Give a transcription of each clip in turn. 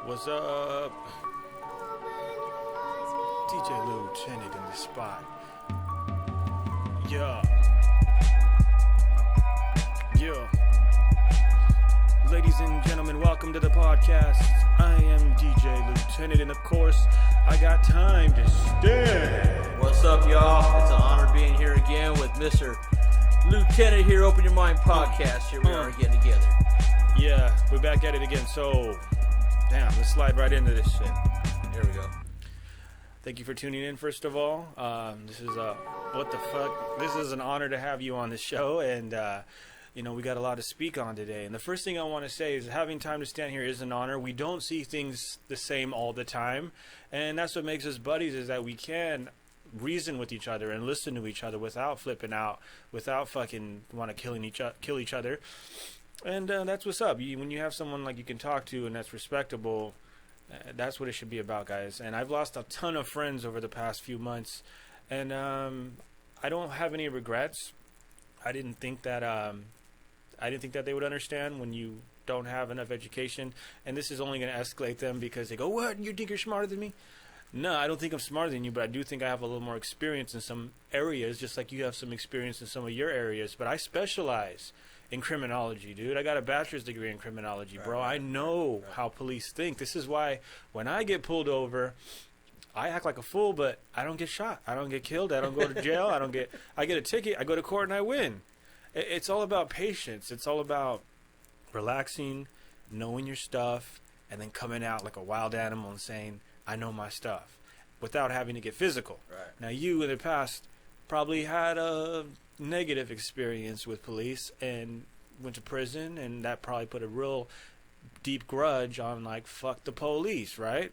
What's up? DJ Lieutenant in the spot. Yeah. Yeah. Ladies and gentlemen, welcome to the podcast. I am DJ Lieutenant, and of course, I got time to stand. What's up, y'all? It's an honor being here again with Mr. Lieutenant here, Open Your Mind podcast. Here we are again together. Yeah, we're back at it again. So, damn, let's slide right into this shit. Here we go. Thank you for tuning in, first of all. This is what the fuck? This is an honor to have you on the show, and we got a lot to speak on today. And the first thing I want to say is having time to stand here is an honor. We don't see things the same all the time, and that's what makes us buddies, is that we can reason with each other and listen to each other without flipping out, without fucking want to kill each other. And that's what's up. When you have someone like you can talk to and that's respectable, that's what it should be about, guys. And I've lost a ton of friends over the past few months, and I don't have any regrets. I didn't think that they would understand when you don't have enough education, and this is only going to escalate them because they go, "What? You think you're smarter than me?" No, I don't think I'm smarter than you, but I do think I have a little more experience in some areas, just like you have some experience in some of your areas. But I specialize in criminology, dude. I got a bachelor's degree in criminology, bro. I know how police think. This is why when I get pulled over, I act like a fool, but I don't get shot. I don't get killed. I don't go to jail. I get a ticket. I go to court and I win. It's all about patience. It's all about relaxing, knowing your stuff, and then coming out like a wild animal and saying, I know my stuff, without having to get physical. Right. Now, you in the past probably had a negative experience with police and went to prison, and that probably put a real deep grudge on, like, fuck the police, right?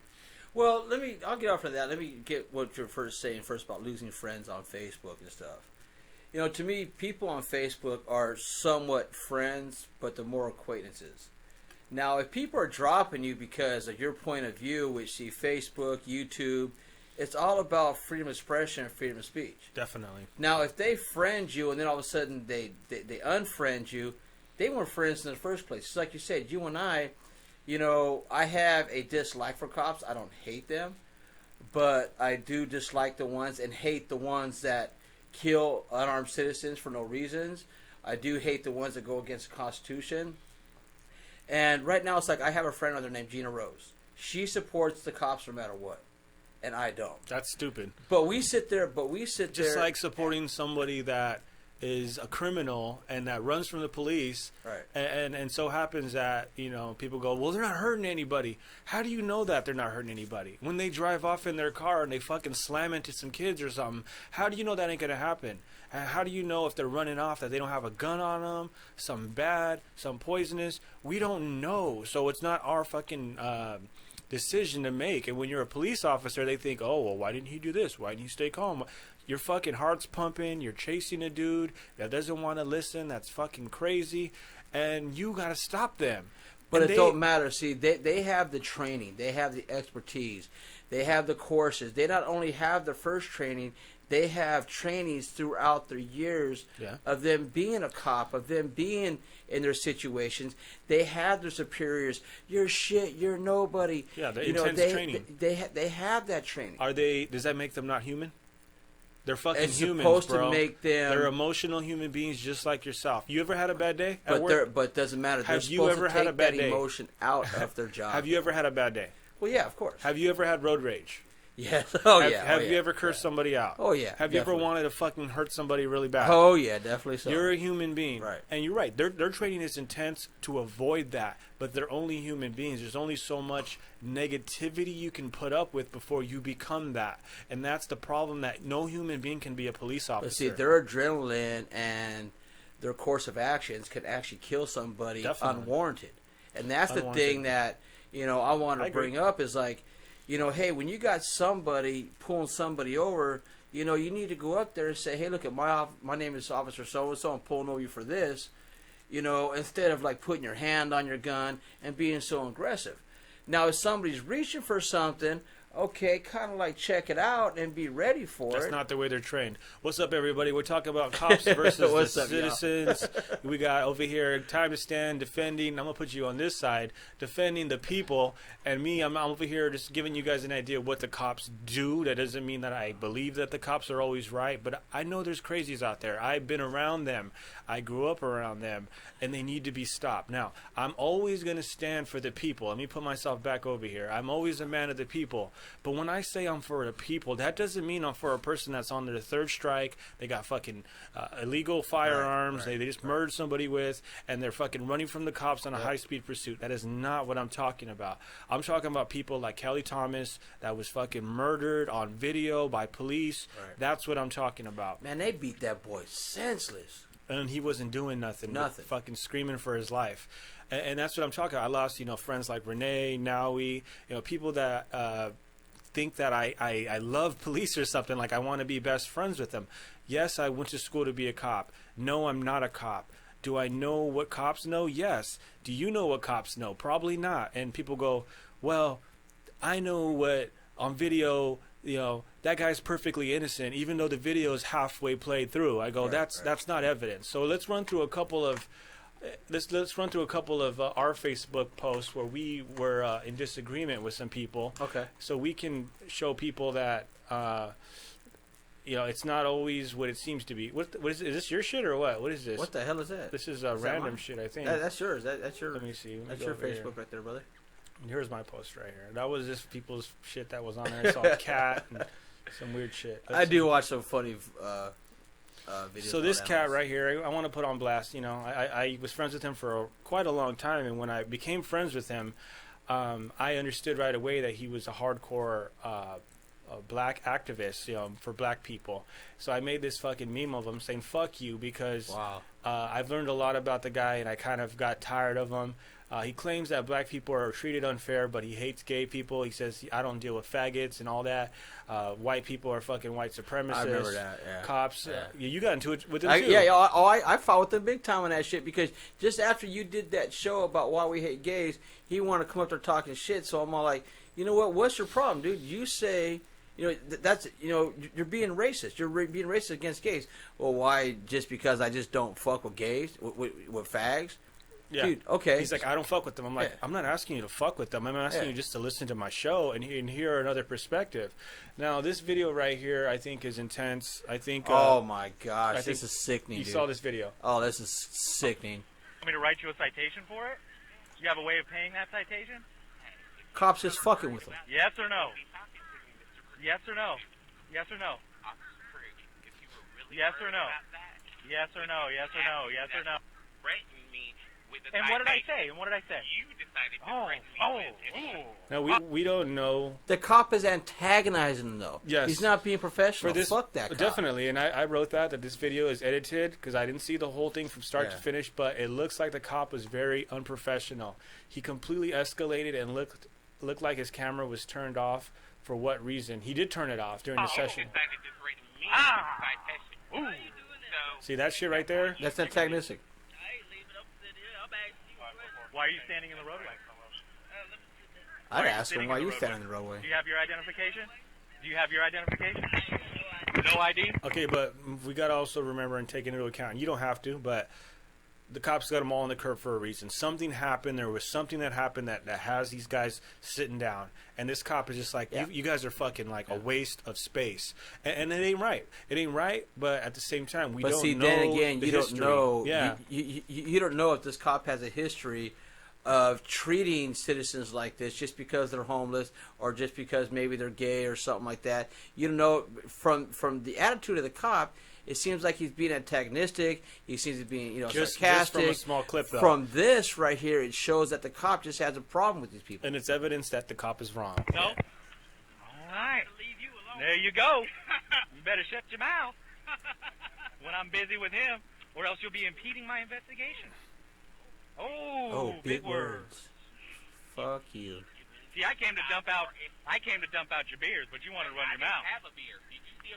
Well, I'll get off of that. Let me get what you're saying first about losing friends on Facebook and stuff. You know, to me, people on Facebook are somewhat friends, but they're more acquaintances. Now, if people are dropping you because of your point of view, which see Facebook, YouTube, it's all about freedom of expression and freedom of speech. Definitely. Now, if they friend you and then all of a sudden they unfriend you, they weren't friends in the first place. It's like you said, you and I have a dislike for cops. I don't hate them, but I do dislike the ones and hate the ones that kill unarmed citizens for no reasons. I do hate the ones that go against the Constitution. And right now, it's like I have a friend on there named Gina Rose. She supports the cops no matter what, and I don't. That's stupid. But we sit there. Just like supporting somebody that is a criminal and that runs from the police, right? And so happens that people go, well, they're not hurting anybody. How do you know that they're not hurting anybody? When they drive off in their car and they fucking slam into some kids or something, how do you know that ain't gonna happen? How do you know if they're running off that they don't have a gun on them, some bad, some poisonous? We don't know. So it's not our fucking decision to make. And when you're a police officer, they think, oh, well, why didn't he do this? Why didn't he stay calm? Your fucking heart's pumping. You're chasing a dude that doesn't want to listen. That's fucking crazy. And you got to stop them. But it don't matter. See, they have the training. They have the expertise. They have the courses. They not only have the first training, they have trainings throughout their years of them being a cop, of them being in their situations. They have their superiors. You're shit. You're nobody. Yeah, the intense training. They have that training. Does that make them not human? They're fucking humans, supposed bro. to make them. They're emotional human beings just like yourself. You ever had a bad day at work? But it doesn't matter. Have you ever had a bad day? Emotion out of their job. Have you ever had a bad day? Well, yeah, of course. Have you ever had road rage? Yes. Have you ever cursed somebody out? Oh, yeah. Have you ever wanted to fucking hurt somebody really bad? Oh, yeah, definitely so. You're a human being. Right. And you're right. Their training is intense to avoid that. But they're only human beings. There's only so much negativity you can put up with before you become that. And that's the problem, that no human being can be a police officer. But see, their adrenaline and their course of actions can actually kill somebody unwarranted. And that's the thing that, I want to bring up is like, hey, when you got somebody pulling somebody over, you need to go up there and say, hey, look, my name is Officer so-and-so, I'm pulling over you for this, instead of like putting your hand on your gun and being so aggressive. Now, if somebody's reaching for something okay, kind of like check it out and be ready for That's it. not the way they're trained. What's up, everybody? We're talking about cops versus What's the up, y'all? citizens. We got over here time to stand defending. I'm gonna put you on this side, defending the people, and me. I'm over here just giving you guys an idea of what the cops do. That doesn't mean that I believe that the cops are always right, but I know there's crazies out there. I've been around them. I grew up around them, and they need to be stopped. Now, I'm always gonna stand for the people. Let me put myself back over here. I'm always a man of the people. But when I say I'm for the people, that doesn't mean I'm for a person that's on their third strike. They got fucking illegal firearms. They just murdered somebody with, and they're fucking running from the cops on a high-speed pursuit. That is not what I'm talking about. I'm talking about people like Kelly Thomas that was fucking murdered on video by police. Right. That's what I'm talking about. Man, they beat that boy senseless. And he wasn't doing nothing. Nothing. Fucking screaming for his life. And that's what I'm talking about. I lost, friends like Renee, Naui, people that think that I love police or something, like I want to be best friends with them. Yes, I went to school to be a cop. No, I'm not a cop. Do I know what cops know? Yes. Do you know what cops know? Probably not. And people go, well, I know what on video, that guy's perfectly innocent, even though the video is halfway played through. I go, that's not evidence. So let's run through a couple of our Facebook posts where we were in disagreement with some people. Okay. So we can show people that it's not always what it seems to be. What is this your shit or what? What is this? What the hell is that? This is Is that random mine? shit, I think. That's yours. That's your. Let me see. Let me That's go your over here. Facebook right there, brother. Here's my post right here. That was just people's shit that was on there. I saw a cat and some weird shit. I do watch some funny videos. So this cat right here, I want to put on blast. I was friends with him for quite a long time, and when I became friends with him, I understood right away that he was a hardcore black activist, for black people. So I made this fucking meme of him saying "fuck you" because Wow. I've learned a lot about the guy, and I kind of got tired of him. He claims that black people are treated unfair, but he hates gay people. He says, I don't deal with faggots and all that. White people are fucking white supremacists. I remember that, yeah. Cops. Yeah. You got into it with them, too. I fought with them big time on that shit because just after you did that show about why we hate gays, he wanted to come up there talking shit. So I'm all like, you know what? What's your problem, dude? You say, that's, you're being racist. You're being racist against gays. Well, why? Just because I just don't fuck with gays, with fags? Yeah. Dude, okay. He's like, I don't fuck with them. I'm like, Yeah. I'm not asking you to fuck with them. I'm asking Yeah. you just to listen to my show and hear another perspective. Now, this video right here, I think, is intense. I think. Oh my gosh, I think this is sickening. You dude. saw this video. Oh, this is sickening. Want me to write you a citation for it? You have a way of paying that citation? Cops just fucking with them. Yes or no? Yes or no? Yes or no? Yes or no? Yes or no? Yes or no? Yes or no? And what did I say? And what did I say? You decided to Now, we don't know. The cop is antagonizing him, though. Yes. He's not being professional. For this, Fuck that cop. definitely, and I wrote that this video is edited because I didn't see the whole thing from start to Yeah. finish, but it looks like the cop was very unprofessional. He completely escalated and looked like his camera was turned off. For what reason? He did turn it off during the session. decided to threaten me Ah! with a citation. So, See that shit right there? That's antagonistic. Why are you standing in the roadway? I'd you ask sitting him why in the you roadway? stand in the roadway. Do you have your identification? Do you have your identification? No ID? Okay, but we got to also remember and take into account. You don't have to, but the cops got them all on the curb for a reason. Something happened. There was something that happened that has these guys sitting down. And this cop is just like, Yeah. you guys are fucking like a waste of space. And it ain't right. It ain't right, but at the same time, we But don't see, know then again, the you history. don't know. Yeah. You don't know if this cop has a history of treating citizens like this just because they're homeless or just because maybe they're gay or something like that. You don't know from the attitude of the cop. It seems like he's being antagonistic. He seems to be, Just sarcastic. from a small clip, though. From this right here, it shows that the cop just has a problem with these people. And it's evidence that the cop is wrong. No? All right. There you go. You better shut your mouth when I'm busy with him, or else you'll be impeding my investigation. Oh, big words. Fuck you. See, I came to dump out your beers, but you want to run your mouth. have a beer. Did you see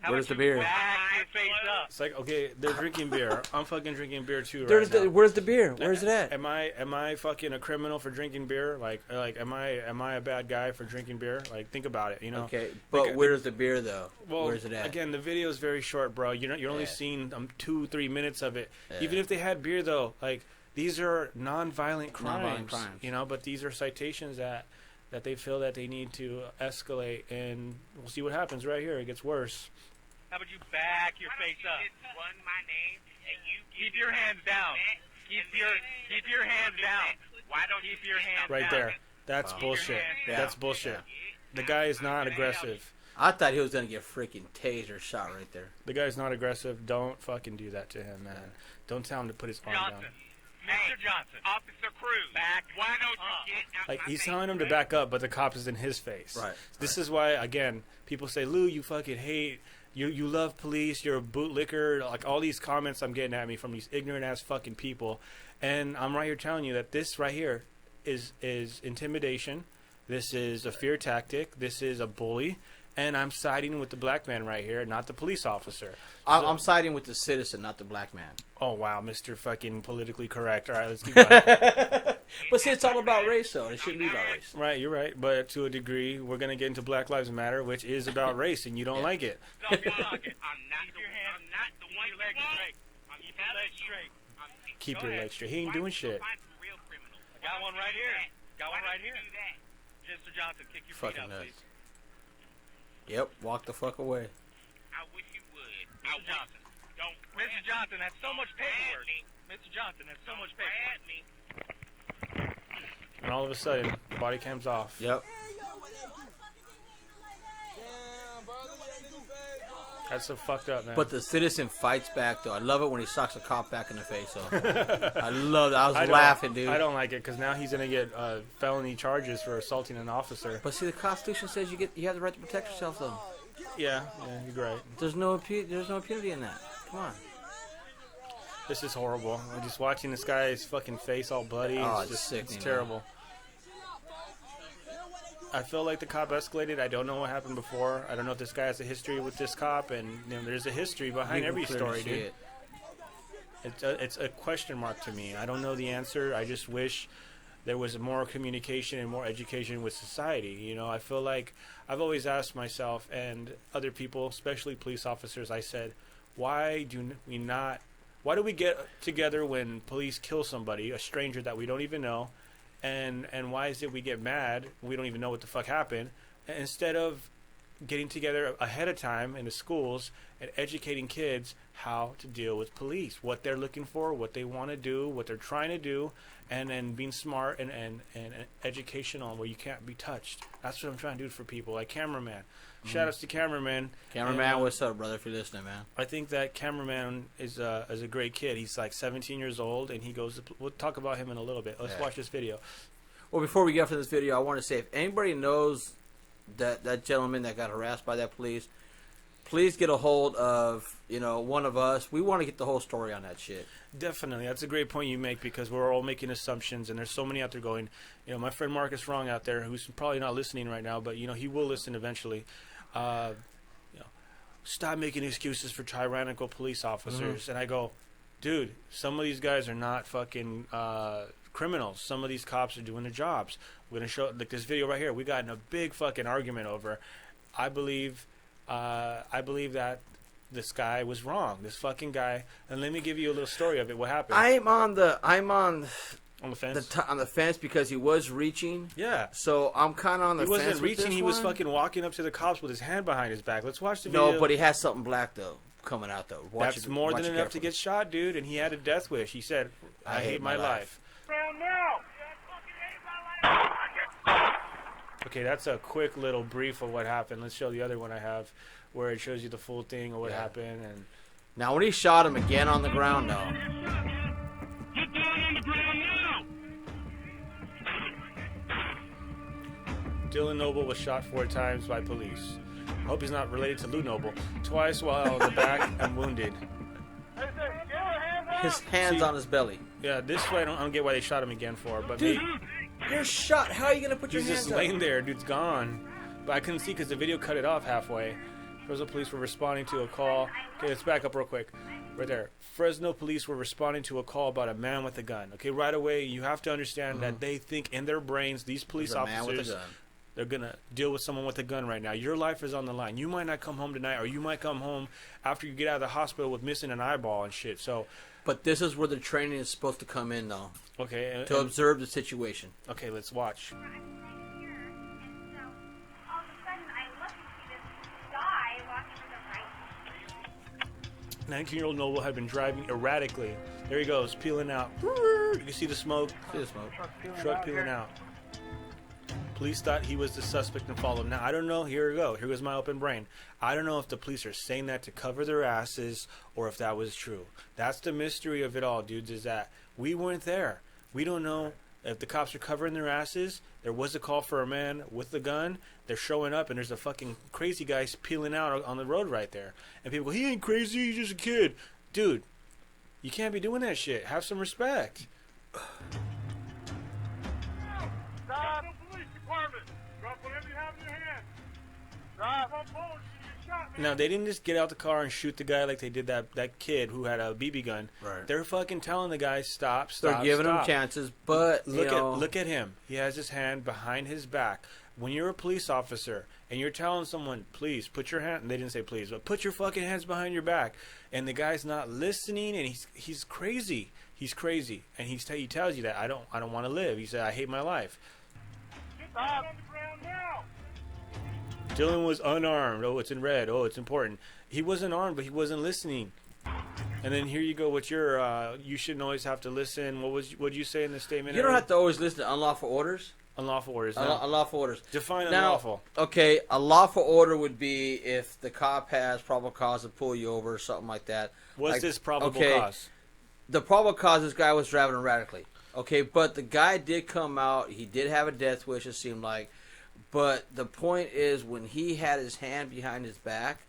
How Where's about the you beer? Back your face up. It's like, okay, they're drinking beer. I'm fucking drinking beer too There's right now. where's the beer? Where's it at? Am I fucking a criminal for drinking beer? Like am I a bad guy for drinking beer? Like, think about it, you know. Okay, but Like, where's the beer though? Well, Where's it at? again, the video is very short, bro. You're only Yeah. seeing 2-3 minutes of it. Yeah. Even if they had beer, though, like these are non-violent crimes, Non-violent crimes. you know. But these are citations that they feel that they need to escalate, and we'll see what happens right here. It gets worse. How about you back your face up? One my name and you Keep your hands down. Keep your hands down. Why don't Keep your hands Right down. there. That's Wow. bullshit. Yeah. That's bullshit. The guy is not aggressive. I thought he was gonna get freaking tased or shot right there. The guy's not aggressive. Don't fucking do that to him, man. Don't tell him to put his arm Johnson. down. Mr. Johnson. Officer Cruz, Back why don't up. you get out Like, my he's face? telling him to back up, but the cop is in his face. Right. This is why, again, people say, Lou, you fucking hate, you love police, you're a bootlicker. Like, all these comments I'm getting at me from these ignorant-ass fucking people. And I'm right here telling you that this right here is intimidation. This is a fear tactic. This is a bully. And I'm siding with the black man right here, not the police officer. I'm siding with the citizen, not the black man. Oh, wow, Mr. fucking politically correct. All right, let's keep going. But see, it's all about race, though. It shouldn't be about race. Right, you're right. But to a degree, we're going to get into Black Lives Matter, which is about race, and you don't like it. Don't be talking. I'm not Keep your hands. I'm not the one Keep your you legs want. straight. I'm Keep your legs straight. Keep Go your ahead. legs straight. He ain't doing shit. Find some real criminals. I got one right here. Got one Why right don't here. you do that? Mr. Johnson, kick your feet Fucking up, nuts. please. Yep, walk the fuck away. I wish you would. Mr. I wish. Johnson. Don't Mr. Johnson, that's so much paperwork. me. Mr. Johnson, that's so much Brad paperwork. me. And all of a sudden, the body cam's off. Yep. That's so fucked up, man. But the citizen fights back, though. I love it when he socks a cop back in the face. So I love that. I was don't- laughing, dude. I don't like it because now he's going to get felony charges for assaulting an officer. But see, the Constitution says you have the right to protect yourself, though. Yeah, you're right. There's no impunity in that. Come on. This is horrible. I'm just watching this guy's fucking face all bloody. Oh, it's it's just sickening, it's terrible. I feel like the cop escalated. I don't know what happened before. I don't know if this guy has a history with this cop, and there's a history behind You can every clearly story, see dude. it. It's a question mark to me. I don't know the answer. I just wish there was more communication and more education with society. You know, I feel like I've always asked myself and other people, especially police officers, I said, why do we get together when police kill somebody, a stranger that we don't even know, and why is it we get mad, we don't even know what the fuck happened, instead of getting together ahead of time in the schools and educating kids how to deal with police, what they're looking for, what they want to do, what they're trying to do, and then being smart and educational where you can't be touched. That's what I'm trying to do for people, like Cameraman. Shout outs to Cameraman. Cameraman, And, what's up, brother, if you're listening, man? I think that Cameraman is a great kid. He's like 17 years old, and he goes. We'll talk about him in a little bit. Let's Yeah. watch this video. Well, before we get to this video, I want to say, if anybody knows that gentleman that got harassed by that police, please get a hold of, one of us. We want to get the whole story on that shit. Definitely, that's a great point you make because we're all making assumptions, and there's so many out there going. My friend Marcus Wrong out there, who's probably not listening right now, but he will listen eventually. Stop making excuses for tyrannical police officers. And I go, dude, some of these guys are not fucking criminals. Some of these cops are doing their jobs. We're gonna show like this video right here. We got in a big fucking argument over. I believe that this guy was wrong. This fucking guy. And let me give you a little story of it. What happened? I'm on the fence. on the fence because he was reaching. Yeah. So I'm kind of on the He fence. wasn't with reaching. this He was one. fucking walking up to the cops with his hand behind his back. Let's watch the video. No, but he has something black though coming out though. That's more than enough to carefully. get shot, dude. And he had a death wish. He said, "I hate my life." Okay, that's a quick little brief of what happened. Let's show the other one I have, where it shows you the full thing of what Yeah. happened. And Now when he shot him again on the ground though. Get down on the ground now! Dylan Noble was shot 4 times by police. I hope he's not related to Lou Noble. Twice while on the back and wounded. His hands See- on his belly. Yeah, this way I don't get why they shot him again for. But Dude, maybe you're shot. How are you gonna put your he's hands just up? laying there. Dude's gone. But I couldn't see because the video cut it off halfway. Fresno police were responding to a call. Okay, let's back up real quick. Right there. Fresno police were responding to a call about a man with a gun. Okay, right away, you have to understand that they think in their brains, these police There's a man with a officers, gun. they're going to deal with someone with a gun right now. Your life is on the line. You might not come home tonight, or you might come home after you get out of the hospital with missing an eyeball and shit. So, But this is where the training is supposed to come in, though, okay. to observe the situation. Okay, let's watch. I'm sitting here, and so all of a sudden I look and see this guy walking to the right. 19-year-old Noble had been driving erratically. There he goes, peeling out. You can see the smoke. See the smoke. Truck peeling out. Police thought he was the suspect and followed him. Now, I don't know. Here we go. Here goes my open brain. I don't know if the police are saying that to cover their asses or if that was true. That's the mystery of it all, dudes, is that we weren't there. We don't know if the cops are covering their asses. There was a call for a man with a gun. They're showing up, and there's a fucking crazy guy peeling out on the road right there. And people go, he ain't crazy. He's just a kid. Dude, you can't be doing that shit. Have some respect. Stop! Police department! Drop whatever you have in your hand! Drop! I'm bullshit, you shot me! Now, they didn't just get out the car and shoot the guy like they did that kid who had a BB gun. Right. They're fucking telling the guy, stop. They're giving him stop. chances, but Look at him. He has his hand behind his back. When you're a police officer and you're telling someone, please put your hand, and they didn't say please, but put your fucking hands behind your back, and the guy's not listening, and he's crazy. He's crazy, and he tells you that I don't want to live. He said, I hate my life. Get down on the ground now! Dylan was unarmed. Oh, it's in red. Oh, it's important. He wasn't armed, but he wasn't listening. And then here you go with your, you shouldn't always have to listen. What'd you say in the statement? you don't have to always listen to unlawful orders. Unlawful orders. Now, Unlawful orders. define Now, unlawful. okay, a lawful order would be if the cop has probable cause to pull you over or something like that. What's Like, this probable okay, cause? The probable cause this guy was driving erratically. Okay, but the guy did come out. He did have a death wish, it seemed like. But the point is, when he had his hand behind his back,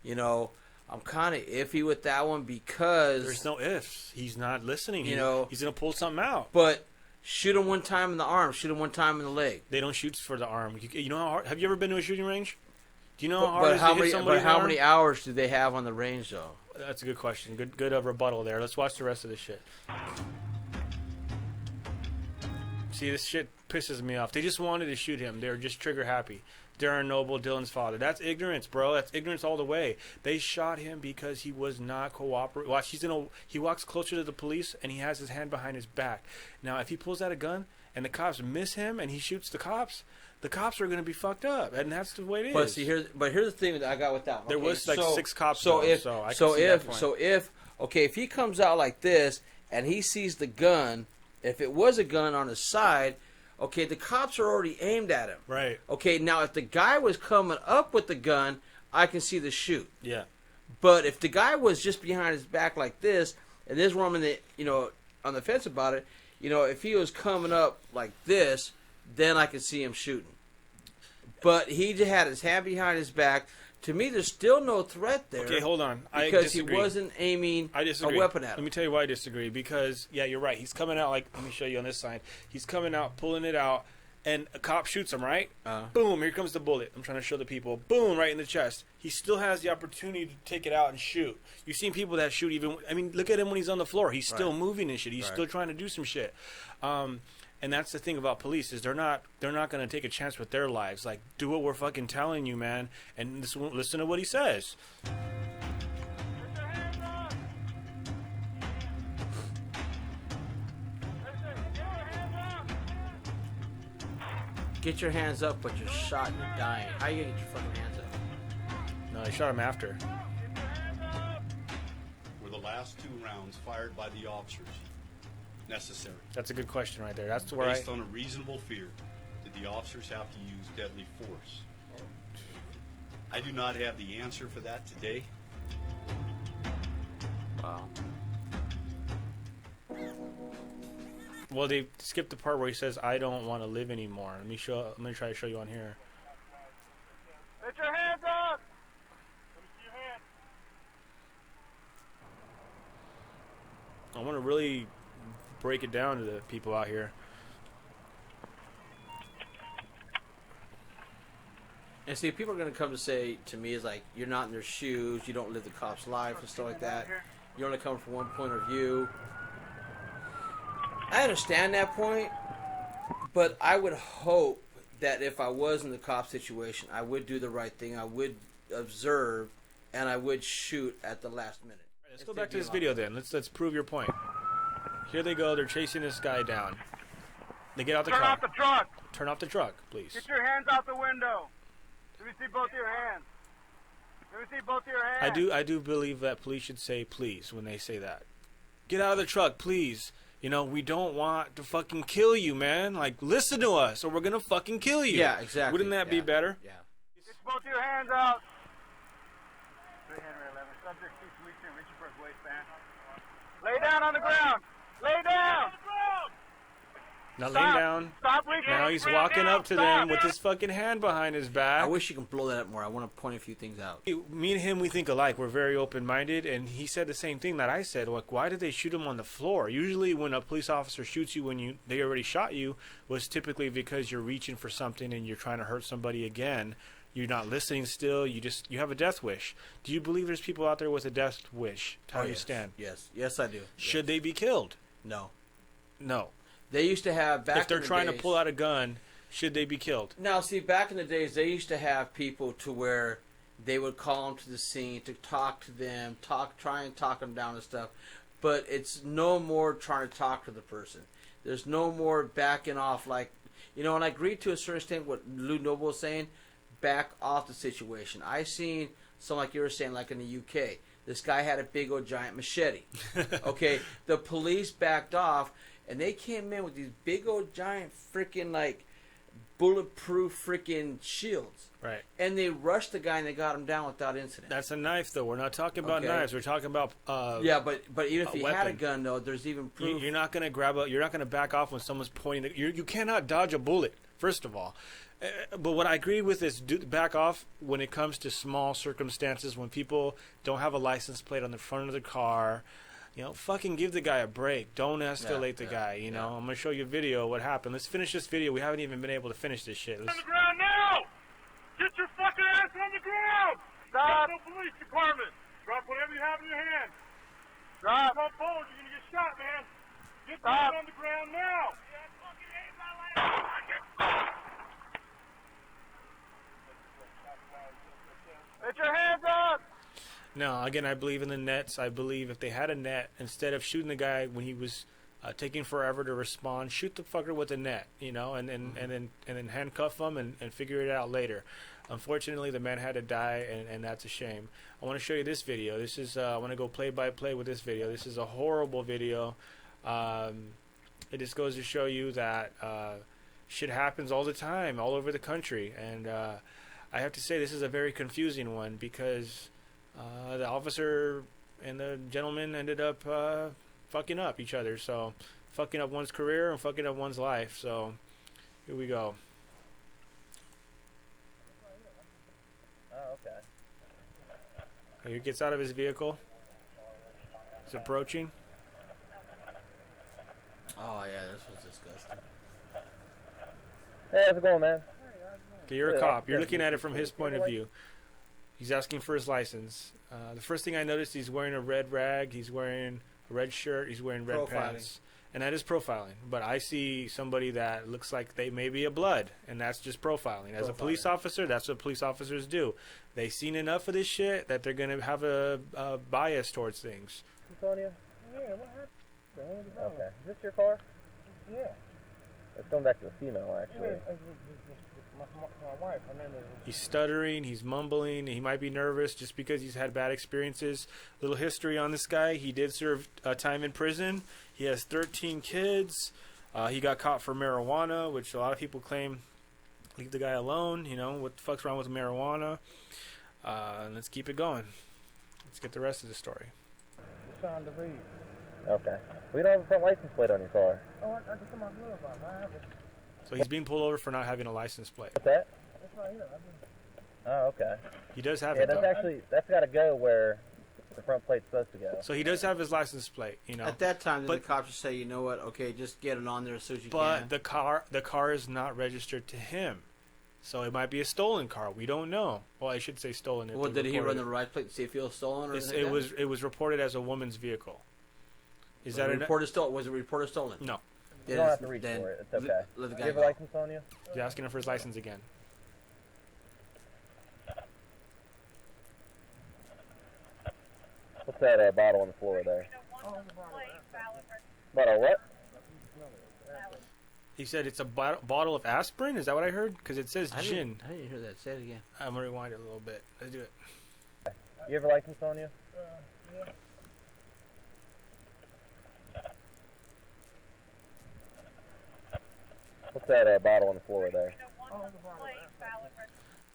I'm kind of iffy with that one because... There's no ifs. He's not listening. You know- He's going to pull something out. But shoot him one time in the arm, shoot him one time in the leg. They don't shoot for the arm. You know how hard... Have you ever been to a shooting range? Do you know how hard But it is how to hit many? somebody But in the how arm? many hours do they have on the range, though? That's a good question. Good rebuttal there. Let's watch the rest of this shit. See, this shit pisses me off. They just wanted to shoot him. They're just trigger happy. Darren Noble, Dylan's father. That's ignorance, bro. That's ignorance all the way. They shot him because he was not cooperating. Watch, he walks closer to the police and he has his hand behind his back. Now, if he pulls out a gun and the cops miss him and he shoots the cops are going to be fucked up, and that's the way it is. But see, here's the thing that I got with that one. There Okay, was like 6 cops. So though, if I can see that point. if he comes out like this and he sees the gun, if it was a gun on his side, okay, the cops are already aimed at him. Right. Okay, now if the guy was coming up with the gun, I can see the shoot. Yeah. But if the guy was just behind his back like this, and this woman that on the fence about it, if he was coming up like this, then I could see him shooting. But he just had his hand behind his back. To me, there's still no threat there. Okay, hold on. I Because he disagree. wasn't aiming I a disagree. weapon at Let him. me tell you why I disagree. Because, yeah, you're right. He's coming out like, let me show you on this side. He's coming out, pulling it out, and a cop shoots him, right? Boom, here comes the bullet. I'm trying to show the people. Boom, right in the chest. He still has the opportunity to take it out and shoot. You've seen people that shoot even, look at him when he's on the floor. He's still moving and shit. He's still trying to do some shit. And that's the thing about police is they're not going to take a chance with their lives. Like, do what we're fucking telling you, man, and listen to what he says. Get your hands up! Listen, get your hands up! Get your hands up, but you're shot and you're dying. How you gonna get your fucking hands up? No, they shot him after. Were the last 2 rounds fired by the officers necessary? That's a good question right there. That's where Based on a reasonable fear, did the officers have to use deadly force? I do not have the answer for that today. Wow. Well, they skipped the part where he says, "I don't want to live anymore." Let me try to show you on here. Get your hands up! Let me see your hands. I want to really break it down to the people out here. And see, people are going to come to say to me is like, you're not in their shoes, you don't live the cop's life and stuff like that. You're only coming from one point of view. I understand that point, but I would hope that if I was in the cop situation, I would do the right thing. I would observe, and I would shoot at the last minute. Let's go back to this video then. Let's prove your point. Here they go. They're chasing this guy down. They get out the Turn car. off the truck. Turn off the truck, please. Get your hands out the window. Let me see both your hands. Let me see both your hands. I do believe that police should say please when they say that. Get out of the truck, please. You know, we don't want to fucking kill you, man. Like, listen to us, or we're gonna fucking kill you. Yeah, exactly. Wouldn't that be better? Yeah. Get both your hands out. 3 Henry 11. Subject keeps reaching for his waistband. Lay down on the ground. Lay down. Now lay Stop. down. Stop reaching. Now he's walking up to them with his fucking hand behind his back. I wish you can blow that up more. I want to point a few things out. Me and him, we think alike. We're very open-minded, and he said the same thing that I said. Like, why did they shoot him on the floor? Usually, when a police officer shoots you when they already shot you, was typically because you're reaching for something and you're trying to hurt somebody again. You're not listening still. You have a death wish. Do you believe there's people out there with a death wish? How do you yes. stand? Yes, I do. Should they be killed? No. No. They used to have back If they're in the trying days, to pull out a gun, should they be killed? Now, see, back in the days, they used to have people to where they would call them to the scene to talk to them, try and talk them down and stuff. But it's no more trying to talk to the person. There's no more backing off. Like, and I agree to a certain extent what Lou Noble was saying. Back off the situation. I seen something like you were saying, like in the UK. This guy had a big old giant machete. Okay, the police backed off. And they came in with these big old giant freaking like bulletproof freaking shields. Right. And they rushed the guy and they got him down without incident. That's a knife, though. We're not talking about Okay. knives. We're talking about yeah, but even if he had a weapon. gun though, there's even proof. You're not gonna you're not gonna back off when someone's pointing. You cannot dodge a bullet. First of all, but what I agree with is back off when it comes to small circumstances when people don't have a license plate on the front of the car. Fucking give the guy a break. Don't escalate the guy. I'm gonna show you a video of what happened. Let's finish this video. We haven't even been able to finish this shit. On the ground now! Get your fucking ass on the ground! Stop! No police department! Drop whatever you have in your hand. Drop! No phones, you're gonna get shot, man. Get down on the ground now! Get your hands up! No, again, I believe in the nets. I believe if they had a net, instead of shooting the guy when he was taking forever to respond, shoot the fucker with a net, and then handcuff him and figure it out later. Unfortunately, the man had to die, and that's a shame. I want to show you this video. This is I want to go play by play with this video. This is a horrible video. It just goes to show you that shit happens all the time, all over the country, and I have to say this is a very confusing one because. The officer and the gentleman ended up fucking up each other. So, fucking up one's career and fucking up one's life. So, here we go. Oh, okay. He gets out of his vehicle. He's approaching. Oh yeah, this was disgusting. Hey, how's it going, man? Okay, you're a cop. You're looking at it from his point of view. He's asking for his license. The first thing I noticed, he's wearing a red rag. He's wearing a red shirt. He's wearing red pants. And that is profiling. But I see somebody that looks like they may be a blood, and that's just profiling. As a police officer, that's what police officers do. They've seen enough of this shit that they're going to have a bias towards things. Antonio? Yeah, what happened? Okay. Is this your car? Yeah. Let's go back to the female, actually. My wife, her name is... He's stuttering, he's mumbling, he might be nervous just because he's had bad experiences. Little history on this guy, he did serve time in prison. He has 13 kids. He got caught for marijuana, which a lot of people claim, leave the guy alone, what the fuck's wrong with marijuana? Let's keep it going. Let's get the rest of the story. Okay. We don't have a front license plate on your car. Oh, I just put my glove on. I have it. So he's being pulled over for not having a license plate. What's that? It's right here. Oh, okay. He does have Yeah, it, though. that's got to go where the front plate's supposed to go. So he does have his license plate, At that time, then But- the cops would say, you know what? Okay, just get it on there as soon as you But can. the car is not registered to him. So it might be a stolen car. We don't know. Well, I should say stolen. Well, did he run the right plate to see if he was stolen or anything It like was. It was reported as a woman's vehicle. Is that that reported stolen? Was it reported stolen? No. You don't have to reach for it. It's okay. Let the Do guy you have a go. license on you? He's asking him for his license again. What's that bottle on the floor there? Bottle what? He said it's a bottle of aspirin. Is that what I heard? Because it says gin. I didn't hear that. Say it again. I'm gonna rewind it a little bit. Let's do it. You have a license on you? What's that bottle on the floor there?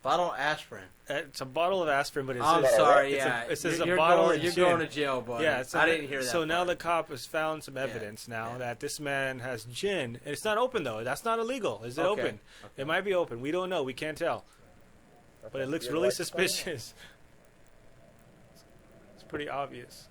Bottle of aspirin. It's a bottle of aspirin, but it I'm says, sorry. it's Yeah, it says you're a bottle going, of You're gin. going to jail, buddy. Yeah, I didn't hear that. So now part. the cop has found some evidence that this man has gin, and it's not open though. That's not illegal. Is it Okay. open? It might be open. We don't know. We can't tell. But it looks You have a really license on you? suspicious. It's pretty obvious.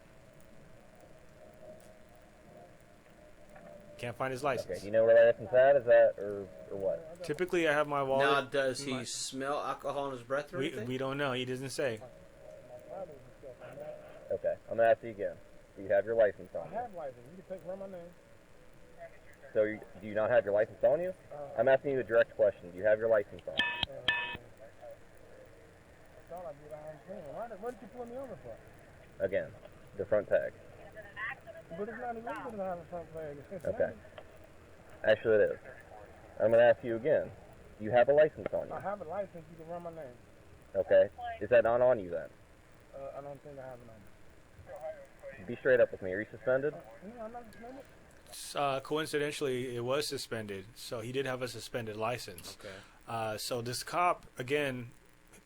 Can't find his license. Okay, do you know where that license at? Is that, or what? Typically, I have my wallet. Now, does he smell alcohol in his breath or anything? We don't know. He doesn't say. Okay, I'm going to ask you again. Do you have your license on I you? have license. You can take from my name. So do you not have your license on you? I'm asking you a direct question. Do you have your license on? That's all I did. I understand. What did you pull me over for? Again, the front tag. But it's not illegal to have a front flag. It's Okay. Actually, it is. I'm going to ask you again. Do you have a license on I you? have a license. You can run my name. Okay. Is that not on you then? I don't think I have it on. Be straight up with me. Are you suspended? No, I'm not suspended. Coincidentally, it was suspended, so he did have a suspended license. Okay. So this cop, again,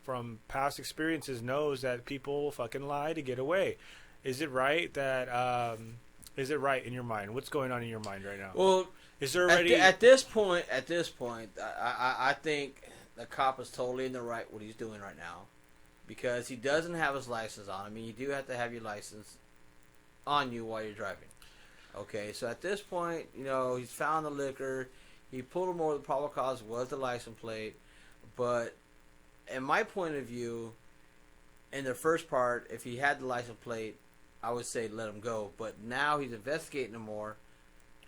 from past experiences, knows that people fucking lie to get away. Is it right that? Is it right in your mind? What's going on in your mind right now? Well, Is there already? at this point, I think the cop is totally in the right what he's doing right now, because he doesn't have his license on. I mean, you do have to have your license on you while you're driving. Okay, so at this point, he's found the liquor. He pulled him over. The probable cause was the license plate, but in my point of view, in the first part, if he had the license plate, I would say let him go. But now he's investigating him more.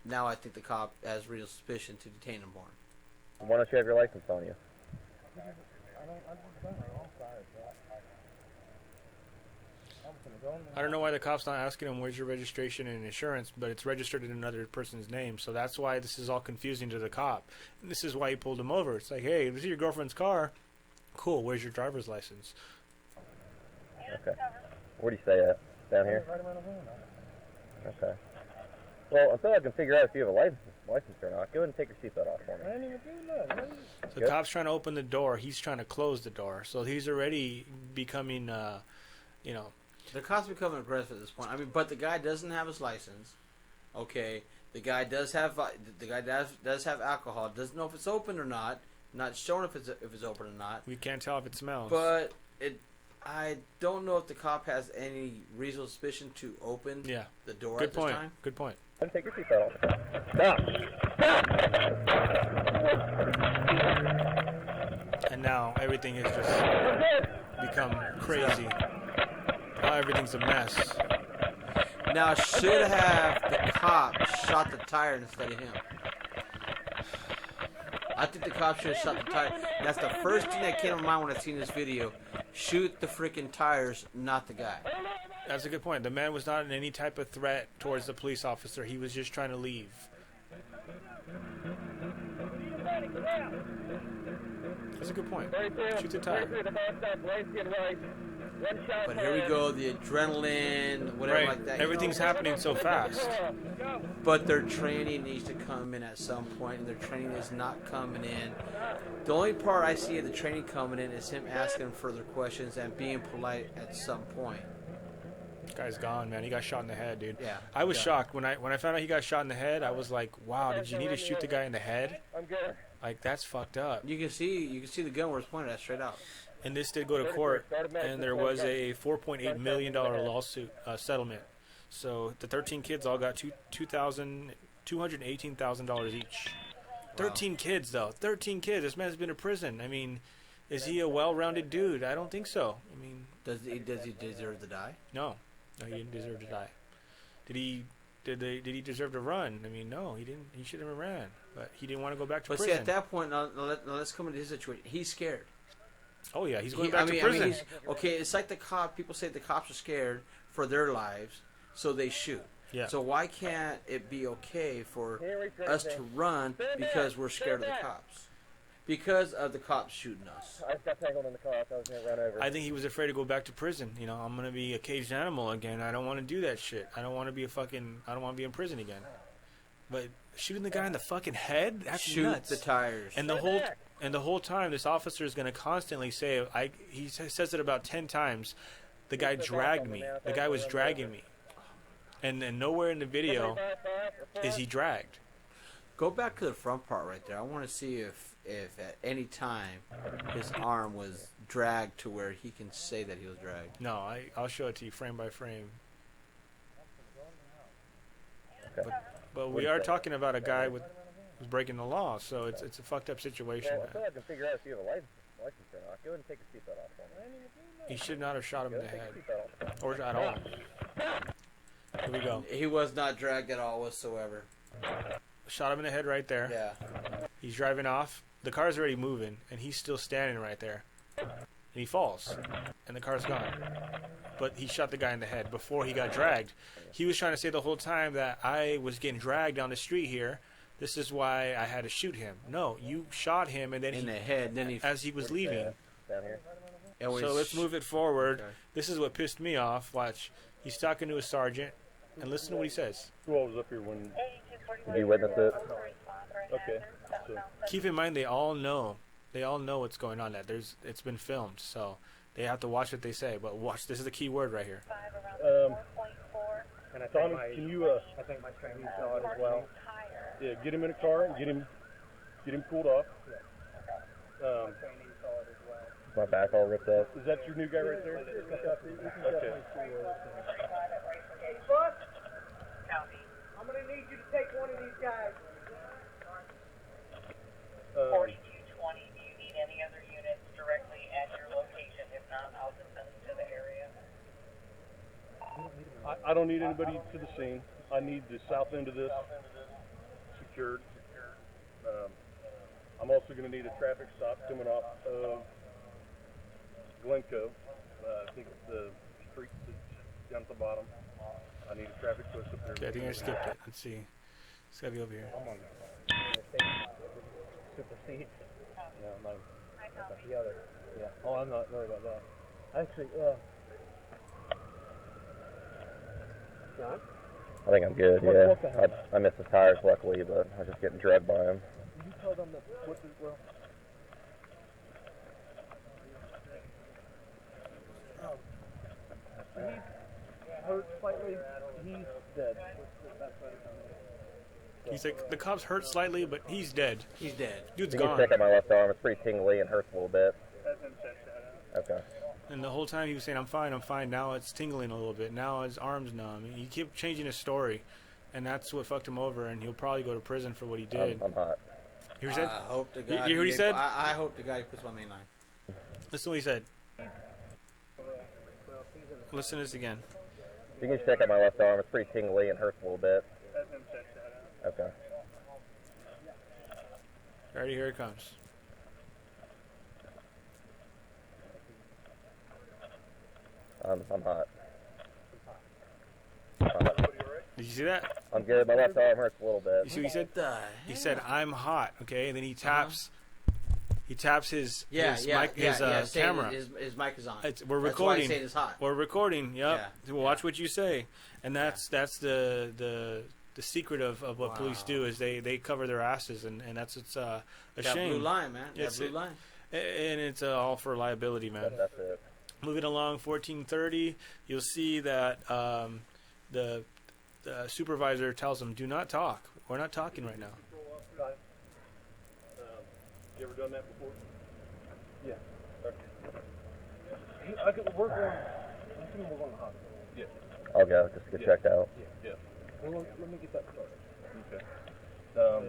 Now I think the cop has real suspicion to detain him more. Why don't you have your license on you? I just don't know. I'm sorry, bro. I'm gonna go now. I don't know why the cop's not asking him where's your registration and insurance, but it's registered in another person's name. So that's why this is all confusing to the cop. And this is why he pulled him over. It's like, hey, this is your girlfriend's car. Cool. Where's your driver's license? Okay. Where do you stay at? Down here? Right around the corner. Okay. Well, until I can figure out if you have a license or not, go ahead and take your seatbelt off for I me. ain't even do nothing. The Good. cop's trying to open the door. He's trying to close the door. So he's already becoming, The cop's becoming aggressive at this point. I mean, but the guy doesn't have his license. Okay, the guy does have does have alcohol. Doesn't know if it's open or not. Not showing if it's open or not. we can't tell if it smells. But I don't know if the cop has any reasonable suspicion to open Yeah. the door Good at this point. time. Good point. Go ahead and take your seatbelt off. Stop! And now everything has just become crazy. Now everything's a mess. Now, should have the cop shot the tire instead of him? I think the cop should have shot the tire. That's the first thing that came to mind when I seen this video. Shoot the freaking tires, not the guy. That's a good point. The man was not in any type of threat towards the police officer. He was just trying to leave. That's a good point. Shoot the tire. But here we go, the adrenaline, whatever Right. like that. Everything's happening so fast. But their training needs to come in at some point, and their training is not coming in. The only part I see of the training coming in is him asking further questions and being polite at some point. This guy's gone, man. He got shot in the head, dude. Yeah. I was shocked when I found out he got shot in the head. I was like, wow, did you need to shoot the guy in the head? I'm good. Like, that's fucked up. You can see the gun where it's pointed at straight out. And this did go to court, and there was a $4.8 million lawsuit settlement. So the 13 kids all got $218,000 each. 13 kids, though. 13 kids. This man's been in prison. I mean, is he a well-rounded dude? I don't think so. I mean, Does he deserve to die? no, he didn't deserve to die. Did he deserve to run? I mean, no, he didn't. He should have ran, but he didn't want to go back to But prison. see, at that point, now let's come into his situation. He's scared. Oh yeah, he's going back to prison. Okay, it's like the cop. People say the cops are scared for their lives, so they shoot. Yeah. So why can't it be okay for us to run because we're scared of the cops? Because of the cops shooting us. I just got tangled in the car. I was going to run over. I think he was afraid to go back to prison. You know, I'm gonna be a caged animal again. I don't want to do that shit. I don't want to be I don't want to be in prison again. But shooting the guy in the fucking head? That's Shoot nuts. the tires. And the whole time, this officer is gonna constantly say, he says it about 10 times. The guy dragged me. The guy was dragging me. And nowhere in the video is he dragged. Go back to the front part right there. I want to see if at any time his arm was dragged to where he can say that he was dragged. No, I'll show it to you frame by frame. Okay. But we are talking about a guy who's breaking the law, so it's a fucked up situation. Well, until I can figure out if you have a license or not, go ahead and take your seatbelt off for me. He should not have shot him in the head, Take your seatbelt off. or at all. Here we go. He was not dragged at all whatsoever. Shot him in the head right there. Yeah. He's driving off. The car's already moving, and he's still standing right there. And he falls, and the car's gone. But he shot the guy in the head before he got dragged. He was trying to say the whole time that I was getting dragged down the street here. This is why I had to shoot him. No, you shot him, and then In the head. Then he. as he was leaving. Down here. and when So he let's sh- move it forward. Okay. This is what pissed me off. Watch. He's talking to a sergeant, and listen to what he says. Who all was up here when? Did you witness it? Okay. So, Keep in mind, they all know what's going on. That it's been filmed, so they have to watch what they say. But watch, this is the key word right here. and I think can you? I think my training saw it as well. Yeah, get him in a car and get him pulled off. My back all ripped up. Is that your new guy right there? Okay. I'm gonna need you to take one of these guys. 4220, do you need any other units directly at your location? If not, I'll just send them to the area. I don't need anybody to the scene. I need the south end of this secured. I'm also going to need a traffic stop coming off of Glencoe. I think it's the street that's down at the bottom. I need a traffic push up there. Okay, I think I skipped it. Let's see. It's gotta be over here. Supersede. No, no. The other. Yeah. Oh, I'm not worried about that. Actually, John? I think I'm good, yeah. I missed his tires, luckily, but I was just getting drugged by him. You tell them that what the, well. He's hurt slightly. He's dead. He's like, the cop's hurt slightly, but he's dead. He's dead. Dude's You can gone. check out my left arm. It's pretty tingly and hurts a little bit. Okay. And the whole time he was saying, I'm fine, I'm fine. Now it's tingling a little bit. Now his arm's numb. He kept changing his story, and that's what fucked him over, and he'll probably go to prison for what he did. I'm hot. You heard what he said? I hope the You guy. hear what he said? I hope the guy puts my main line. Listen to what he said. Listen to this again. You can check out my left arm. It's pretty tingly and hurts a little bit. Okay. Alrighty, here it comes. I'm hot. Did you see that? I'm good. My left arm hurts a little You bit. see what he said? He said, "I'm hot." Okay, and then he taps. He taps his camera. His mic is on. We're That's why recording. I say it's hot. We're recording. Yep. Yeah. Watch what you say, and that's the secret of what police do is they cover their asses, and that's a that shame. blue line, man. That It's blue it. line. And it's all for liability, man. That's it. Moving along, 1430, you'll see that the supervisor tells him, "Do not talk. We're not talking right now." You ever done that before? Yeah. We're going. I think we're going to the hospital. Yeah. I'll go just to get checked out. Yeah. Well, let me get that started. Okay.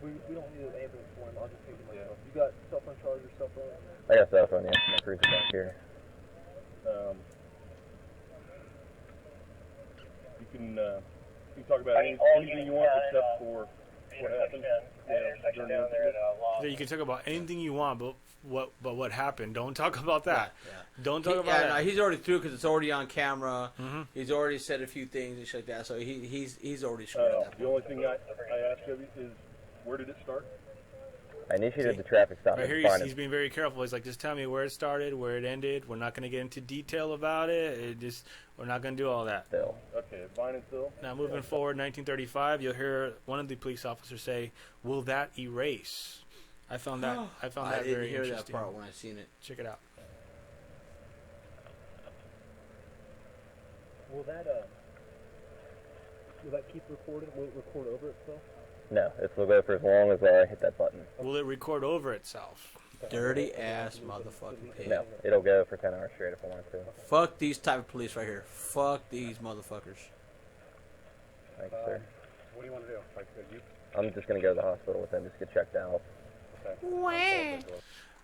We don't need an ambulance for him. I'll just take him myself. You got cell phone charger, cell phone? I got cell phone, yeah. My cruiser back here. You can talk about anything you want except for what happened. During the incident. So you can talk about anything you want, but what happened? Don't talk about that. Yeah. Don't talk about Yeah, that. no, he's already through because it's already on camera. Mm-hmm. He's already said a few things and shit like that. So he's already screwed that. The only thing I ask of you is, where did it start? I initiated the traffic stop. Right here, he's being very careful. He's like, just tell me where it started, where it ended. We're not going to get into detail about it. We're not going to do all that. Still. Okay, Vine and Phil. Now, moving forward, 1935, you'll hear one of the police officers say, "Will that erase?" I found that I didn't very hear that interesting. part when I seen it. Check it out. Will that keep recording? Will it record over itself? No, it will go for as long as I hit that button. Will it record over itself? Dirty ass motherfucking pig. No, it'll go for 10 hours straight if I want to. Fuck these type of police right here. Fuck these motherfuckers. Thanks, sir. What do you want to do? I'm just going to go to the hospital with him, just get checked out.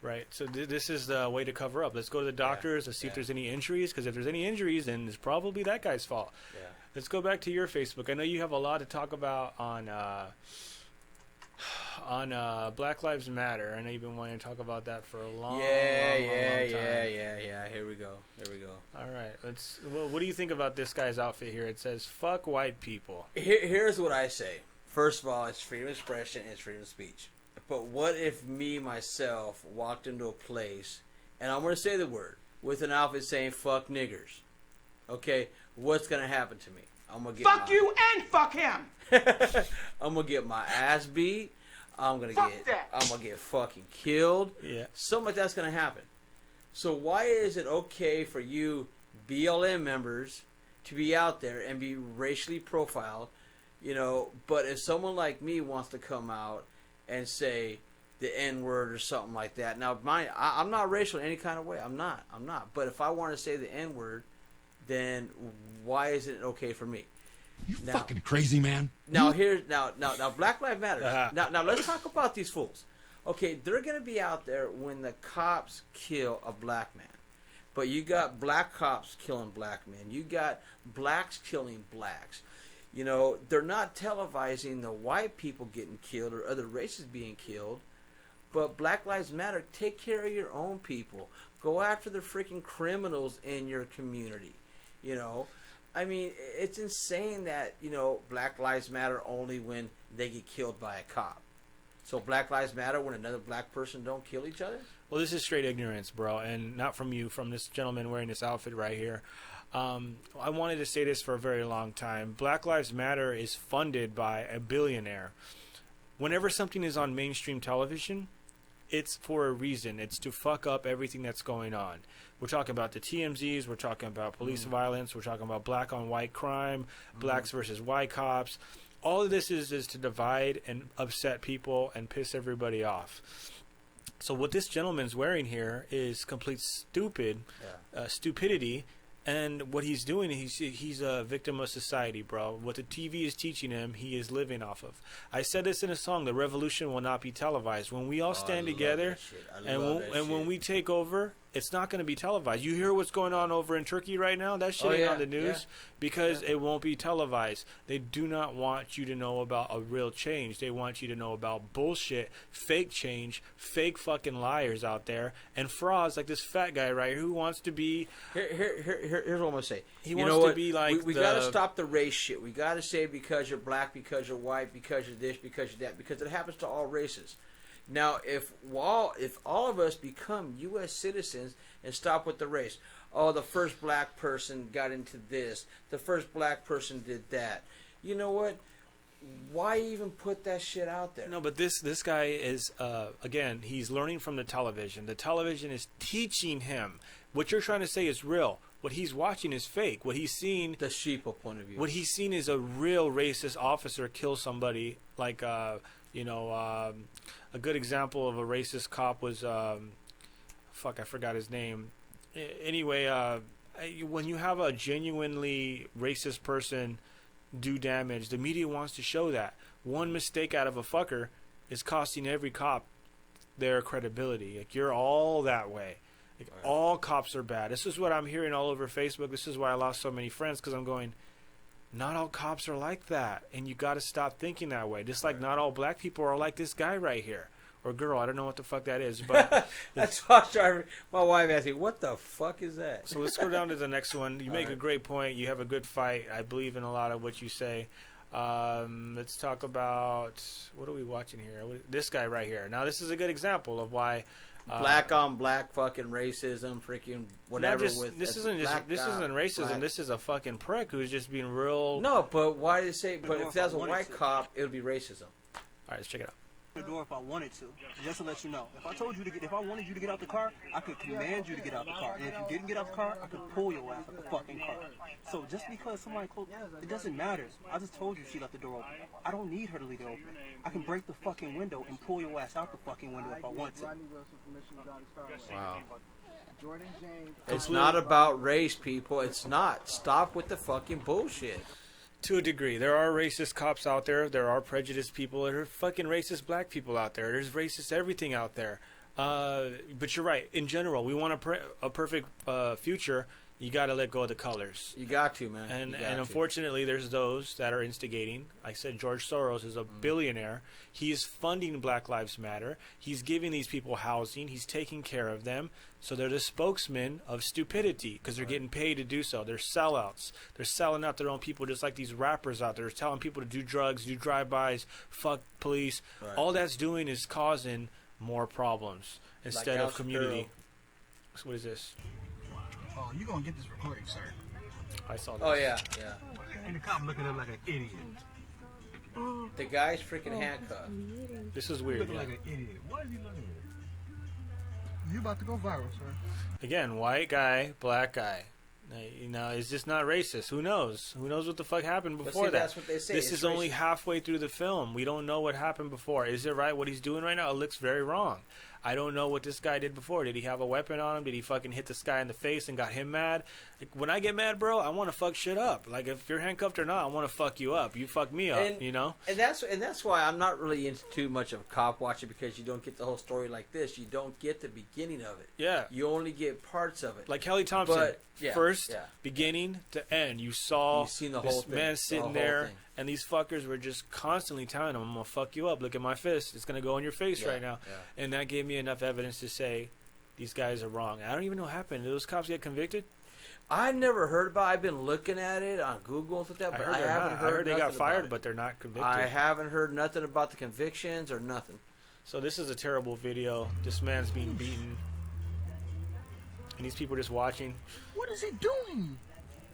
Right. So this is the way to cover up. Let's go to the doctors. Let's see if there's any injuries. Because if there's any injuries, then it's probably that guy's fault. Yeah. Let's go back to your Facebook. I know you have a lot to talk about on Black Lives Matter. I know you've been wanting to talk about that for a long, long time. Yeah. Here we go. All right. What do you think about this guy's outfit here? It says "fuck white people." Here's what I say. First of all, it's freedom of expression and it's freedom of speech. But what if me, myself, walked into a place, and I'm going to say the word, with an outfit saying "fuck niggers"? Okay, what's going to happen to me? I'm going to get fuck you and fuck him! I'm going to get my ass beat. I'm going to get fucking killed. Yeah. Something like that's going to happen. So why is it okay for you BLM members to be out there and be racially profiled, but if someone like me wants to come out and say the N-word or something like that. Now, I'm not racial in any kind of way. I'm not. But if I want to say the N-word, then why is it okay for me? You fucking crazy, man. Now, Black Lives Matter. Now, let's talk about these fools. Okay, they're going to be out there when the cops kill a black man. But you got black cops killing black men. You got blacks killing blacks. They're not televising the white people getting killed or other races being killed. But Black Lives Matter, take care of your own people. Go after the freaking criminals in your community. I mean, it's insane that, Black Lives Matter only when they get killed by a cop. So Black Lives Matter when another black person don't kill each other? Well, this is straight ignorance, bro, and not from you, from this gentleman wearing this outfit right here. I wanted to say this for a very long time. Black Lives Matter is funded by a billionaire. Whenever something is on mainstream television, it's for a reason. It's to fuck up everything that's going on. We're talking about the TMZs. We're talking about police violence. We're talking about black on white crime, blacks versus white cops. All of this is to divide and upset people and piss everybody off. So what this gentleman's wearing here is complete stupidity. And what he's doing, he's a victim of society, bro. What the TV is teaching him, he is living off of. I said this in a song, the revolution will not be televised. When we all stand together and when we take over, it's not going to be televised. You hear what's going on over in Turkey right now? That shit ain't on the news because it won't be televised. They do not want you to know about a real change. They want you to know about bullshit, fake change, fake fucking liars out there, and frauds like this fat guy right here who wants to be... Here's what I'm going to say. He wants to be like we got to stop the race shit. We got to say because you're black, because you're white, because you're this, because you're that, because it happens to all races. Now, if all of us become U.S. citizens and stop with the race, the first black person got into this, the first black person did that. You know what? Why even put that shit out there? No, but this guy is, again, he's learning from the television. The television is teaching him. What you're trying to say is real. What he's watching is fake. What he's seeing... The sheeple point of view. What he's seen is a real racist officer kill somebody like... a good example of a racist cop was, I forgot his name. Anyway, when you have a genuinely racist person do damage, the media wants to show that. One mistake out of a fucker, is costing every cop their credibility. Like, you're all that way. Like, all cops are bad. This is what I'm hearing all over Facebook. This is why I lost so many friends, because I'm going, not all cops are like that, and you got to stop thinking that way. Just like not all black people are like this guy right here. Or girl, I don't know what the fuck that is. But that's why my wife asked me, what the fuck is that? So let's go down to the next one. You make a great point. You have a good fight. I believe in a lot of what you say. Let's talk about, what are we watching here? This guy right here. Now, this is a good example of why black on black fucking racism, freaking whatever. This isn't racism. This is a fucking prick who's just being real. No, but why did it say? But if that was a white cop, it would be racism. All right, let's check it out. The door if I wanted to, just to let you know. If I wanted you to get out the car, I could command you to get out the car. And if you didn't get out the car, I could pull your ass out the fucking car. So just because somebody closed, it doesn't matter. I just told you she left the door open. I don't need her to leave it open. I can break the fucking window and pull your ass out the fucking window if I want to. Wow. It's not about race, people. It's not. Stop with the fucking bullshit. To a degree, there are racist cops out there. There are prejudiced people. There are fucking racist black people out there. There's racist everything out there. But you're right. In general, we want a perfect future. You got to let go of the colors. You got to, man. And unfortunately, there's those that are instigating. I said George Soros is a billionaire. He is funding Black Lives Matter. He's giving these people housing. He's taking care of them. So they're the spokesmen of stupidity because they're getting paid to do so. They're sellouts. They're selling out their own people, just like these rappers out there telling people to do drugs, do drive-bys, fuck police. Right. All that's doing is causing more problems instead of community. So what is this? Oh, you gonna get this recording, sir? I saw this. Oh yeah. And the cop looking at him like an idiot. The guy's freaking handcuffed. This is weird. Looking like an idiot. What is he looking at? You about to go viral, sir. Again, white guy, black guy. You know, it's just not racist. Who knows? Who knows what the fuck happened before that? That's what they say. This is only halfway through the film. We don't know what happened before. Is it right what he's doing right now? It looks very wrong. I don't know what this guy did before. Did he have a weapon on him? Did he fucking hit this guy in the face and got him mad? Like, when I get mad, bro, I want to fuck shit up. Like, if you're handcuffed or not, I want to fuck you up. You fuck me up, you know? And that's why I'm not really into too much of cop watching, because you don't get the whole story like this. You don't get the beginning of it. Yeah. You only get parts of it. Like Kelly Thompson, beginning to end. You saw seen the this whole thing, man sitting there, and these fuckers were just constantly telling him, I'm going to fuck you up. Look at my fist. It's going to go in your face right now. Yeah. And that gave me enough evidence to say these guys are wrong. I don't even know what happened. Did those cops get convicted? I never heard about it. I've been looking at it on Google and stuff like that, but I haven't heard. I heard they got fired, but they're not convicted. I haven't heard nothing about the convictions or nothing. So this is a terrible video. This man's being beaten. And these people are just watching. What is he doing?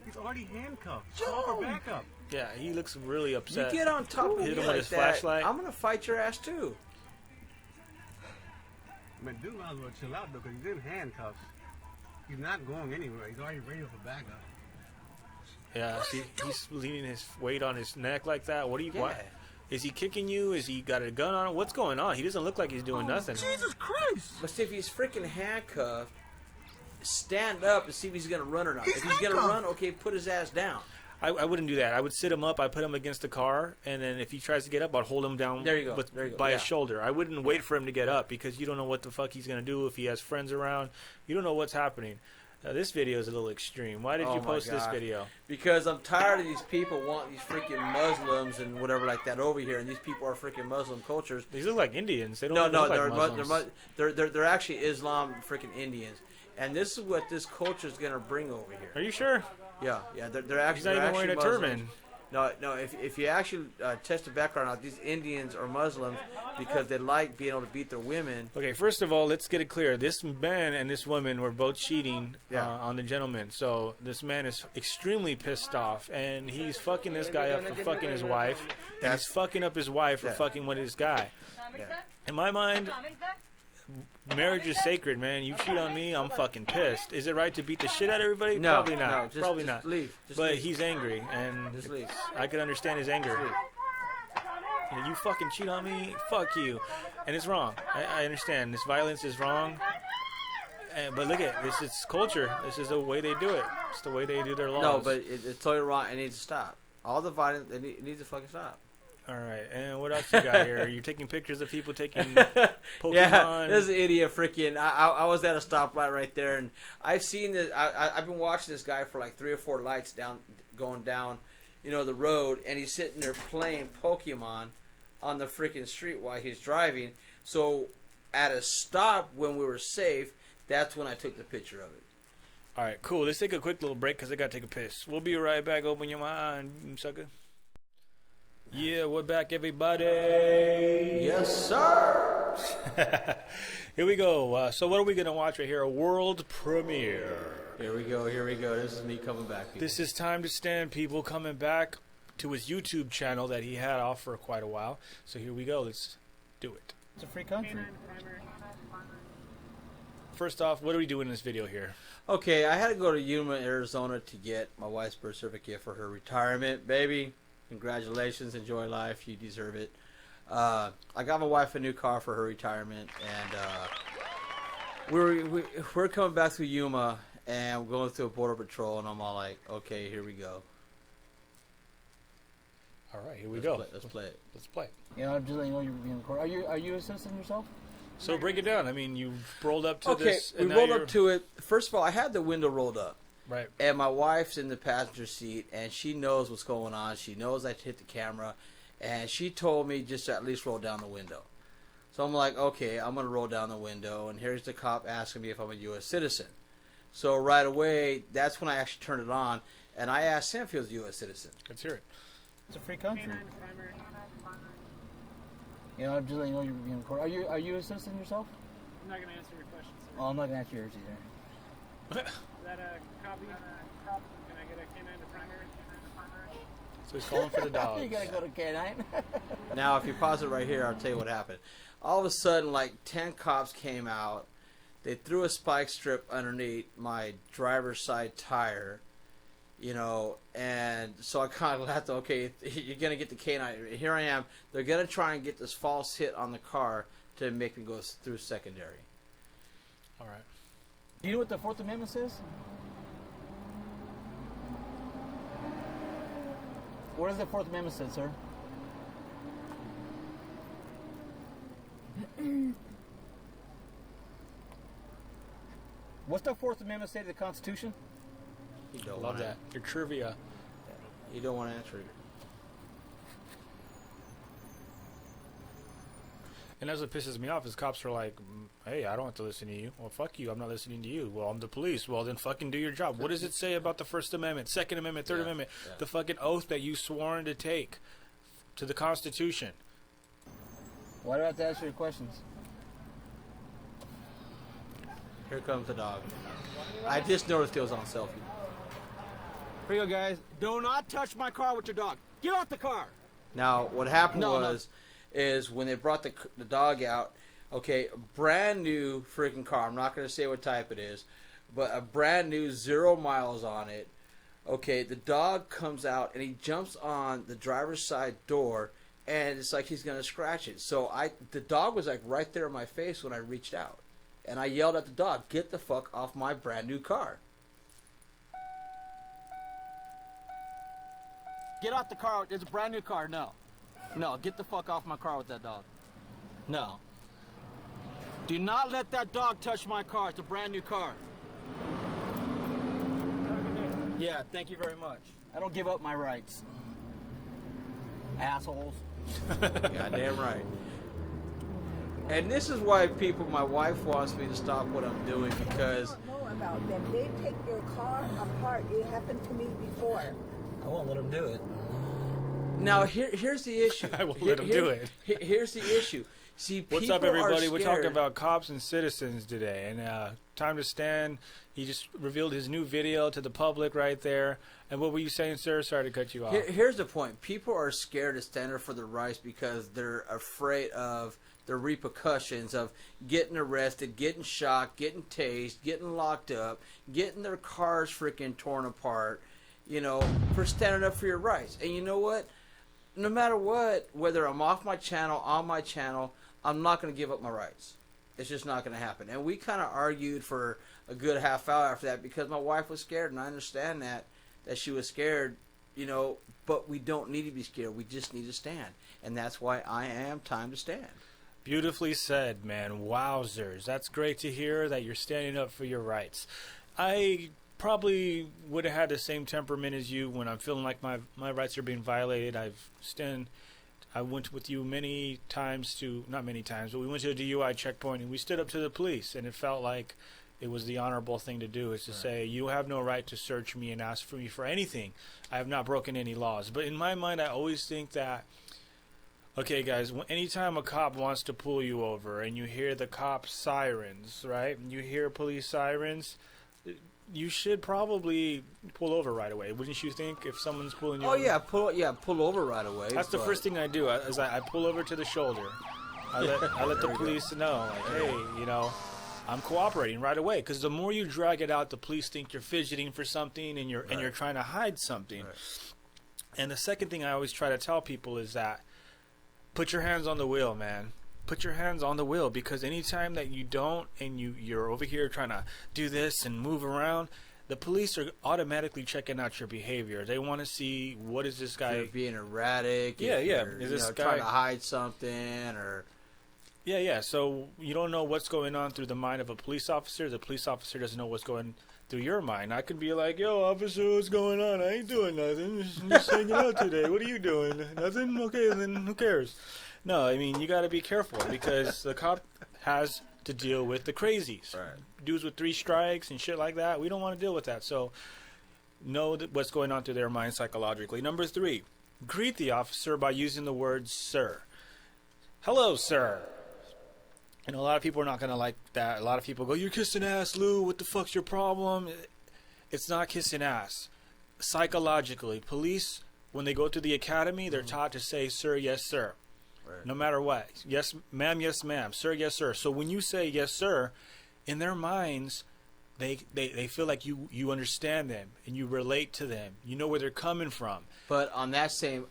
He's already handcuffed. Call for backup. Yeah, he looks really upset. You get on top of me hit him like with his that, flashlight. I'm gonna fight your ass too. Man, dude might as well chill out though, because he's in handcuffs. He's not going anywhere. He's already ready for backup. Yeah, see, he's leaning his weight on his neck like that. What do you want? Is he kicking you? Is he got a gun on him? What's going on? He doesn't look like he's doing nothing. Jesus Christ! But see, if he's freaking handcuffed, stand up and see if he's gonna run or not. If he's gonna run, okay, put his ass down. I wouldn't do that. I would sit him up. I put him against the car, and then if he tries to get up, I'd hold him down. There you go. By his shoulder. I wouldn't wait for him to get up, because you don't know what the fuck he's gonna do if he has friends around. You don't know what's happening. This video is a little extreme. Why did you post this video? Because I'm tired of these people wanting these freaking Muslims and whatever like that over here, and these people are freaking Muslim cultures. These look like Indians. They don't look like Muslims. They're actually Islam freaking Indians, and this is what this culture is gonna bring over here. Are you sure? Yeah, they're actually. He's not even wearing a turban. No. If you actually test the background out, these Indians are Muslims because they like being able to beat their women. Okay, first of all, let's get it clear. This man and this woman were both cheating on the gentleman. So this man is extremely pissed off, and he's fucking this guy up for fucking his wife. And he's fucking up his wife for fucking with this guy. In my mind, marriage is sacred, man. You cheat on me, I'm fucking pissed. Is it right to beat the shit out of everybody? No, probably not. No, probably not. Leave. But he's angry, and I can understand his anger. You fucking cheat on me, fuck you. And it's wrong. I understand. This violence is wrong. But look at this. It's culture. This is the way they do it. It's the way they do their laws. No, but it's totally wrong. It needs to stop. All the violence, it needs to fucking stop. All right, and what else you got here? You're taking pictures of people taking Pokemon. Yeah, this is an idiot. Freaking, I was at a stoplight right there, and I've seen this. I've been watching this guy for like 3 or 4 lights going down, the road, and he's sitting there playing Pokemon on the freaking street while he's driving. So at a stop when we were safe, that's when I took the picture of it. All right, cool. Let's take a quick little break because I got to take a piss. We'll be right back. Open your mind, sucker. Yeah, we're back, everybody. Yes, sir. Here we go. So what are we going to watch right here? A world premiere. Here we go. This is me coming back. People. This is Time to Stand, people, coming back to his YouTube channel that he had off for quite a while. So here we go. Let's do it. It's a free country. First off, what are we doing in this video here? Okay, I had to go to Yuma, Arizona to get my wife's birth certificate for her retirement. Baby, congratulations. Enjoy life. You deserve it. I got my wife a new car for her retirement, and we're coming back through Yuma, and we're going through a border patrol, and I'm all like, okay, here we go. All right, here we go. Let's play it. Let's play it. Yeah, I'm just letting you know you're being recorded. Are you a citizen yourself? So break it down. I mean, you rolled up to okay, this. Okay, we rolled up to it. First of all, I had the window rolled up. Right. And my wife's in the passenger seat, and she knows what's going on. She knows I hit the camera, and she told me just to at least roll down the window. So I'm like, okay, I'm going to roll down the window, and here's the cop asking me if I'm a U.S. citizen. So right away, that's when I actually turned it on, and I asked him if he was a U.S. citizen. Let's hear it. It's a free country. Yeah, I'm just letting you know you're being recorded. Are you a citizen yourself? I'm not going to answer your question, sir. Oh, I'm not going to answer yours either. Is that a copy? Can I get a canine to primary? So he's calling for the dogs. You got to go to canine. Now, if you pause it right here, I'll tell you what happened. All of a sudden, like 10 cops came out. They threw a spike strip underneath my driver's side tire. And so I kind of laughed, okay, you're going to get the canine. Here I am. They're going to try and get this false hit on the car to make me go through secondary. All right. Do you know what the Fourth Amendment says? What does the Fourth Amendment say, sir? What's the Fourth Amendment say to the Constitution? You don't Love want that. Your trivia. You don't want to answer it. And that's what pisses me off is cops are like, hey, I don't have to listen to you. Well, fuck you. I'm not listening to you. Well, I'm the police. Well, then fucking do your job. What does it say about the First Amendment, Second Amendment, Third Amendment? Yeah. The fucking oath that you sworn to take to the Constitution. Why do I have to answer your questions? Here comes the dog. I just noticed it was on selfie. Here you go, guys. Do not touch my car with your dog. Get off the car. Now, what happened is when they brought the dog out, okay, brand new freaking car. I'm not going to say what type it is, but a brand new 0 miles on it. Okay, the dog comes out and he jumps on the driver's side door, and it's like he's going to scratch it. So the dog was like right there in my face when I reached out, and I yelled at the dog, "Get the fuck off my brand new car!" Get off the car. It's a brand new car. No. No, get the fuck off my car with that dog. No. Do not let that dog touch my car. It's a brand new car. Yeah, thank you very much. I don't give up my rights. Assholes. Goddamn right. And this is why my wife wants me to stop what I'm doing, because... I don't know about them. They take your car apart. It happened to me before. I won't let them do it. Now, here's the issue. I won't let them do it. Here's the issue. See, what's up, everybody? We're talking about cops and citizens today. And Time to Stand, he just revealed his new video to the public right there. And what were you saying, sir? Sorry to cut you off. Here's the point. People are scared to stand up for their rights because they're afraid of the repercussions of getting arrested, getting shot, getting tased, getting locked up, getting their cars freaking torn apart, for standing up for your rights. And you know what? No matter what, whether I'm off my channel, on my channel, I'm not going to give up my rights. It's just not going to happen. And we kind of argued for a good half hour after that because my wife was scared, and I understand that she was scared, but we don't need to be scared. We just need to stand. And that's why I am time to stand. Beautifully said, man. Wowzers. That's great to hear that you're standing up for your rights. I probably would have had the same temperament as you when I'm feeling like my rights are being violated. I went with you many times not many times, but we went to a DUI checkpoint and we stood up to the police, and it felt like it was the honorable thing to do, is to say, you have no right to search me and ask for me for anything. I have not broken any laws. But in my mind, I always think that, okay, guys, anytime a cop wants to pull you over and you hear the cop sirens, right? You hear police sirens, you should probably pull over right away. Wouldn't you think, if someone's pulling you over? Pull over right away. That's the first thing I do, is I pull over to the shoulder. I let the police know, like, hey, I'm cooperating right away. Because the more you drag it out, the police think you're fidgeting for something and you're trying to hide something. Right. And the second thing I always try to tell people is that, put your hands on the wheel, man. Put your hands on the wheel, because anytime that you don't and you're over here trying to do this and move around, the police are automatically checking out your behavior. They want to see, what is this guy... If you're being erratic. Yeah. Is this guy trying to hide something or... Yeah. So you don't know what's going on through the mind of a police officer. The police officer doesn't know what's going through your mind. I could be like, yo, officer, what's going on? I ain't doing nothing. Just hanging out today. What are you doing? Nothing? Okay, then who cares? No, I mean, you got to be careful, because the cop has to deal with the crazies. Right. Dudes with 3 strikes and shit like that. We don't want to deal with that. So know what's going on through their mind psychologically. Number 3, greet the officer by using the word sir. Hello, sir. And a lot of people are not going to like that. A lot of people go, you're kissing ass, Lou. What the fuck's your problem? It's not kissing ass. Psychologically, police, when they go to the academy, they're taught to say, sir, yes, sir. Right. No matter what. Yes, ma'am, yes, ma'am. Sir, yes, sir. So when you say yes, sir, in their minds, they feel like you understand them and you relate to them. You know where they're coming from. But on that same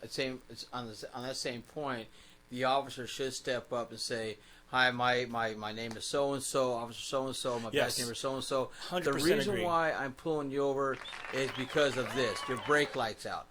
point, the officer should step up and say, hi, my name is so-and-so, Officer so-and-so, my badge name is so-and-so. The reason why I'm pulling you over is because of this. Your brake light's out.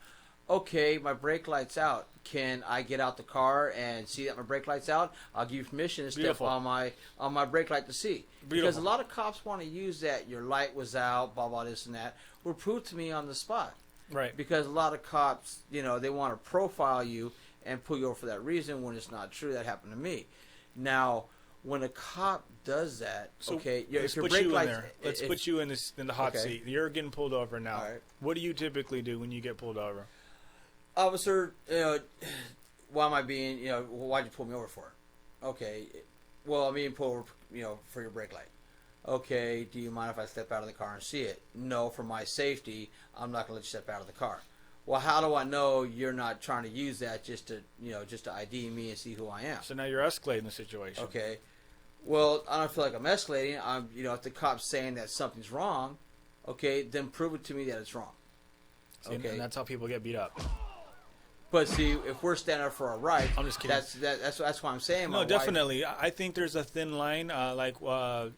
Okay, my brake light's out. Can I get out the car and see that my brake light's out? I'll give you permission to step on my brake light to see. Because a lot of cops want to use that, your light was out, blah, blah, this and that. Well, prove to me on the spot. Right. Because a lot of cops, they want to profile you and pull you over for that reason when it's not true. That happened to me. Now, when a cop does that, okay, if your brake lights... Let's put you in the hot seat. You're getting pulled over now. Right. What do you typically do when you get pulled over? Officer, why am I being, why'd you pull me over for? Okay, well, I'm being pulled over, for your brake light. Okay, do you mind if I step out of the car and see it? No, for my safety, I'm not going to let you step out of the car. Well, how do I know you're not trying to use that just to ID me and see who I am? So now you're escalating the situation. Okay. Well, I don't feel like I'm escalating. If the cop's saying that something's wrong, okay, then prove it to me that it's wrong. Okay. And that's how people get beat up. But see, if we're standing up for our rights, I'm just kidding. That's what I'm saying. No, definitely. I think there's a thin line. Like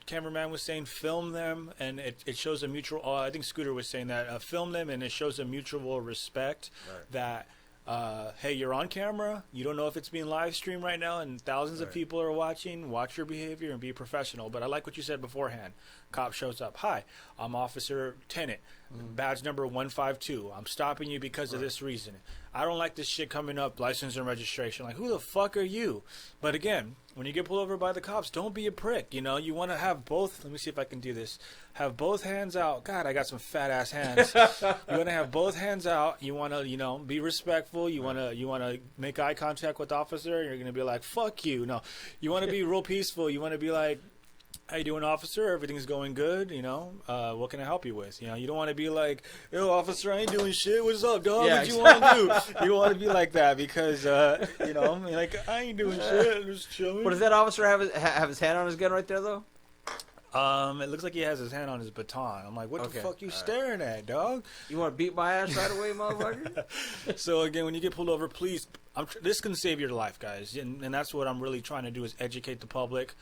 cameraman was saying, film them, and it shows a mutual. I think Scooter was saying that film them, and it shows a mutual respect. Right. That hey, you're on camera. You don't know if it's being live streamed right now, and thousands of people are watching. Watch your behavior and be professional. But I like what you said beforehand. Cop shows up. Hi, I'm Officer Tennant. Badge number 152. I'm stopping you because of this reason. I don't like this shit coming up, license and registration. Like, who the fuck are you? But again, when you get pulled over by the cops, don't be a prick. You want to have both. Let me see if I can do this. Have both hands out. God, I got some fat ass hands. You want to have both hands out. You want to, be respectful. You want to make eye contact with the officer. You're going to be like, fuck you. No, you want to be real peaceful. You want to be like, how you doing, officer? Everything's going good, what can I help you with? You don't want to be like, yo, officer, I ain't doing shit. What's up, dog? Yeah, what you want to do? You don't want to be like that because, like, I ain't doing shit. I'm just chilling. But does that officer have his hand on his gun right there, though? It looks like he has his hand on his baton. I'm like, what the fuck you staring at, dog? You want to beat my ass right away, motherfucker? So, again, when you get pulled over, please, this can save your life, guys. And that's what I'm really trying to do is educate the public.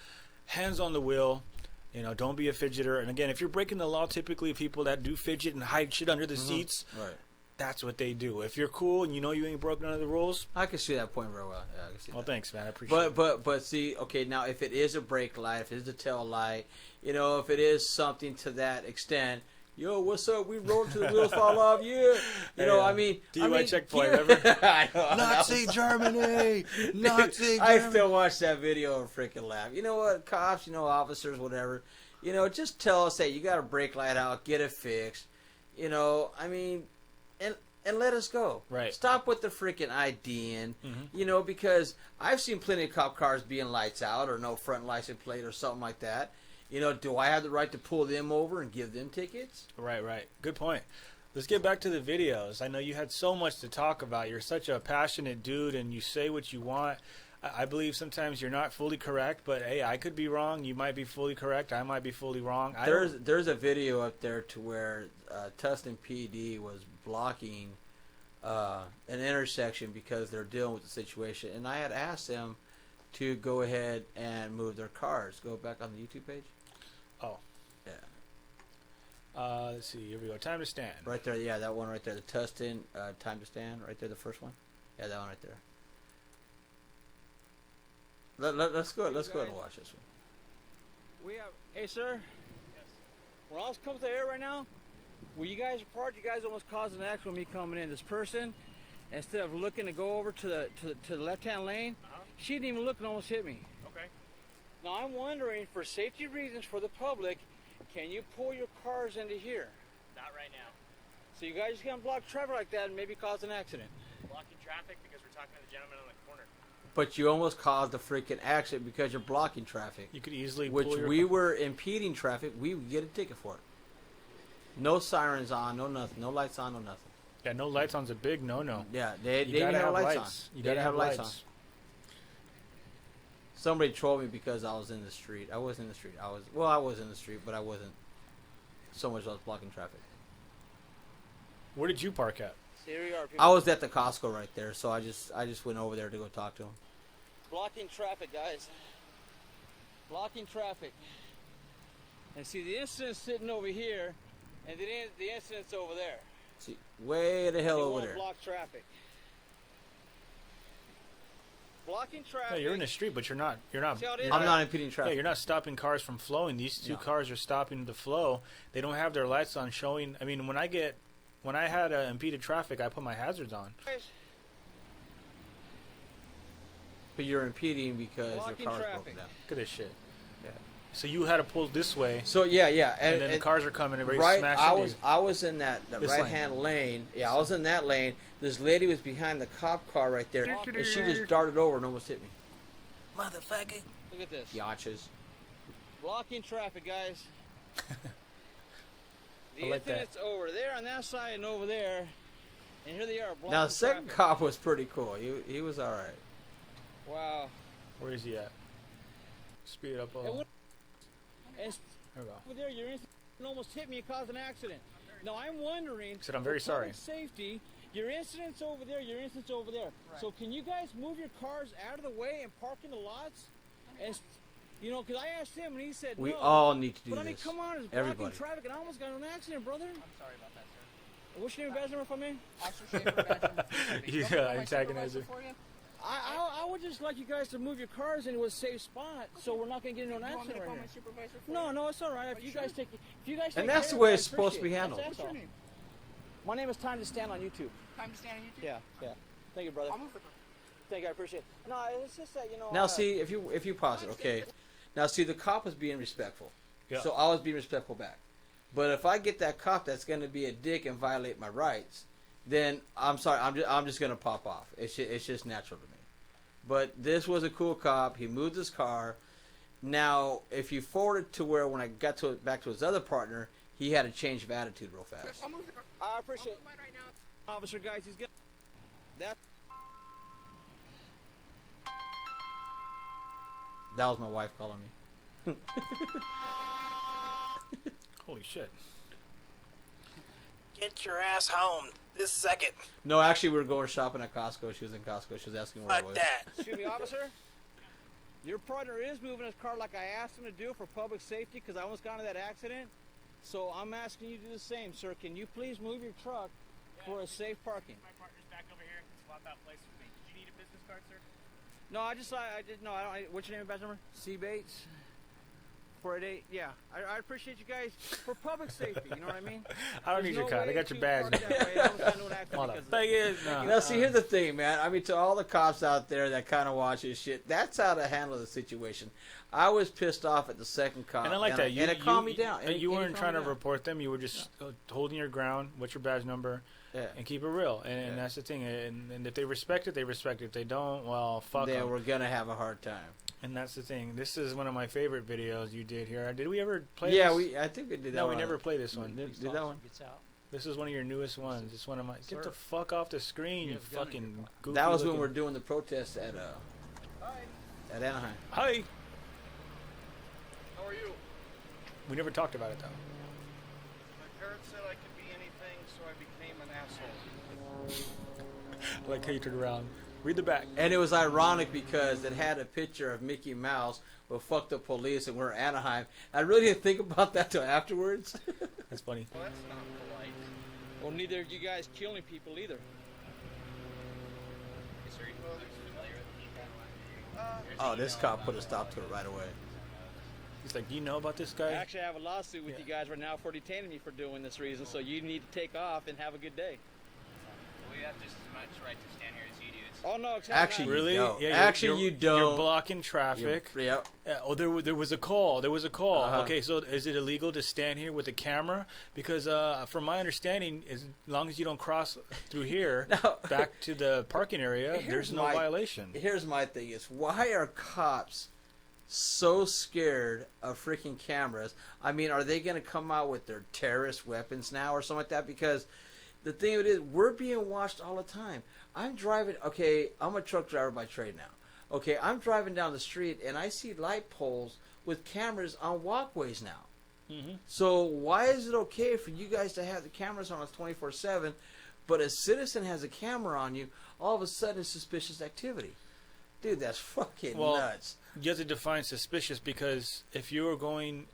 Hands on the wheel, don't be a fidgeter. And again, if you're breaking the law, typically people that do fidget and hide shit under the seats, that's what they do. If you're cool and you know you ain't broken none of the rules, I can see that point very well. Yeah, I can see well, that. thanks, man. I appreciate it. But see, okay, now if it is a brake light, if it's a tail light, you know, if it is something to that extent, yo, what's up? We rode to the wheels fall off. Yeah, you know, I mean, DUI checkpoint, remember? I know, Nazi Germany, Nazi Germany. I still watch that video and freaking laugh. You know what, cops, you know, officers, whatever, you know, just tell us, hey, you got a brake light out, get it fixed. You know, I mean, and let us go. Right. Stop with the freaking IDing, you know, because I've seen plenty of cop cars being lights out or no front license plate or something like that. You know, do I have the right to pull them over and give them tickets? Right. Good point. Let's get back to the videos. I know you had so much to talk about. You're such a passionate dude, and you say what you want. I believe sometimes you're not fully correct, but hey, I could be wrong. You might be fully correct. I might be fully wrong. There's a video up there to where Tustin PD was blocking an intersection because they're dealing with the situation, and I had asked them to go ahead and move their cars. Go back on the YouTube page. Oh. Yeah. Let's see. Here we go. Time to stand. Right there. Yeah, that one right there. The Tustin time to stand. Right there, the first one. Yeah, that one right there. Let's go. Let's go ahead and watch this one. We have. Hey, sir. Yes. When I was coming to the air right now, where you guys are parked, you guys almost caused an accident with me coming in. This person, instead of looking to go over to the left-hand lane, she didn't even look and almost hit me. Okay. Now I'm wondering, for safety reasons for the public, can you pull your cars into here? Not right now. So you guys can't block traffic like that and maybe cause an accident. Blocking traffic because we're talking to the gentleman on the corner. But you almost caused a freaking accident because you're blocking traffic. You could easily Which pull your we were impeding traffic. We would get a ticket for it. No sirens on, no nothing. No lights on, no nothing. Yeah, no lights on's a big no-no. Yeah, they You didn't gotta have have lights lights. on. You They gotta didn't have have lights on. lights. Somebody trolled me because I was in the street. I was in the street. I was in the street, but I wasn't so much. I was blocking traffic. Where did you park at? Here we are, people. I was at the Costco right there, so I just went over there to go talk to him. Blocking traffic, guys. Blocking traffic. And see, the incident's sitting over here, and the incident's over there. See, way the hell You over wanna there. block traffic. Blocking traffic. Yeah, you're in the street, but you're not. See how it is? I'm not impeding traffic. Yeah, you're not stopping cars from flowing. These two No. cars are stopping the flow. They don't have their lights on showing. I mean, when I had impeded traffic, I put my hazards on. But you're impeding because Blocking your car's traffic. broken down. Look at this shit. Yeah. So you had to pull this way. So yeah, And then the cars are coming and ready to right, smash I into was you. I was in that This right hand lane. Yeah, I was in that lane. This lady was behind the cop car right there, and she just darted over and almost hit me. Motherfucker. Look at this. Yachas. Blocking traffic, guys. The I like that. incident's over there on that side and over there. And here they are blocking Now the second traffic. cop was pretty cool. He was all right. Wow. Where is he at? Speed it up a And little. what- and There we go. over there, your incident almost hit me and caused an accident. Now I'm wondering. Said, "I'm very for sorry." public Safety. Your incident's over there. Your incident's over there. So can you guys move your cars out of the way and park in the lots? And you know, because I asked him and he said We no. all need to do But I mean, this. come on, it's blocking Everybody. traffic, and I almost got in an accident, brother. I'm sorry about that, sir. What's your name, badge number, if I may? Officer Schaefer, badge number 330. You Don't got know my antagonizer. supervisor for you? I would just like you guys to move your cars into a safe spot, so we're not going to get into an You want me accident to right call here. my supervisor for No, you? no, it's all right. Are If you you guys sure? take, And that's care the way of it, it's I supposed to be appreciate it. handled. That's all. My name is Time to Stand on YouTube. Time to stand on YouTube? Yeah. Thank you, brother. I'll move the car. Thank you, I appreciate it. No, it's just that, you know. Now see if you pause it, okay. Now see the cop was being respectful, Yeah. so I was being respectful back. But if I get that cop that's going to be a dick and violate my rights, then I'm sorry, I'm just going to pop off. It's just natural to me. But this was a cool cop. He moved his car. Now, if you forward it to where when I got back to his other partner, he had a change of attitude real fast. I'll move the car. I appreciate it. I'll move mine right now. Officer, guys, he's good. That. That was my wife calling me. Holy shit. Get your ass home this second. No, actually, we were going shopping at Costco. She was in Costco. She was asking where I Fuck was. that. Excuse me, officer. Your partner is moving his car like I asked him to do for public safety because I almost got into that accident. So I'm asking you to do the same, sir. Can you please move your truck for a safe parking. My partner's back over here. Swap out place with me. Did you need a business card, sir? No, I did. No, I don't. What's your name and badge number? C Bates. 488. Yeah, I appreciate you guys for public safety. You know what I mean? I don't need your card. I got your badge. Now, see, here's the thing, man. I mean, to all the cops out there that kind of watch this shit, that's how to handle the situation. I was pissed off at the second cop. And I like that. And it calmed me down. And you weren't trying to report them. You were just holding your ground. What's your badge number? Yeah. And keep it real. And that's the thing. And if they respect it, they respect it. If they don't, well, fuck them. Then we're going to have a hard time. And that's the thing. This is one of my favorite videos you did here. Did we ever play Yeah, this? I think we did that No, one. we never played this one. Did that one? This is one of your newest ones. It's one of my... Get the fuck off the screen, you fucking goofy That was when looking- we were doing the protest at Anaheim. Hi. How are you? We never talked about it, though. My parents said I could be anything, so I became an asshole. I like how you turned around. Read the back. And it was ironic because it had a picture of Mickey Mouse with "fuck the police" and we're in Anaheim. I really didn't think about that till afterwards. That's funny. Well, that's not polite. Well, neither of you guys killing people either. Oh, this cop put a stop to it right away. He's like, do you know about this I guy? actually have a lawsuit with you guys right now for detaining me for doing this reason, so you need to take off and have a good day. We have just as much right to stand here as you do. Oh no, exactly. Actually, Really? you don't. Yeah, Actually, you don't. You're blocking traffic. Yep. Oh, there was a call. There was a call. Uh-huh. Okay, so is it illegal to stand here with a camera? Because from my understanding, as long as you don't cross through here back to the parking area, there's no violation. Here's my thing: is why are cops so scared of freaking cameras? I mean, are they going to come out with their terrorist weapons now or something like that? Because the thing of it is, we're being watched all the time. I'm driving. Okay, I'm a truck driver by trade now. Okay, I'm driving down the street and I see light poles with cameras on walkways now. Mm-hmm. So why is it okay for you guys to have the cameras on us 24/7, but a citizen has a camera on you, all of a sudden it's suspicious activity? Dude, that's fucking nuts. You have to define suspicious because if you were going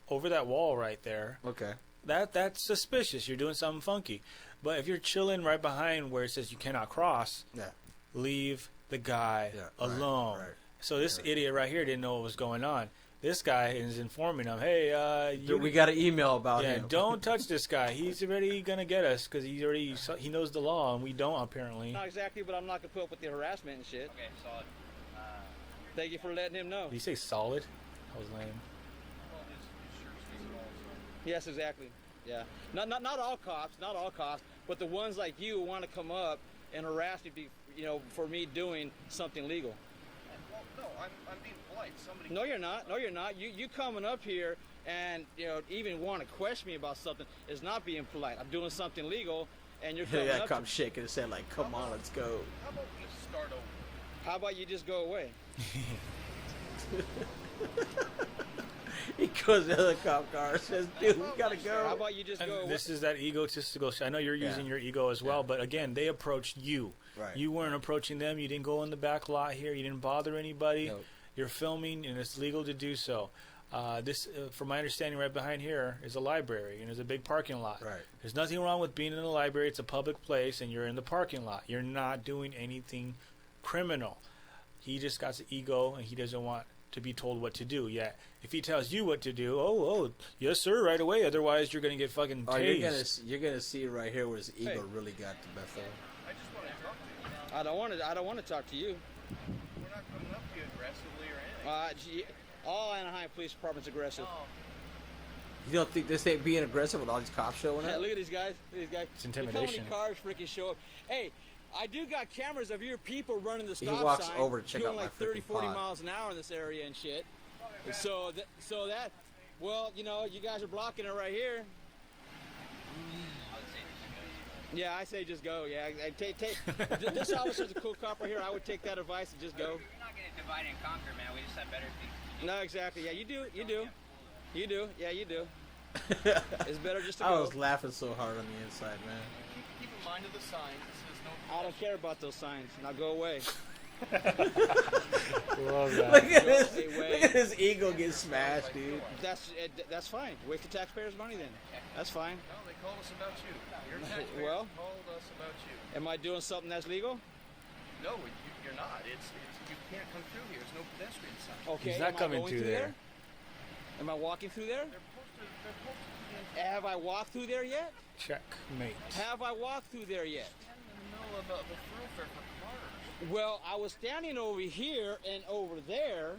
over that wall right there, okay, that's suspicious. You're doing something funky. But if you're chilling right behind where it says you cannot cross, leave the guy alone. Right. So this idiot right here didn't know what was going on. This guy is informing him, hey, we got an email about him. Don't touch this guy. He's already going to get us because he knows the law and we don't apparently. Not exactly, but I'm not going to put up with the harassment and shit. Okay, solid. Thank you for letting him know. Did you say solid? That was lame. Yes, exactly. Yeah. Not all cops, but the ones like you want to come up and harass me, for me doing something legal. Well, no, I'm being polite. Somebody. No, you're not. No, you're not. You coming up here and even want to question me about something is not being polite. I'm doing something legal, and you're coming Yeah, up. come shaking his head like, come on, let's go. How about we just start over? How about you just go away? He goes to the other cop car and says, dude, we gotta go. How about you just go away? This is that egotistical shit. I know you're using your ego as well, but again, they approached you. Right. You weren't approaching them. You didn't go in the back lot here. You didn't bother anybody. Nope. You're filming, and it's legal to do so. From my understanding, right behind here is a library, and there's a big parking lot. Right. There's nothing wrong with being in a library. It's a public place, and you're in the parking lot. You're not doing anything criminal. He just got the ego, and he doesn't want to be told what to do. Yeah, if he tells you what to do, oh, yes, sir, right away. Otherwise, you're gonna get fucking tased. Oh, you're gonna see right here where his ego really got the best of him. I just want to talk to you. I don't want to talk to you. We're not coming up to you aggressively or anything. All Anaheim Police Department's aggressive. You don't think this ain't being aggressive with all these cops showing Hey, up? look at these guys. It's intimidation. Look how many cars freaking show up. Hey, I do got cameras of your people running the He stop walks sign, over to check doing out my like 30, freaking 40 pod. miles an hour in this area and shit. So that, well, you guys are blocking it right here. Yeah, I say just go. Yeah, take. This officer's a cool cop right here. I would take that advice and just go. We're not going to divide and conquer, man. We just have better things to do. No, exactly. Yeah, you do. Yeah, you do. It's better just to I go. was laughing so hard on the inside, man. Keep in mind of the sign. It says no. I don't care about those signs. Now go away. Love that. Look at this. Go away. Look at His ego gets smashed, dude. That's fine. Waste the taxpayers' money then. That's fine. No, they called us about you. Your taxpayers Well? called us about you. Am I doing something that's legal? No, you're not. It's you can't come through here. There's no pedestrian sign. Okay. He's not am I coming going through there. Am I walking through there? Have I walked through there yet? Checkmate. Have I walked through there yet? In the middle of the thoroughfare for cars. Well, I was standing over here and over there.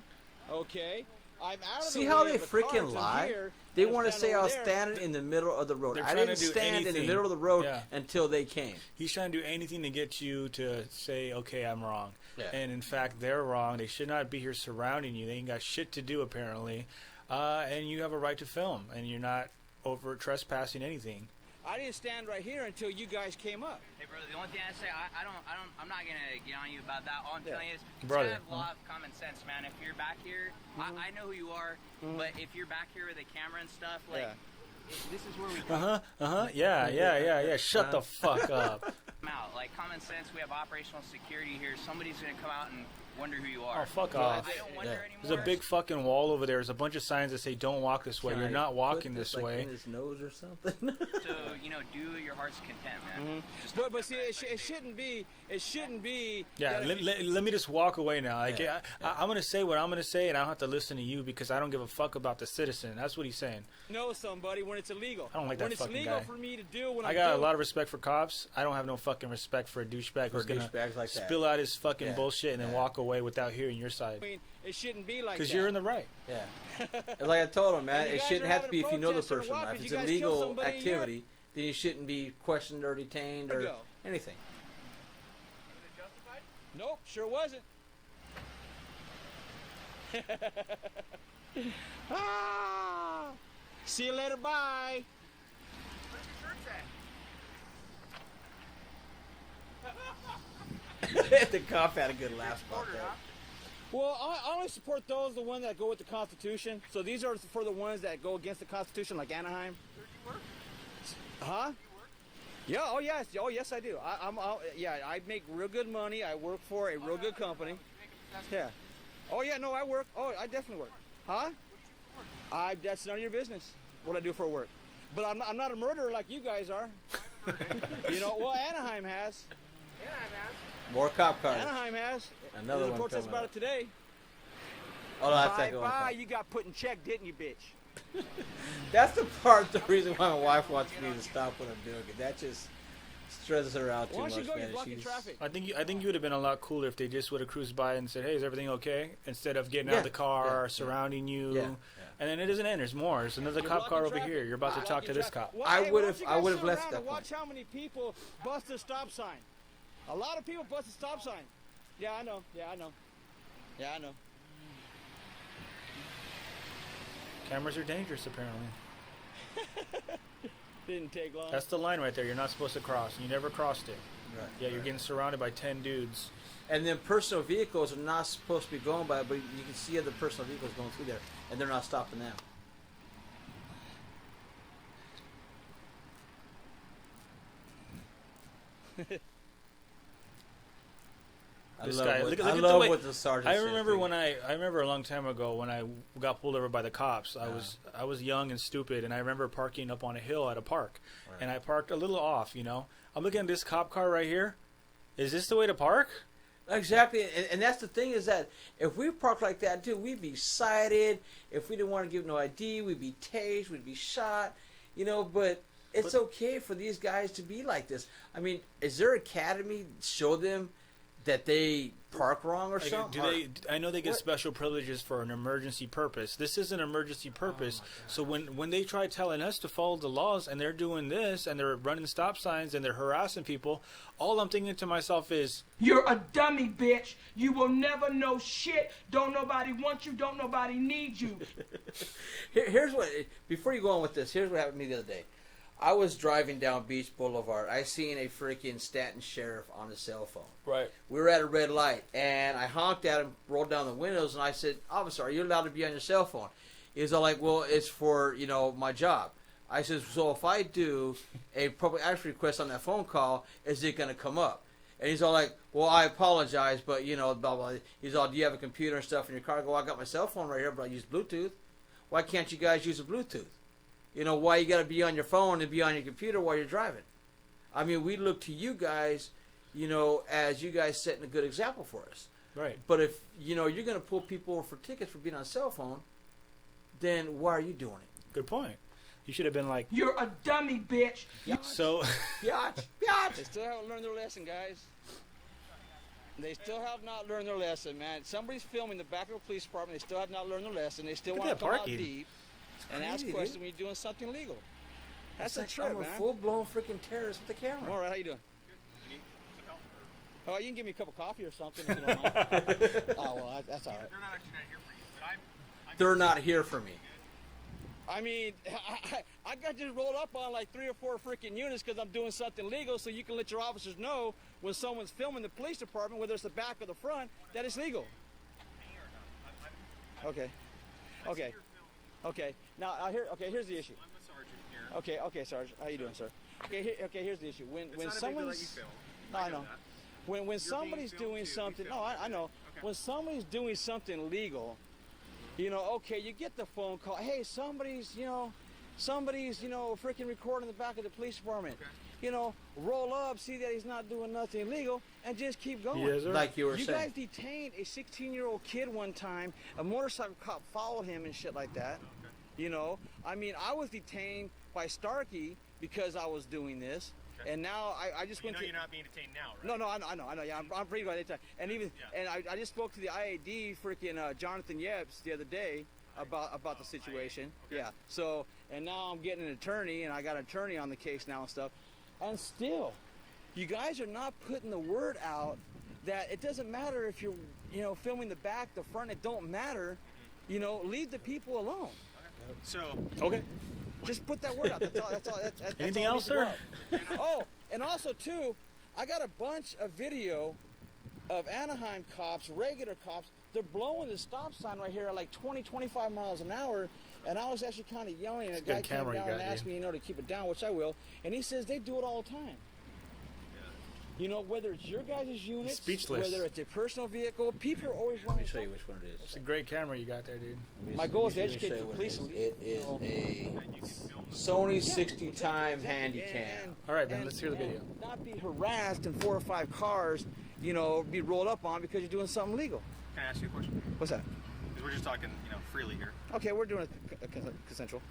Okay. I'm out of See the how way they of the cars freaking and lie? here, They and want to stand say I over was there. standing in the middle of the road. They're I trying didn't to do stand in the anything. middle of the road Yeah. until they came. He's trying to do anything to get you to say, okay, I'm wrong. Yeah. And in fact, they're wrong. They should not be here surrounding you. They ain't got shit to do, apparently. And you have a right to film, and you're not over trespassing anything. I didn't stand right here until you guys came up. Hey, brother, the only thing I say, I'm not gonna get on you about that. All I'm telling you is, Brother. just have a lot of common sense, man. If you're back here, I know who you are, but if you're back here with a camera and stuff, like, this is where we come Yeah. Shut the fuck up. out. Like, common sense, we have operational security here. Somebody's gonna come out and wonder who you are. Oh, fuck So off. I don't wonder anymore. There's a big fucking wall over there. There's a bunch of signs that say, don't walk this way. Can You're I not walking put this like, way. in his nose or something? So, do your heart's content, man. Just But see, it shouldn't be. It shouldn't be. Yeah, that let me just walk away now. I'm going to say what I'm going to say, and I don't have to listen to you because I don't give a fuck about the citizen. That's what he's saying. know somebody when it's illegal. I don't like when that it's fucking legal guy. for me to do when I I'm got doing. a lot of respect for cops. I don't have no fucking respect for a douchebag who's going to douchebags like that. spill out his fucking Yeah. bullshit and then walk away without hearing your side. I mean, it shouldn't be like that. Because you're in the right. Yeah. Like I told him, man, And you it guys shouldn't are have to having be a if you know the protest or person. what? If Did it's you guys kill illegal somebody in activity, then you shouldn't be questioned or detained or Go. anything. Nope, sure wasn't. See you later. Bye. The cop had a good laugh about that. Well, I only support those, the ones that go with the Constitution. So these are for the ones that go against the Constitution, like Anaheim. Huh? Yeah. Oh yes. Oh yes, I do. I make real good money. I work for a real good company. Yeah. Oh yeah. No, I work. Oh, I definitely work. Huh? That's none of your business. What I do for work. But I'm not a murderer like you guys are. Well, Anaheim has. More cop cars. Anaheim has. Another There's a one protest coming about up. it today. Oh, that's that going Bye. on. You got put in check, didn't you, bitch? That's the reason why my wife wants me to stop what I'm doing. 'Cause that just stresses her out too Why much, don't you go? man. You're blocking She's- traffic. I think you would have been a lot cooler if they just would have cruised by and said, "Hey, is everything okay?" Instead of getting out of the car, surrounding you, Yeah. and then it doesn't end. There's more. There's another You're cop car blocking over traffic. here. You're about to talk to Blocking this traffic. cop. Well, I hey, would've- why don't you I guys would've sit left around that and watch point. how many people bust a stop sign. A lot of people bust a stop sign. Yeah, I know. Yeah, I know. Yeah, I know. Cameras are dangerous, apparently. Didn't take long. That's the line right there. You're not supposed to cross. You never crossed it. Right. Yeah, you're getting surrounded by 10 dudes. And then personal vehicles are not supposed to be going by, but you can see other personal vehicles going through there, and they're not stopping them. This love guy, what- look I at the love way. what the sergeant I said remember to when I remember a long time ago when I got pulled over by the cops. I was young and stupid, and I remember parking up on a hill at a park, and I parked a little off. I'm looking at this cop car right here. Is this the way to park? Exactly, and that's the thing is that if we parked like that too, we'd be cited. If we didn't want to give no ID, we'd be tased, we'd be shot. But it's okay for these guys to be like this. I mean, is their academy show them that they park wrong or Like, something? I know they get special privileges for an emergency purpose. This is an emergency purpose. So when they try telling us to follow the laws and they're doing this and they're running stop signs and they're harassing people, all I'm thinking to myself is, You're a dummy, bitch. You will never know shit. Don't nobody want you. Don't nobody need you. Here's what. Before you go on with this, here's what happened to me the other day. I was driving down Beach Boulevard. I seen a freaking Stanton sheriff on his cell phone. Right. We were at a red light, and I honked at him, rolled down the windows, and I said, "Officer, are you allowed to be on your cell phone?" He was all like, "Well, it's for my job." I said, "So if I do a public access request on that phone call, is it going to come up?" And he's all like, well, I apologize, but, you know, blah, blah. He's all, do you have a computer and stuff in your car? I go, I got my cell phone right here, but I use Bluetooth. Why can't you guys use a Bluetooth? You know, why you got to be on your phone and be on your computer while you're driving? I mean, we look to you guys, you know, as you guys setting a good example for us. Right. But if, you know, you're going to pull people over for tickets for being on a cell phone, then why are you doing it? Good point. You should have been like, You're a dummy, bitch. so. Biatch. They still haven't learned their lesson, guys. They still have not learned their lesson, man. Somebody's filming the back of the police department. They still have not learned their lesson. They still Look want at to that come parking. out deep and crazy, ask dude. questions when you're doing something legal. That's It's a like trip, I'm a man. full-blown freaking terrorist with the camera. All right, how you doing? Oh, you can give me a cup of coffee or something if you don't mind. Oh, well, that's all right. They're not here for me. I mean, I got just rolled up on like 3 or 4 freaking units because I'm doing something legal, so you can let your officers know when someone's filming the police department, whether it's the back or the front, that it's legal. Okay. Okay. Okay. Now, here's the issue. I'm a sergeant here. Okay, Sarge. How you doing, sir? Okay, here's the issue. When It's not a big deal someone's that you fail. no, I know. that. When You're somebody's being filmed doing too, something, you no, fail. I know. Okay. When somebody's doing something legal, you know, okay, you get the phone call. Hey, somebody's freaking recording the back of the police department. Okay. You know, roll up, see that he's not doing nothing illegal, and just keep going. Yes, sir. Like you were You saying. guys detained a 16-year-old kid one time. A motorcycle cop followed him and shit like that. Okay. You know, I mean, I was detained by Starkey because I was doing this, Okay. and now I just You went know to. you're not being detained now, right? No, I know. Yeah, I'm pretty good at that. And even Yeah. and I just spoke to the IAD freaking Jonathan Yepes the other day about the situation. Okay. Yeah. So and now I'm getting an attorney, and I got an attorney on the case now and stuff. And still, you guys are not putting the word out that it doesn't matter if you're filming the back, the front. It don't matter. You know, leave the people alone. So, Okay. Just put that word out. That's all. That's Anything all else, needs to sir? go out. Oh, and also too, I got a bunch of video of Anaheim cops, regular cops. They're blowing the stop sign right here at like 20, 25 miles an hour. And I was actually kind of yelling, and a It's a guy good came camera you down and got, asked dude. me, to keep it down, which I will. And he says they do it all the time. You know, whether it's your guys' units, speechless. whether it's a personal vehicle, people are always Let me running. show you which one it It's is. a great camera you got there, dude. My goal is to Let me educate show the you what police. It is a Sony 60-time Handycam. All right, then let's hear the video. And not be harassed in 4 or 5 cars, be rolled up on because you're doing something legal. can I ask you a question? What's that? Because we're just talking, freely here. Okay, we're doing a consensual.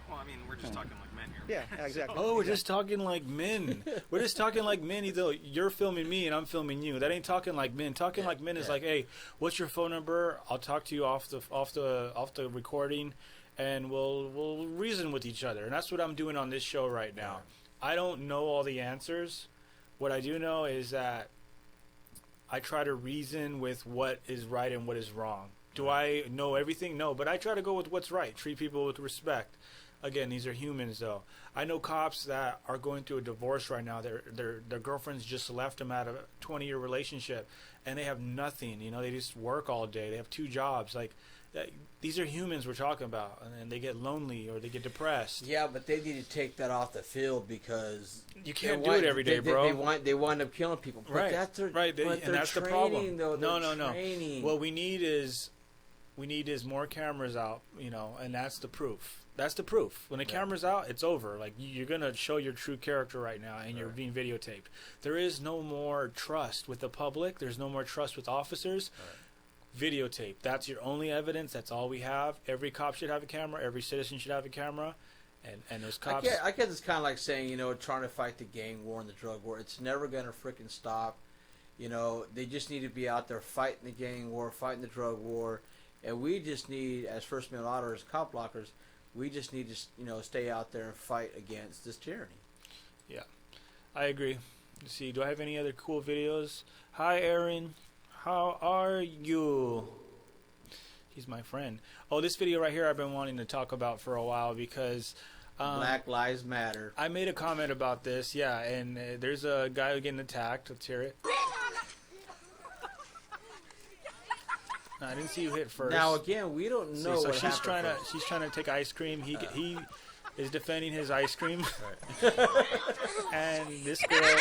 Well, I mean, we're just talking like men here. Yeah, exactly. Oh, we're just talking like men. We're just talking like men. Either you're filming me and I'm filming you. That ain't talking like men. Talking like men is like, hey, what's your phone number? I'll talk to you off the recording, and we'll reason with each other. And that's what I'm doing on this show right now. I don't know all the answers. What I do know is that I try to reason with what is right and what is wrong. Do I know everything? No, but I try to go with what's right. Treat people with respect. Again, these are humans, though. I know cops that are going through a divorce right now. Their girlfriends just left them out of a 20-year relationship, and they have nothing. They just work all day. They have 2 jobs. Like, these are humans we're talking about, and then they get lonely or they get depressed. Yeah, but they need to take that off the field because You can't do it every day, bro. They wind up killing people. But Right, that's their, right. but And their that's the training, problem. Though, No. training. What we need is more cameras out, and that's the proof. That's the proof. When the camera's out, it's over. Like, you're going to show your true character right now, and you're being videotaped. There is no more trust with the public. There's no more trust with officers. Videotape. That's your only evidence. That's all we have. Every cop should have a camera. Every citizen should have a camera. And those cops... I guess it's kind of like saying, trying to fight the gang war and the drug war. It's never going to freaking stop. They just need to be out there fighting the gang war, fighting the drug war. And we just need, as First Male Otters, cop blockers, we just need to, stay out there and fight against this tyranny. Yeah, I agree. Let's see, do I have any other cool videos? Hi, Aaron. How are you? He's my friend. Oh, this video right here I've been wanting to talk about for a while because... Black Lives Matter. I made a comment about this, yeah, and there's a guy getting attacked. Let's hear it. No, I didn't see you hit first. Now, again, we don't know So what she's happened trying first. she's trying to take ice cream. He is defending his ice cream. And this girl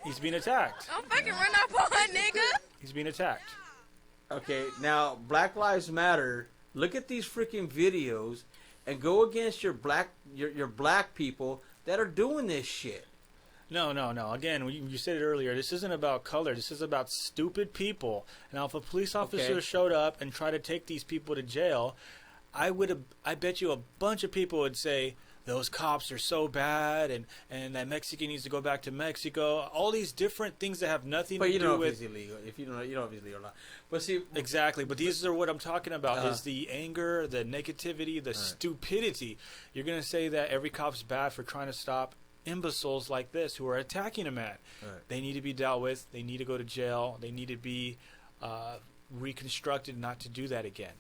He's being attacked. Don't fucking run up on, nigga. He's being attacked. Okay, now Black Lives Matter. Look at these freaking videos and go against your black people that are doing this shit. No. Again, you said it earlier. This isn't about color. This is about stupid people. Now, if a police officer showed up and tried to take these people to jail, I bet you a bunch of people would say, those cops are so bad, and that Mexican needs to go back to Mexico. All these different things that have nothing to do with... But you don't know if it's illegal. If you don't know if it's illegal or not. But see... Exactly. But these are what I'm talking about, is the anger, the negativity, the stupidity. You're going to say that every cop's bad for trying to stop imbeciles like this who are attacking a man. Right. They need to be dealt with. They need to go to jail. They need to be reconstructed not to do that again.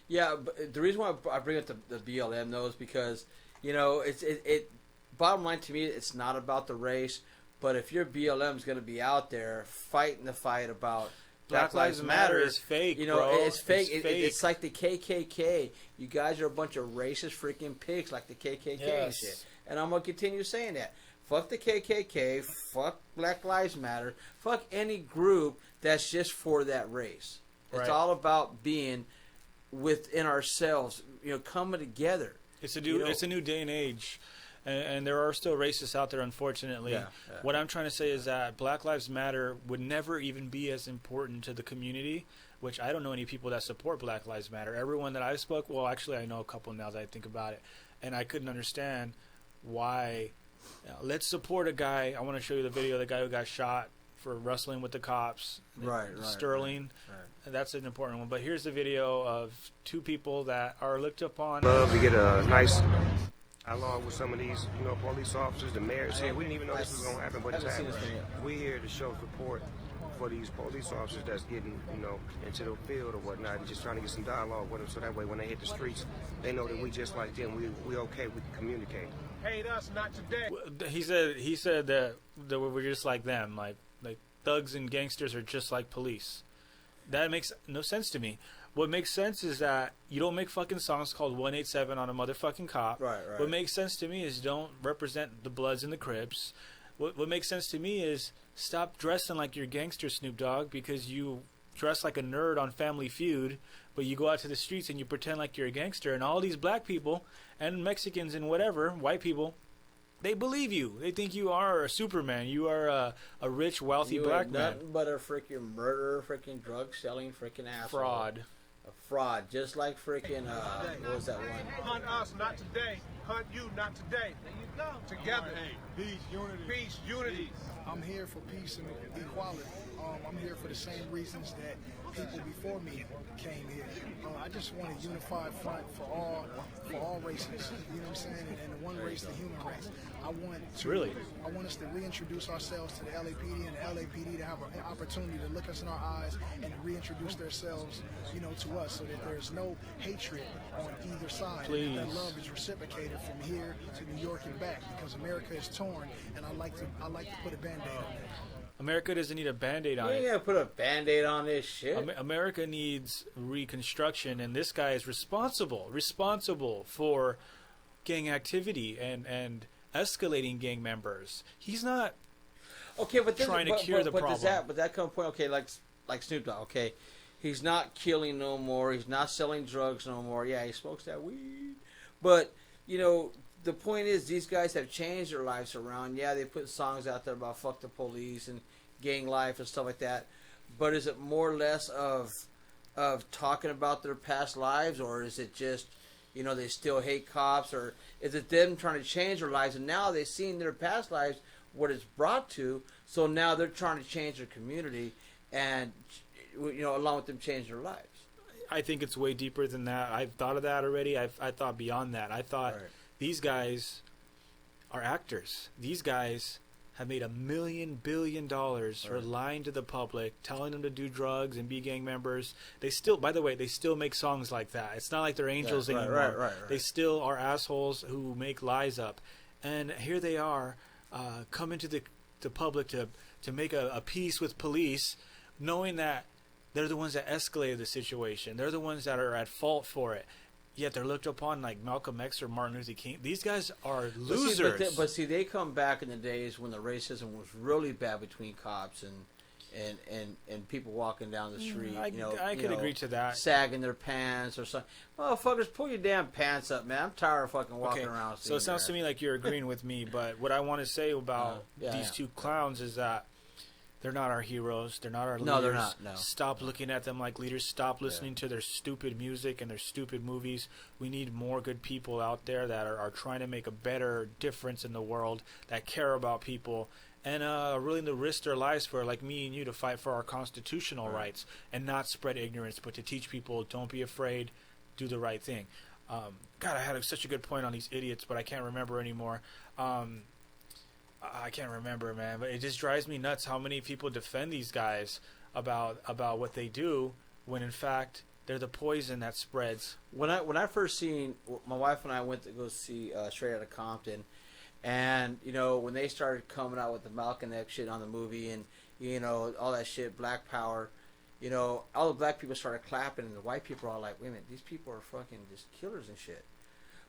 Yeah, but the reason why I bring up the BLM though is because, you know, it bottom line to me, it's not about the race, but if your BLM is going to be out there fighting the fight about Black Lives Matter is fake, you know, bro. it's fake. It's It's like the KKK. You guys are a bunch of racist freaking pigs like the KKK and shit. And I'm going to continue saying that. Fuck the KKK. Fuck Black Lives Matter. Fuck any group that's just for that race. It's Right. all about being within ourselves, you know, coming together. It's a new day and age, and there are still racists out there, unfortunately. Yeah. What I'm trying to say is that Black Lives Matter would never even be as important to the community, which I don't know any people that support Black Lives Matter. Everyone that I spoke, well, actually I know a couple now that I think about it, and I couldn't understand why. Let's support a guy. I want to show you the video of the guy who got shot for wrestling with the cops. Right. Sterling. Right. That's an important one. But here's the video of two people that are looked upon. Love to get a nice dialogue with some of these, you know, police officers. The mayor said we didn't even know this was going to happen, but it's happening. We're here to show support for these police officers that's getting, you know, into the field or whatnot, and just trying to get some dialogue with them, so that way when they hit the streets, they know that we just like them. We okay. We can communicate. Hate us, not today. He said that we're just like them, like thugs and gangsters are just like police. That makes no sense to me. What makes sense is that you don't make fucking songs called 187 on a motherfucking cop. Right. What makes sense to me is don't represent the Bloods and the Crips. What makes sense to me is stop dressing like you're gangster, Snoop Dogg, because you dress like a nerd on Family Feud, but you go out to the streets and you pretend like you're a gangster, and all these black people and Mexicans and whatever, white people, they believe you. They think you are a Superman. You are a rich, wealthy black man. Nothing but a freaking murderer, freaking drug selling, freaking asshole. Fraud. A fraud, just like freaking what was that one? Hunt us, not today. Hunt you, not today. There you go. Together. Peace, unity. Peace, unity. I'm here for peace and equality. I'm here for the same reasons that people before me came here. I just want a unified front for all races. You know what I'm saying? And the one race, the human race. I want us to reintroduce ourselves to the LAPD, and the LAPD to have an opportunity to look us in our eyes and reintroduce themselves, you know, to us, so that there's no hatred on either side. Please. That love is reciprocated from here to New York and back, because America is torn, and I like to put a Band-Aid on that. America doesn't need a Band-Aid on it. You gotta put a Band-Aid on this shit. America needs reconstruction, and this guy is responsible for gang activity and escalating gang members. He's not trying to cure the problem. But that come point, okay, like Snoop Dogg, okay, he's not killing no more. He's not selling drugs no more. Yeah, he smokes that weed, but you know. The point is, these guys have changed their lives around. Yeah, they put songs out there about fuck the police and gang life and stuff like that. But is it more or less of talking about their past lives, or is it just, you know, they still hate cops, or is it them trying to change their lives, and now they've seen their past lives what it's brought to, so now they're trying to change their community, and you know, along with them change their lives. I think it's way deeper than that. I've thought of that already. I thought beyond that. I thought. Right. These guys are actors. These guys have made $1 billion for lying to the public, telling them to do drugs and be gang members. They still, by the way, they still make songs like that. It's not like they're angels anymore. Right. They still are assholes who make lies up. And here they are, coming to the public to make a peace with police, knowing that they're the ones that escalated the situation. They're the ones that are at fault for it. yet they're looked upon like Malcolm X or Martin Luther King. These guys are losers. But see, they come back in the days when the racism was really bad between cops and people walking down the street. I could agree to that. Sagging their pants or something. Motherfuckers, pull your damn pants up, man. I'm tired of fucking walking around. So it sounds to me like you're agreeing with me, but what I want to say about these two clowns is that they're not our heroes. They're not our leaders. No, they're not. No. Stop looking at them like leaders. Stop listening to their stupid music and their stupid movies. We need more good people out there that are trying to make a better difference in the world, that care about people, and are willing to risk their lives for, like me and you, to fight for our constitutional rights and not spread ignorance, but to teach people, don't be afraid, do the right thing. God, I had such a good point on these idiots, but I can't remember anymore. I can't remember, man, but it just drives me nuts how many people defend these guys about what they do when in fact they're the poison that spreads. When I first seen, my wife and I went to go see Straight Outta Compton, and when they started coming out with the Malcolm X shit on the movie and all that shit, Black Power, all the black people started clapping and the white people are all like, wait a minute, these people are fucking just killers and shit.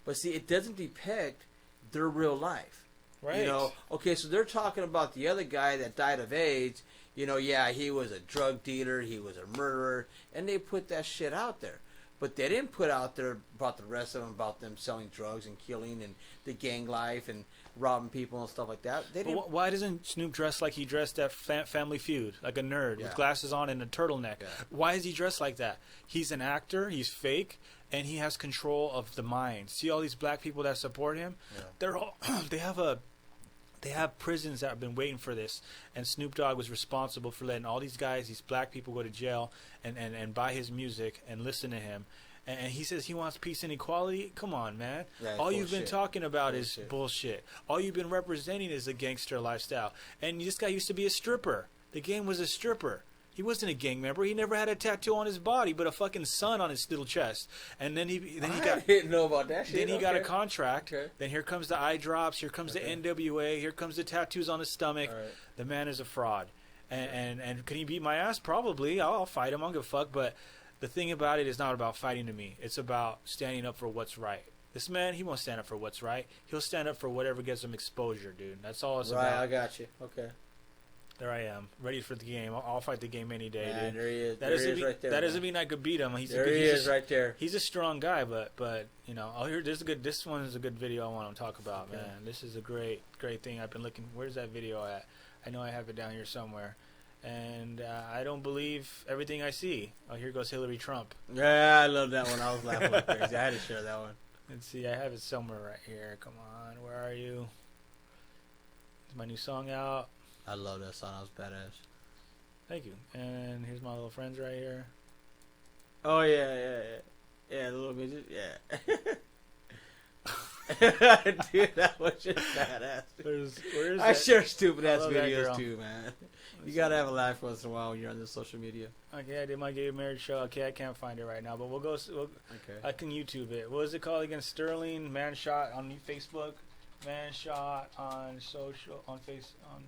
But see, it doesn't depict their real life. Right. Okay, so they're talking about the other guy that died of AIDS. Yeah, he was a drug dealer, he was a murderer, and they put that shit out there. But they didn't put out there about the rest of them, about them selling drugs and killing and the gang life and robbing people and stuff like that. They didn't. Why doesn't Snoop dress like he dressed at Family Feud, like a nerd with glasses on and a turtleneck? Yeah. Why is he dressed like that? He's an actor, he's fake, and he has control of the mind. See all these black people that support him? Yeah. They're all They have prisons that have been waiting for this, and Snoop Dogg was responsible for letting all these guys, these black people, go to jail and buy his music and listen to him. And he says he wants peace and equality. Come on, man. Yeah, all you've been talking about is bullshit. All you've been representing is a gangster lifestyle. And this guy used to be a stripper. The game was a stripper. He wasn't a gang member. He never had a tattoo on his body, but a fucking sun on his little chest. And then he didn't know about that shit. Then he got a contract. Okay. Then here comes the eye drops. Here comes the NWA. Here comes the tattoos on his stomach. Right. The man is a fraud. And can he beat my ass? Probably. I'll fight him. I don't give a fuck. But the thing about it is not about fighting to me. It's about standing up for what's right. This man, he won't stand up for what's right. He'll stand up for whatever gets him exposure, dude. That's all it's about. Right, I got you. Okay. There I am, ready for the game. I'll fight the game any day, dude. There he is. That doesn't mean I could beat him. He is right there. He's a strong guy, but this one is a good video I want to talk about, man. This is a great thing. I've been looking. Where's that video at? I know I have it down here somewhere. And I don't believe everything I see. Oh, here goes Hillary Trump. Yeah, I love that one. I was laughing like crazy. I had to share that one. Let's see. I have it somewhere right here. Come on. Where are you? Is my new song out? I love that song. That was badass. Thank you. And here's my little friends right here. Oh, yeah, the little midget, yeah. Dude, that was just badass. I share stupid-ass videos, too, man. You gotta have a laugh once in a while when you're on the social media. Okay, I did my gay marriage show. Okay, I can't find it right now, but I can YouTube it. What is it called again? Sterling Man Shot on Facebook. Man Shot on Facebook.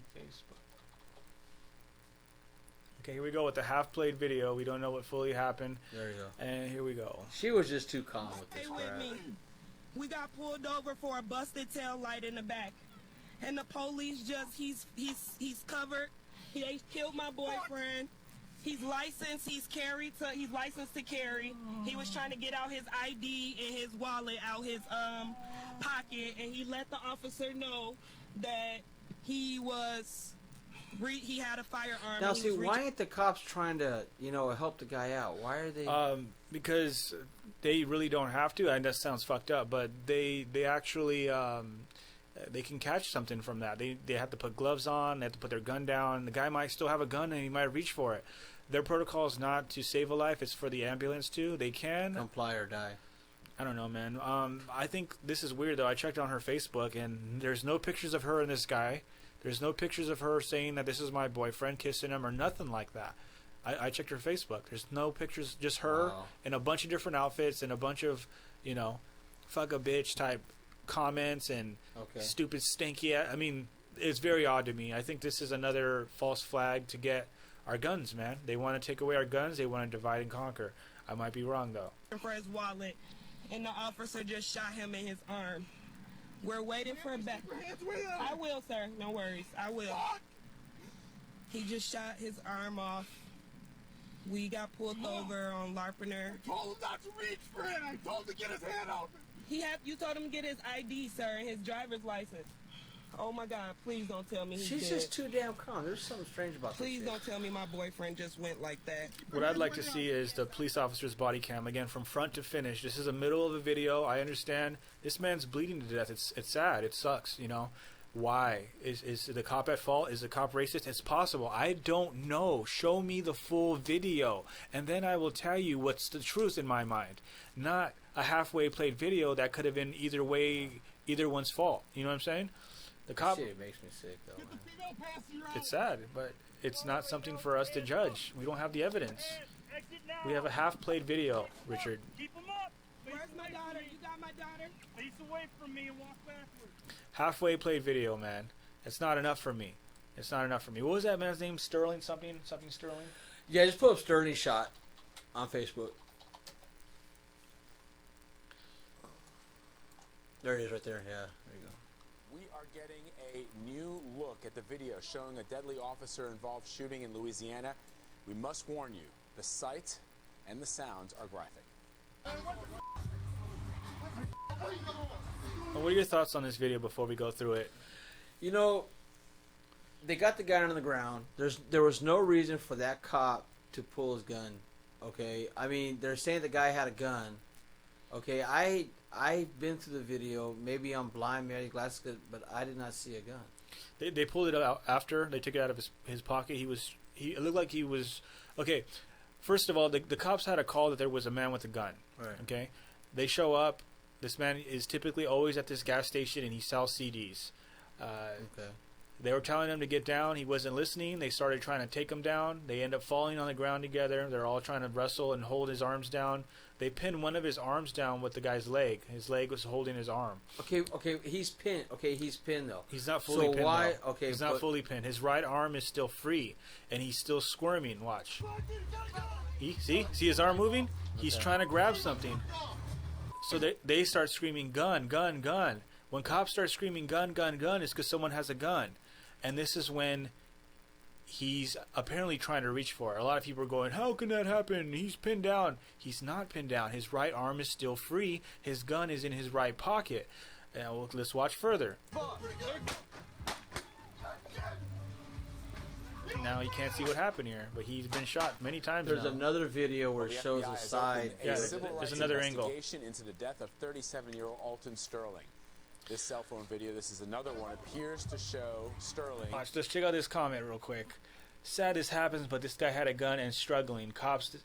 Okay, here we go with the half-played video. We don't know what fully happened. There you go. And here we go. She was just too calm with this crap. We got pulled over for a busted tail light in the back, and the police he's covered. They killed my boyfriend. He's licensed. He's licensed to carry. He was trying to get out his ID and his wallet out his pocket, and he let the officer know that he had a firearm. Now, see, why ain't the cops trying to, help the guy out? Why are they? Because they really don't have to. And that sounds fucked up, but they actually they can catch something from that. They have to put gloves on. They have to put their gun down. The guy might still have a gun, and he might reach for it. Their protocol is not to save a life. It's for the ambulance to. They can comply or die. I don't know, man. I think this is weird, though. I checked on her Facebook, and there's no pictures of her and this guy. There's no pictures of her saying that this is my boyfriend, kissing him, or nothing like that. I checked her Facebook. There's no pictures, just her in a bunch of different outfits and a bunch of, fuck a bitch type comments and stupid stinky. I mean, it's very odd to me. I think this is another false flag to get our guns, man. They want to take away our guns. They want to divide and conquer. I might be wrong, though. For his wallet, and the officer just shot him in his arm. We're waiting for a back. I will, sir. No worries. I will. He just shot his arm off. We got pulled over on Larpener. I told him not to reach for it. I told him to get his hand out. You told him to get his ID, sir, and his driver's license. Oh my God! Please don't tell me he's She's dead. just too damn calm. There's something strange about Please this. don't tell me my boyfriend just went like that. What I'd like to see is the police officer's body cam, again, from front to finish. This is the middle of a video. I understand. This man's bleeding to death. It's sad. It sucks, you know. Why? Is the cop at fault? Is the cop racist? It's possible. I don't know. Show me the full video, and then I will tell you what's the truth in my mind. Not a halfway played video that could have been either way, either one's fault. You know what I'm saying? The cop. Shit makes me sick, though, man. It's sad, but it's not something for us to judge. We don't have the evidence. We have a half-played video, Richard. Keep him up. Where's my daughter? You got my daughter? Face away from me and walk backwards. Halfway played video, man. It's not enough for me. It's not enough for me. What was that man's name? Sterling something? Something Sterling? Yeah, just put up Sterling shot on Facebook. There it is right there. Yeah, there you go. We are getting a new look at the video showing a deadly officer-involved shooting in Louisiana. We must warn you, the sight and the sounds are graphic. Well, what are your thoughts on this video before we go through it? You know, they got the guy on the ground. There was no reason for that cop to pull his gun. Okay, I mean, they're saying the guy had a gun. Okay, I've been through the video. Maybe I'm blind, maybe glasses, but I did not see a gun. They pulled it out after they took it out of his pocket. It looked like he was okay. First of all, the cops had a call that there was a man with a gun. Right. Okay, they show up. This man is typically always at this gas station, and he sells CDs. Okay. They were telling him to get down. He wasn't listening. They started trying to take him down. They end up falling on the ground together. They're all trying to wrestle and hold his arms down. They pinned one of his arms down with the guy's leg. His leg was holding his arm. Okay, he's pinned. Okay, he's pinned though. He's not fully pinned. Why? Though. Okay, he's not fully pinned. His right arm is still free, and he's still squirming. Watch. See his arm moving? He's trying to grab something. So they start screaming, gun, gun, gun. When cops start screaming, gun, gun, gun, it's because someone has a gun. And this is when he's apparently trying to reach for it. A lot of people are going, how can that happen? He's pinned down. He's not pinned down. His right arm is still free. His gun is in his right pocket. Now, let's watch further. Now he can't see what happened here, but he's been shot many times. There's now. another video where it shows the side. Yeah, there's another angle. Into the death of 37-year-old Alton Sterling. This cell phone video, this is another one, appears to show Sterling. Watch, let's check out this comment real quick. Sad this happens, but this guy had a gun and struggling. Cops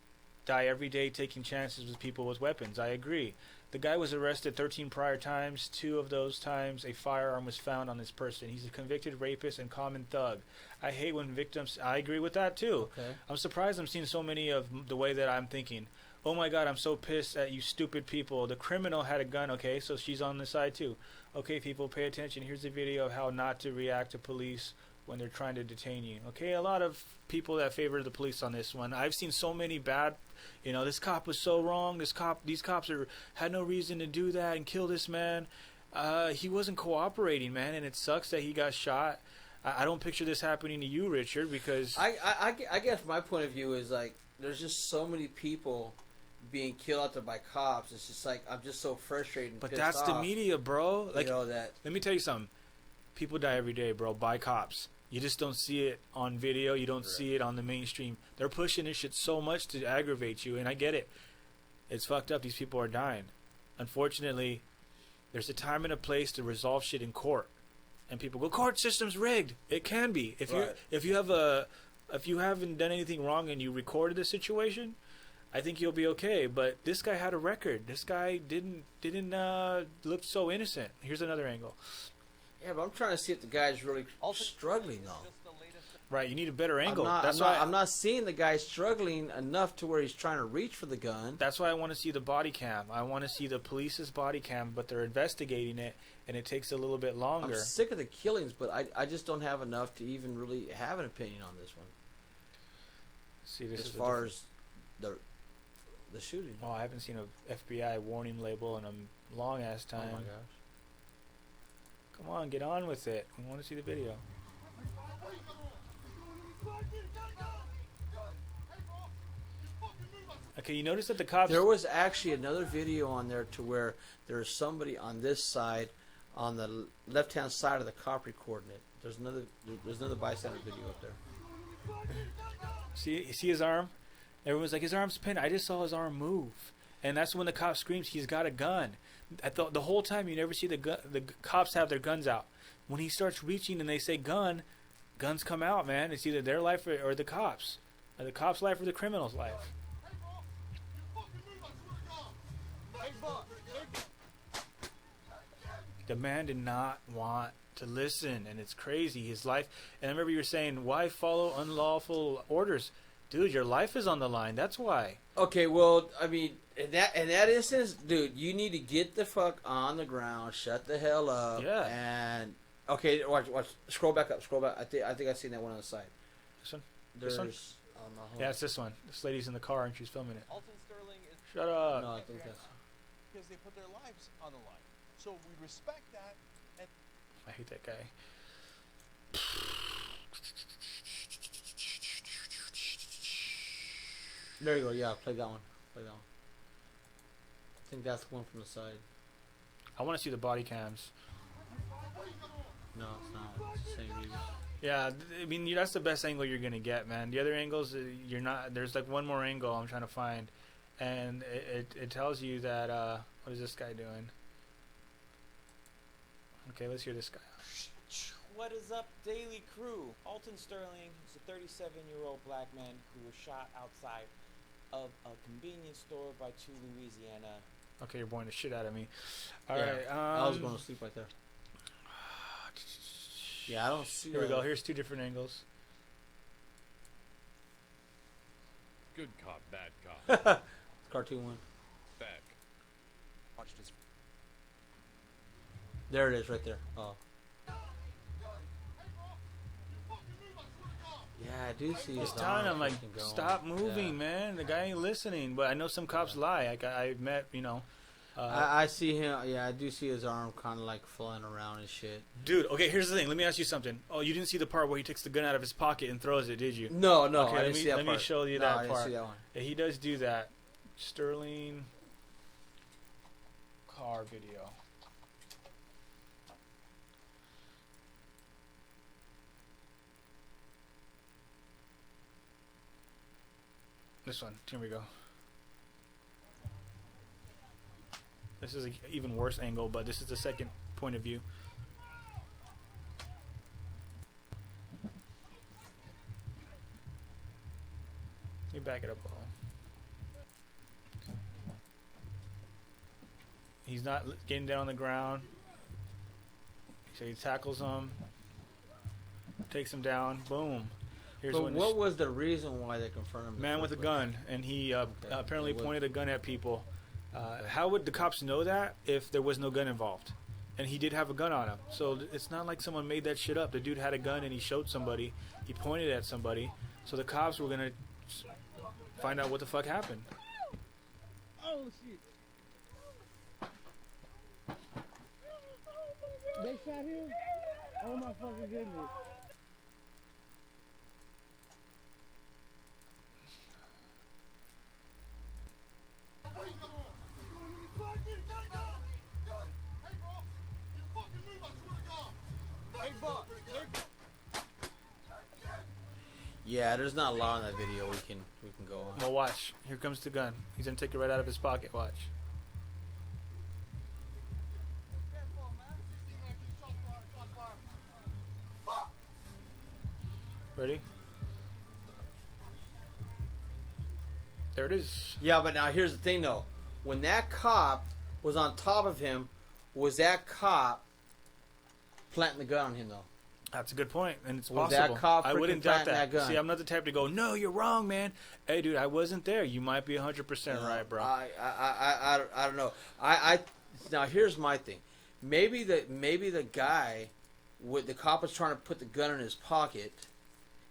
die every day taking chances with people with weapons. I agree. The guy was arrested 13 prior times. 2 of those times, a firearm was found on this person. He's a convicted rapist and common thug. I hate when victims... I agree with that, too. Okay. I'm surprised I'm seeing so many of the way that I'm thinking. Oh, my God, I'm so pissed at you stupid people. The criminal had a gun, okay, so she's on the side, too. Okay, people, pay attention. Here's a video of how not to react to police when they're trying to detain you. Okay, a lot of people that favor the police on this one. I've seen so many bad... You know, this cop was so wrong. These cops had no reason to do that and kill this man. He wasn't cooperating, man, and it sucks that he got shot. I don't picture this happening to you, Richard, because... I guess my point of view is, like, there's just so many people being killed out there by cops. It's just like, I'm just so frustrated and But pissed that's off, the media, bro. Like, you know, that... Let me tell you something. People die every day, bro, by cops. You just don't see it on video. You don't see it on the mainstream. They're pushing this shit so much to aggravate you, and I get it. It's fucked up. These people are dying. Unfortunately, there's a time and a place to resolve shit in court. And people go, court system's rigged. It can be. If you haven't done anything wrong and you recorded the situation, I think you'll be okay. But this guy had a record. This guy didn't look so innocent. Here's another angle. Yeah, but I'm trying to see if the guy's really struggling, though. Right, you need a better angle. I'm not seeing the guy struggling enough to where he's trying to reach for the gun. That's why I want to see the body cam. I want to see the police's body cam, but they're investigating it, and it takes a little bit longer. I'm sick of the killings, but I just don't have enough to even really have an opinion on this one. See, this as is far as the the shooting. Oh, I haven't seen a FBI warning label in a long ass time. Oh my gosh. Come on, get on with it. We want to see the video. Okay, you notice that the cops... There was actually another video on there to where there's somebody on this side, on the left-hand side of the cop recording it. There's another bystander video up there. See his arm? Everyone's like, his arm's pinned. I just saw his arm move. And that's when the cop screams, he's got a gun. The whole time you never see the cops have their guns out. When he starts reaching and they say gun, guns come out, man. It's either their life or the cops. Or the cop's life or the criminal's life. The man did not want to listen, and it's crazy. His life, and I remember you were saying, why follow unlawful orders? Dude, your life is on the line. That's why. Okay, well, I mean, in that instance, dude, you need to get the fuck on the ground, shut the hell up, Yeah. and okay, watch, scroll back up, scroll back. I think I've seen that one on the side. This one? There's, This one? oh, no, hold Yeah, on. it's this one. This lady's in the car and she's filming it. Alton Sterling is Shut up. No, I think that's. because they put their lives on the line. So we respect that. And I hate that guy. There you go. Yeah, play that one. Play that one. I think that's the one from the side. I want to see the body cams. No, it's not. It's the same view. Yeah, I mean, that's the best angle you're going to get, man. The other angles, you're not... There's like one more angle I'm trying to find. And it tells you that... what is this guy doing? Okay, let's hear this guy. What is up, Daily Crew? Alton Sterling is a 37-year-old black man who was shot outside of a convenience store by two Louisiana. Okay, you're boring the shit out of me. All Yeah, right. I was going to sleep right there. Yeah, I don't see. Here we go. Here's two different angles. Good cop, bad cop. Cartoon one. Back. Watched his. There it is, right there. Oh. Yeah, I do see. Just his telling arm him, like, fucking going. stop moving, Yeah. man. The guy ain't listening. But I know some cops lie. Like, I've met, you know. I see him. Yeah, I do see his arm kind of like flying around and shit. Dude, okay, here's the thing. Let me ask you something. Oh, you didn't see the part where he takes the gun out of his pocket and throws it, did you? No, no, okay, I didn't see that let me part. show you No, that I didn't part. see that one. Yeah, he does do that. Sterling car video. This one. Here we go. This is an even worse angle, but this is the second point of view. Let me back it up a little. He's not getting down on the ground. So he tackles him, takes him down, boom. Here's But when what was the reason why they confronted him? man with a gun, and he apparently pointed a gun at people. How would the cops know that if there was no gun involved? And he did have a gun on him. So it's not like someone made that shit up. The dude had a gun and he showed somebody. He pointed at somebody. So the cops were going to find out what the fuck happened. Oh shit! They shot him? Oh my fucking goodness! Yeah, there's not a lot on that video we can go on. Well, watch. Here comes the gun. He's going to take it right out of his pocket. Watch. Ready? There it is. Yeah, but now here's the thing though. When that cop was on top of him, was that cop planting the gun on him though? That's a good point, and it's Was possible. that cop I wouldn't freaking doubt planting that gun? See, I'm not the type to go, no, you're wrong, man. Hey, dude, I wasn't there. You might be 100% right, bro. I don't know. I now here's my thing. Maybe the guy, the cop was trying to put the gun in his pocket,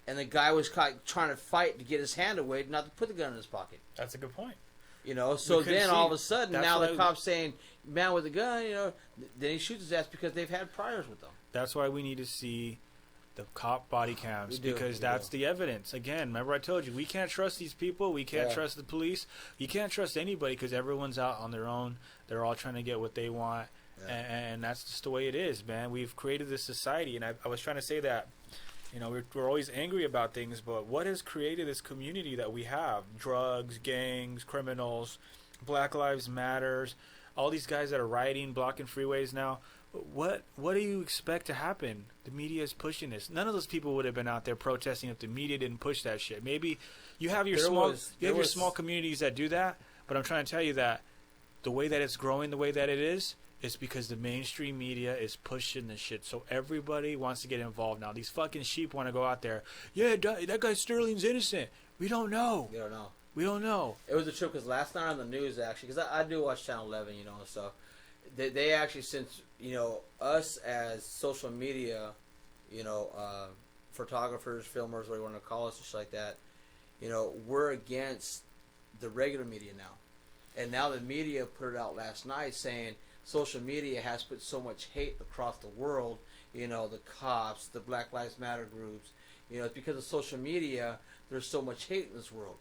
and the guy was trying to fight to get his hand away, not to put the gun in his pocket. That's a good point. You know, so Because, then see, all of a sudden, that's now the why- cop's saying, man with a gun, you know, then he shoots his ass because they've had priors with them. That's why we need to see the cop body cams, We do, because we that's do. the evidence. Again, remember I told you, we can't trust these people. We can't Yeah. trust the police. You can't trust anybody because everyone's out on their own. They're all trying to get what they want. And that's just the way it is, man. We've created this society, and I was trying to say that, you know, we're always angry about things, but what has created this community that we have? Drugs, gangs, criminals, Black Lives Matters, all these guys that are rioting, blocking freeways now. What do you expect to happen? The media is pushing this. None of those people would have been out there protesting if the media didn't push that shit. Maybe you have your small communities that do that, but I'm trying to tell you that the way that it's growing the way that it is because the mainstream media is pushing this shit. So everybody wants to get involved now. These fucking sheep want to go out there. Yeah, that guy Sterling's innocent. We don't know. We don't know. We don't know. It was a trip because last night on the news, actually, because I do watch Channel 11, you know, and stuff. They actually, since, you know, us as social media, you know, photographers, filmers, whatever you want to call us, just like that, you know, we're against the regular media now. And now the media put it out last night saying social media has put so much hate across the world, you know, the cops, the Black Lives Matter groups, you know, it's because of social media, there's so much hate in this world.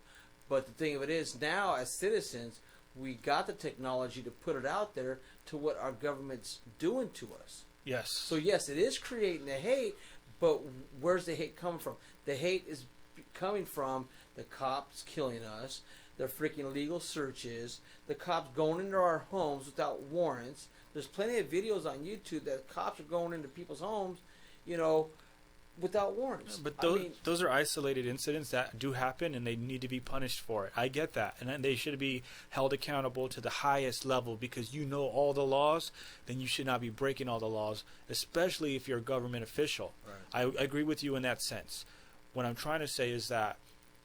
But the thing of it is, now as citizens, we got the technology to put it out there to what our government's doing to us. Yes. So yes, it is creating the hate, but where's the hate coming from? The hate is coming from the cops killing us, the freaking illegal searches, the cops going into our homes without warrants. There's plenty of videos on YouTube that cops are going into people's homes, you know, without warrants. But I mean, those are isolated incidents that do happen, and they need to be punished for it. I get that, and then they should be held accountable to the highest level, because you know all the laws. Then you should not be breaking all the laws, especially if you're a government official. Right. I agree with you in that sense. What I'm trying to say is that,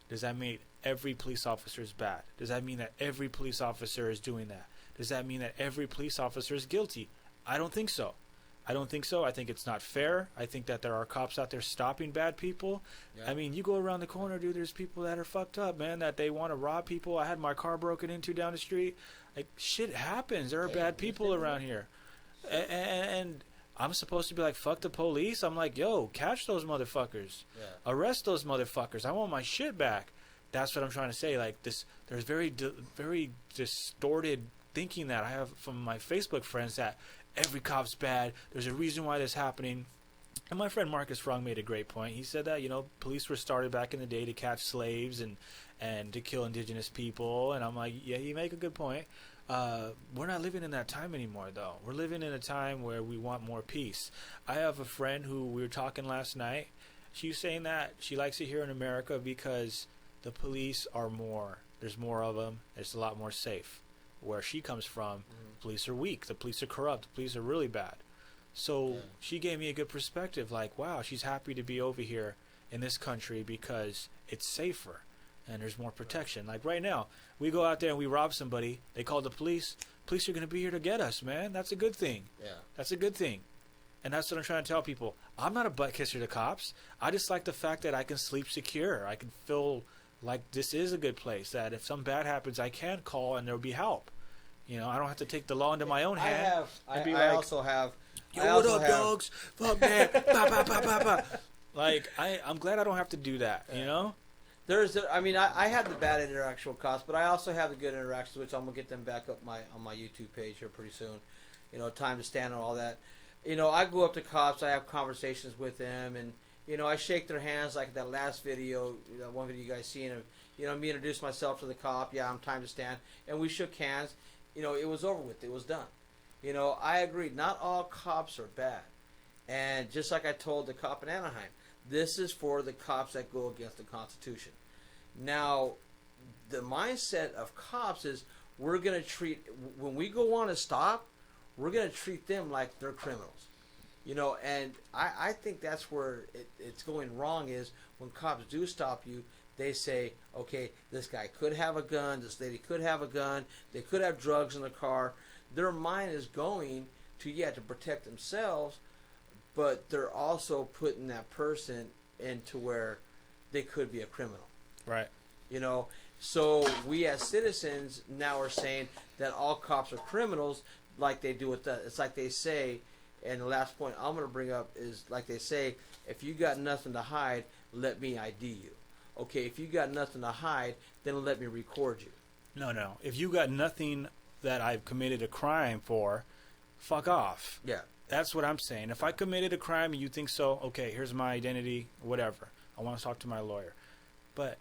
does that mean every police officer is bad? Does that mean that every police officer is doing that? Does that mean that every police officer is guilty? I don't think so. I don't think so. I think it's not fair. I think that there are cops out there stopping bad people. Yeah. I mean, you go around the corner, dude, there's people that are fucked up, man, that they want to rob people. I had my car broken into down the street. Like, shit happens. There are bad people around here. And I'm supposed to be like, fuck the police? I'm like, yo, catch those motherfuckers. Yeah. Arrest those motherfuckers. I want my shit back. That's what I'm trying to say. Like, this, there's very distorted thinking that I have from my Facebook friends that every cop's bad. There's a reason why this is happening. And my friend Marcus Frong made a great point. He said that, you know, police were started back in the day to catch slaves and to kill indigenous people. And I'm like, yeah, you make a good point. We're not living in that time anymore, though. We're living in a time where we want more peace. I have a friend who we were talking last night. She was saying that she likes it here in America because the police are more. There's more of them. It's a lot more safe. Where she comes from, police are weak. The police are corrupt. The police are really bad. So she gave me a good perspective. Like, wow, she's happy to be over here in this country because it's safer and there's more protection. Like right now, we go out there and we rob somebody. They call the police. Police are going to be here to get us, man. That's a good thing. Yeah. That's a good thing. And that's what I'm trying to tell people. I'm not a butt kisser to cops. I just like the fact that I can sleep secure. I can feel like this is a good place, that if something bad happens, I can call and there'll be help. You know, I don't have to take the law into my own hand. I also have. Yo, what up, dogs? Fuck that. Bah, bah, bah, bah, bah. Like, I'm glad I don't have to do that, you know? I had the bad interaction with cops, but I also have the good interactions, which I'm going to get them back up on my YouTube page here pretty soon. You know, time to stand and all that. You know, I go up to cops, I have conversations with them, and, you know, I shake their hands like that last video, that one video you guys seen of, you know, me introduced myself to the cop, yeah, I'm time to stand, and we shook hands. You know, it was over with. It was done. You know, I agree. Not all cops are bad. And just like I told the cop in Anaheim, this is for the cops that go against the Constitution. Now, the mindset of cops is we're going to treat, when we go on a stop, we're going to treat them like they're criminals. You know, and I think that's where it's going wrong is when cops do stop you, they say, okay, this guy could have a gun, this lady could have a gun, they could have drugs in the car. Their mind is going to protect themselves, but they're also putting that person into where they could be a criminal. Right. You know, So we as citizens now are saying that all cops are criminals, like they do with us. It's like they say, and the last point I'm going to bring up is like they say, if you got nothing to hide, let me ID you. Okay, if you got nothing to hide, then let me record you. No. If you got nothing that I've committed a crime for, fuck off. Yeah. That's what I'm saying. If I committed a crime and you think so, okay, here's my identity, whatever. I want to talk to my lawyer. But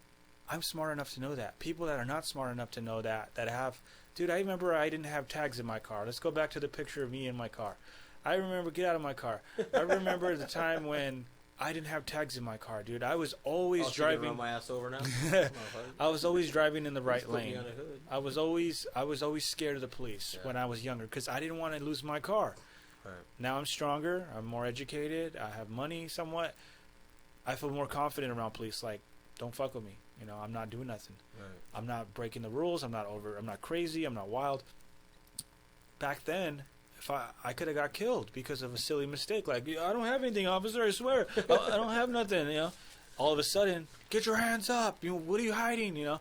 I'm smart enough to know that. People that are not smart enough to know that have... Dude, I remember I didn't have tags in my car. Let's go back to the picture of me in my car. I remember... Get out of my car. I remember the time when I didn't have tags in my car, dude. I was always driving... Run my ass over now? I was always driving in the right lane. I was always scared of the police when I was younger because I didn't want to lose my car. Right. Now I'm stronger. I'm more educated. I have money somewhat. I feel more confident around police. Like, don't fuck with me. You know, I'm not doing nothing. Right. I'm not breaking the rules. I'm not crazy. I'm not wild. Back then, if I could have got killed because of a silly mistake. Like, I don't have anything, officer. I swear. I don't have nothing. You know, all of a sudden, get your hands up. You know, what are you hiding? You know,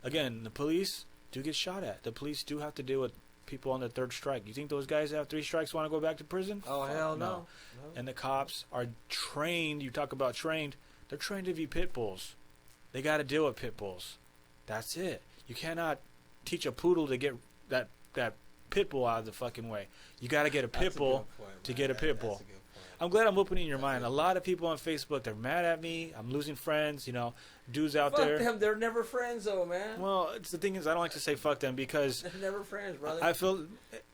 again, the police do get shot at. The police do have to deal with people on the third strike. You think those guys that have 3 strikes want to go back to prison? Oh, hell no. And the cops are trained. You talk about trained. They're trained to be pit bulls. They got to deal with pit bulls. That's it. You cannot teach a poodle to get that pit bull out of the fucking way. You got to get a pit bull to get a pit bull. I'm glad I'm opening your mind. A lot of people on Facebook, they're mad at me. I'm losing friends, you know, dudes out there. Fuck them. They're never friends, though, man. Well, the thing is, I don't like to say fuck them because They're never friends, brother.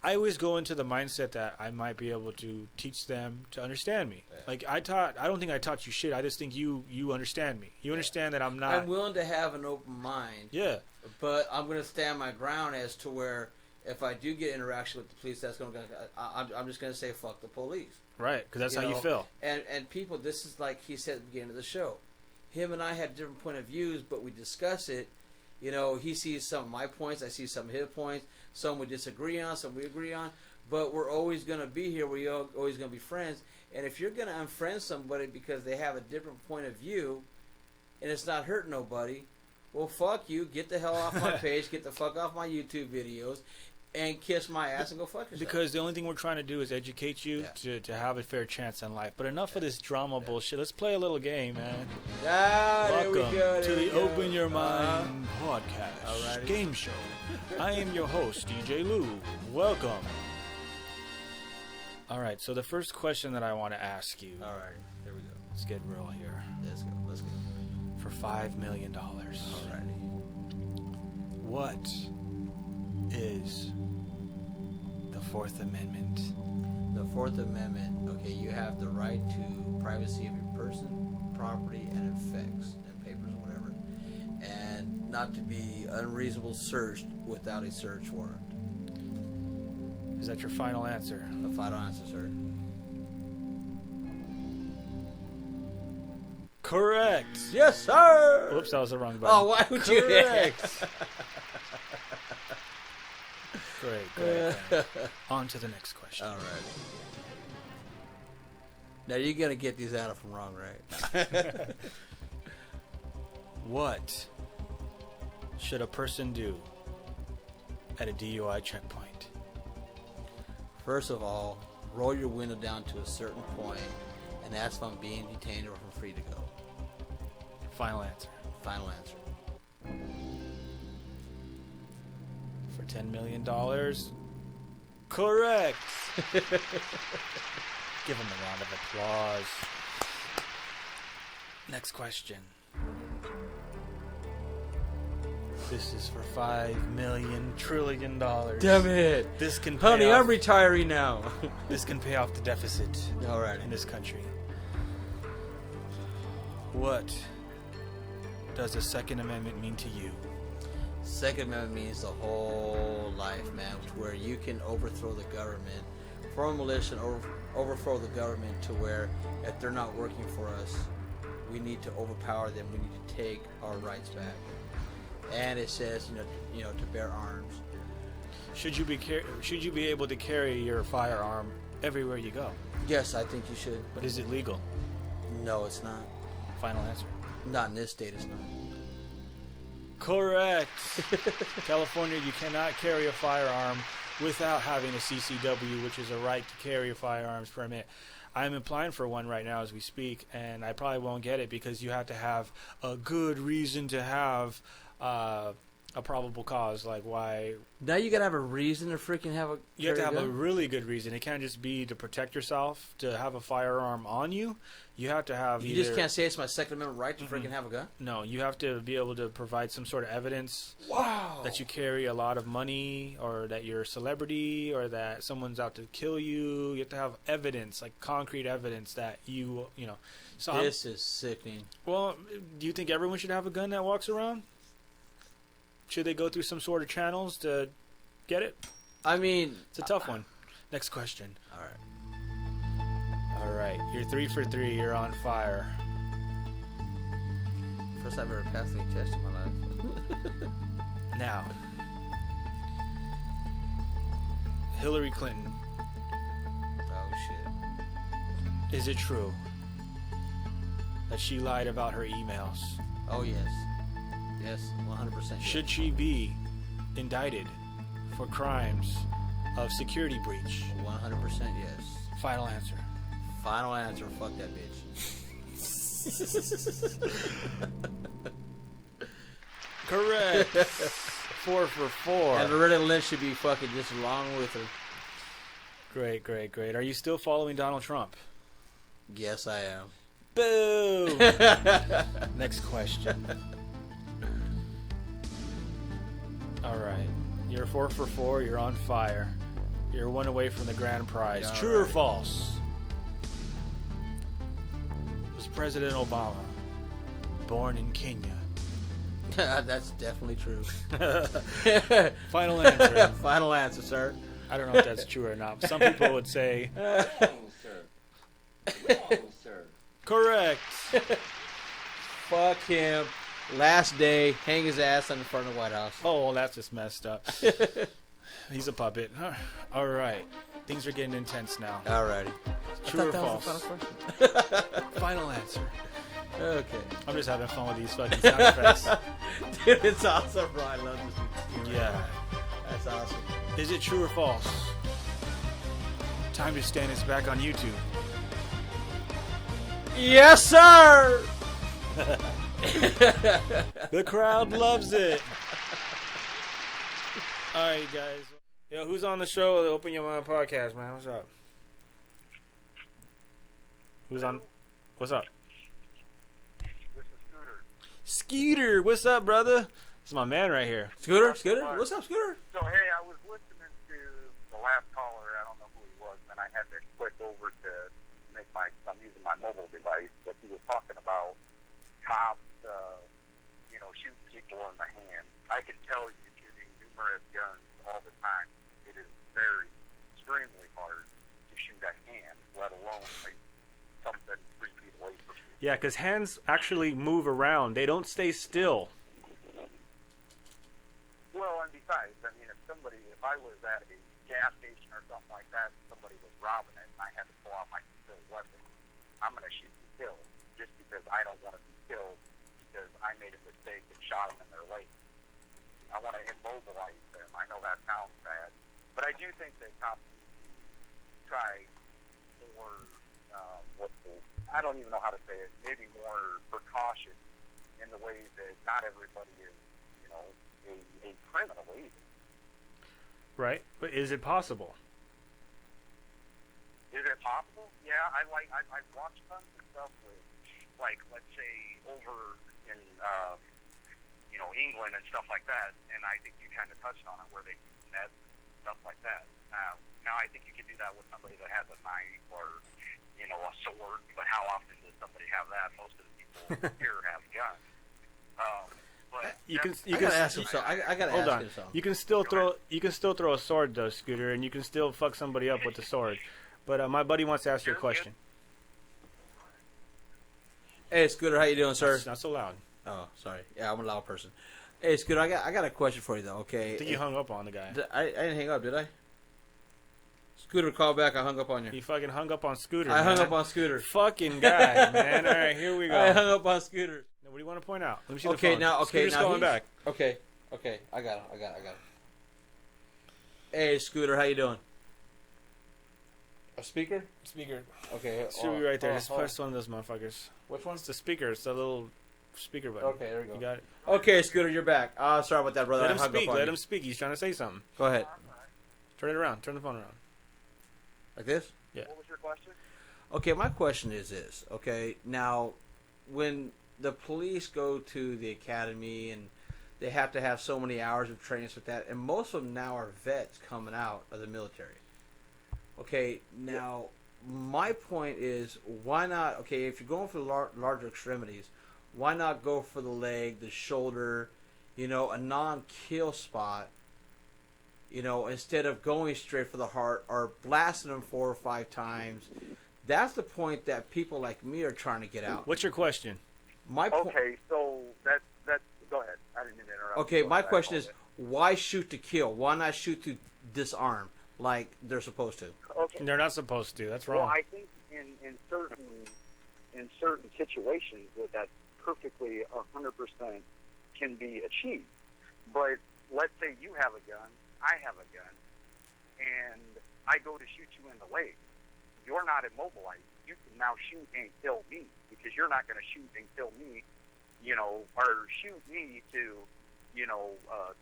I always go into the mindset that I might be able to teach them to understand me. Yeah. Like I don't think I taught you shit. I just think you understand me. You understand that I'm not. I'm willing to have an open mind. Yeah. But I'm going to stand my ground as to where if I do get interaction with the police, that's going to. I'm just going to say fuck the police. Right, because that's how you feel. And people, this is like he said at the beginning of the show. Him and I have different point of views, but we discuss it. You know, he sees some of my points, I see some of his points. Some we disagree on, some we agree on. But we're always going to be here. We're always going to be friends. And if you're going to unfriend somebody because they have a different point of view, and it's not hurting nobody, well, fuck you. Get the hell off my page. Get the fuck off my YouTube videos. And kiss my ass and go fuck yourself. Because the only thing we're trying to do is educate you to have a fair chance in life. But enough of this drama bullshit. Let's play a little game, man. Welcome there we go, to the Open Your Mind podcast game show. I am your host, DJ Lou. Welcome. All right, so the first question that I want to ask you. All right, here we go. Let's get real here. Let's go. For $5 million. Alrighty. What is the Fourth Amendment? The Fourth Amendment, okay, you have the right to privacy of your person, property, and effects, and papers, or whatever, and not to be unreasonable searched without a search warrant. Is that your final answer? The final answer, sir. Correct. Yes, sir. Whoops, that was the wrong button. Oh, why would you? Correct. Great. On to the next question. All right. Now you're gonna get these out of them wrong, right? What should a person do at a DUI checkpoint? First of all, roll your window down to a certain point and ask if I'm being detained or if I'm free to go. Final answer. Final answer. For $10 million? Correct! Give him a round of applause. Next question. This is for $5 million trillion. Damn it! This can pay Honey, off, I'm retiring now. This can pay off the deficit. Alright. In this country. What does the Second Amendment mean to you? Second Amendment means the whole life, man, to where you can overthrow the government, form a militia and overthrow the government to where if they're not working for us, we need to overpower them. We need to take our rights back. And it says, you know, to bear arms. Should you be able to carry your firearm everywhere you go? Yes, I think you should. But is it legal? No, it's not. Final answer. Not in this state, it's not. Correct. California, you cannot carry a firearm without having a CCW, which is a right to carry a firearms permit. I'm applying for one right now as we speak, and I probably won't get it because you have to have a good reason to have a probable cause, like why. Now you gotta have a reason to freaking have a. You have to have a really good reason. It can't just be to protect yourself, to have a firearm on you. You have to have. You just can't say it's my Second Amendment right to freaking have a gun. No, you have to be able to provide some sort of evidence. Wow. That you carry a lot of money, or that you're a celebrity, or that someone's out to kill you. You have to have evidence, like concrete evidence that you know. So this is sickening. Well, do you think everyone should have a gun that walks around? Should they go through some sort of channels to get it? I mean, it's a tough one. Next question. All right. All right. You're 3 for 3. You're on fire. First I've ever passed any test in my life. Now, Hillary Clinton. Oh shit. Is it true that she lied about her emails? Oh yes. Yes, 100%. Yes. Should she be indicted for crimes of security breach? 100% yes. Final answer. Final answer. Fuck that bitch. Correct. 4 for 4. And Loretta Lynch should be fucking just along with her. Great, great, great. Are you still following Donald Trump? Yes, I am. Boom. Next question. All right. You're 4 for 4. You're on fire. You're 1 away from the grand prize. All True or right. false? Was President Obama born in Kenya? That's definitely true. Final answer. Final answer, sir. I don't know if that's true or not. Some people would say. Correct. Fuck him. Last day, hang his ass in front of the White House. Oh, well, that's just messed up. He's a puppet. All right. Things are getting intense now. Alrighty. True or false? Final answer. Okay. I'm just having fun with these fucking sound effects. Dude, it's awesome, bro. I love this. Yeah. That's awesome. Is it true or false? Time to stand is back on YouTube. Yes, sir! The crowd loves it. All right, guys. Yo, who's on the show? Open Your Mind podcast, man. What's up? Who's on? What's up? This is Scooter. Scooter, what's up, brother? It's my man right here. Scooter? Scooter? What's up, Scooter? So, hey, I was listening to the last caller. I don't know who he was, and I had to click over to make I'm using my mobile device, but he was talking about cops, shoot people in the hand. I can tell you, using numerous guns all the time, it is extremely hard to shoot a hand, let alone like something 3 feet away from you. Yeah, because hands actually move around. They don't stay still. Well, and besides, I mean, if I was at a gas station or something like that, and somebody was robbing it, and I had to pull out my concealed weapon, I'm going to shoot and kill, just because I don't want to be killed because I made a mistake and shot them in their leg. I want to immobilize them. I know that sounds bad, but I do think that cops try more, I don't even know how to say it, maybe more precaution in the way that not everybody is, a criminal either. Right? But is it possible? Is it possible? Yeah, I've watched tons of stuff with, like, let's say over in, England and stuff like that, and I think you kind of touched on it where they use nets and stuff like that. Now I think you could do that with somebody that has a knife or, a sword, but how often does somebody have that? Most of the people here have guns. But You can gotta ask him something. I gotta hold ask on. him something. You can still throw a sword though, Scooter, and you can still fuck somebody up with the sword. But my buddy wants to ask you a question. Hey, Scooter, how you doing, sir? It's not so loud. Oh, sorry. Yeah, I'm a loud person. Hey, Scooter, I got a question for you though. Okay. I think you hung up on the guy. I didn't hang up, did I? Scooter called back. I hung up on you. You fucking hung up on Scooter. I hung man. up on Scooter. Fucking guy, man. All right, here we go. I hung up on Scooter. What do you want to point out? Let me see the Okay, phone. now, Scooter's calling back. Okay, I got it. Hey, Scooter, how you doing? A speaker? Speaker. Okay. Should be right there. Just press one of those motherfuckers. Which one? It's the speaker. It's the little speaker button. Okay, there you go. You got it. Okay, Scooter, you're back. Sorry about that, brother. Let I him hung up speak. on Let you. him speak. He's trying to say something. Go ahead. Turn it around. Turn the phone around. Like this? Yeah. What was your question? Okay, my question is this. Okay, now, when the police go to the academy and they have to have so many hours of training with that, and most of them now are vets coming out of the military. Okay, now, my point is, why not, okay, if you're going for the larger extremities, why not go for the leg, the shoulder, you know, a non-kill spot, you know, instead of going straight for the heart or blasting them 4 or 5 times. That's the point that people like me are trying to get out. What's your question? Okay, so that's go ahead. I didn't mean to interrupt. Okay, Go my ahead. question is, why shoot to kill? Why not shoot to disarm like they're supposed to? Okay. They're not supposed to. That's Well, wrong. I think in certain situations that perfectly 100% can be achieved. But let's say you have a gun, I have a gun, and I go to shoot you in the leg. You're not immobilized. You can now shoot and kill me because you're not going to shoot and kill me, you know, or shoot me to, you know,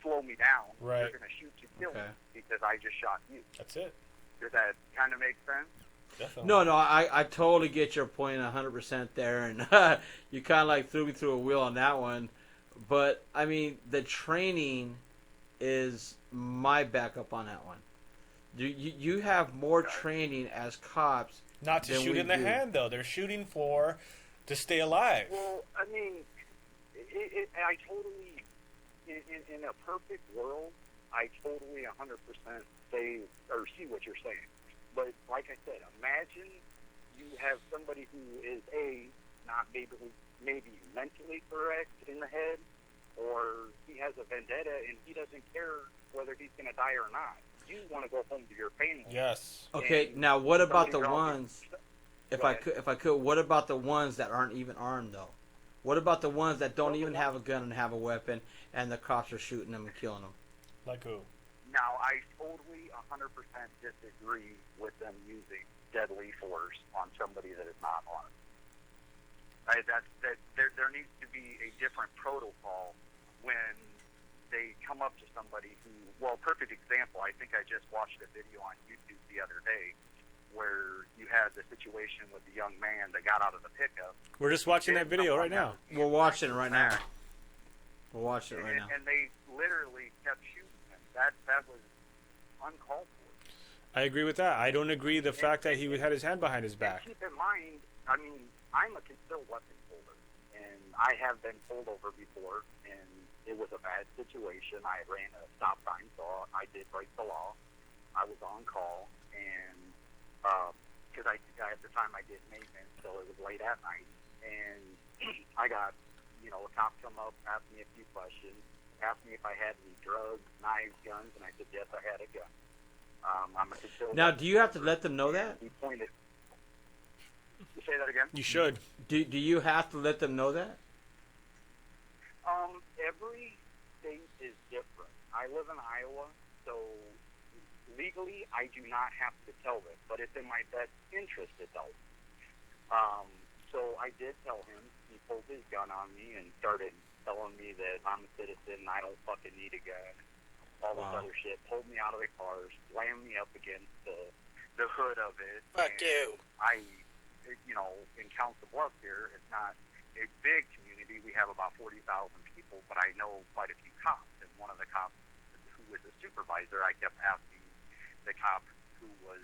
slow me down. Right. You're going to shoot to kill me because I just shot you. That's it. Does that kind of make sense? Definitely. No, I totally get your point 100% there, and you kind of like threw me through a wheel on that one. But, I mean, the training is my backup on that one. You have more training as cops. Not to than shoot we in the do. hand, though. They're shooting to stay alive. Well, I mean, I totally, in a perfect world, I totally 100% say or see what you're saying. But like I said, imagine you have somebody who is not maybe mentally correct in the head, or he has a vendetta and he doesn't care whether he's going to die or not. You want to go home to your family. Yes. Okay, now what about the somebody's wrong. ones? If I could, what about the ones that aren't even armed though? What about the ones that don't even have a gun and have a weapon, and the cops are shooting them and killing them? Like who? Now, I totally 100% disagree with them using deadly force on somebody that is not armed. There needs to be a different protocol when they come up to somebody who, well, perfect example, I think I just watched a video on YouTube the other day where you had the situation with the young man that got out of the pickup. We're just watching that video right now. We're watching it right now. We're watching it right now. And they literally kept shooting him. That was uncalled for. I agree with that. I don't agree the fact that he had his hand behind his back. Keep in mind, I mean, I'm a concealed weapons holder, and I have been pulled over before, and it was a bad situation. I ran a stop sign, so I did break the law. I was on call, and because at the time I did maintenance, so it was late at night, and I got, you know, a cop come up, asked me a few questions, asked me if I had any drugs, knives, guns, and I said yes, I had a gun. I'm a concealed Now, weapons do you have to let them know that? He pointed. Say that again. You should. Do you have to let them know that? Every state is different. I live in Iowa, so legally I do not have to tell them, but it's in my best interest to tell them. So I did tell him. He pulled his gun on me and started telling me that I'm a citizen and I don't fucking need a gun. All this other shit. Pulled me out of the car, slammed me up against the hood of it. Fuck you. You know, in Council Bluffs here, it's not a big community. We have about 40,000 people, but I know quite a few cops. And one of the cops who was a supervisor, I kept asking the cop who was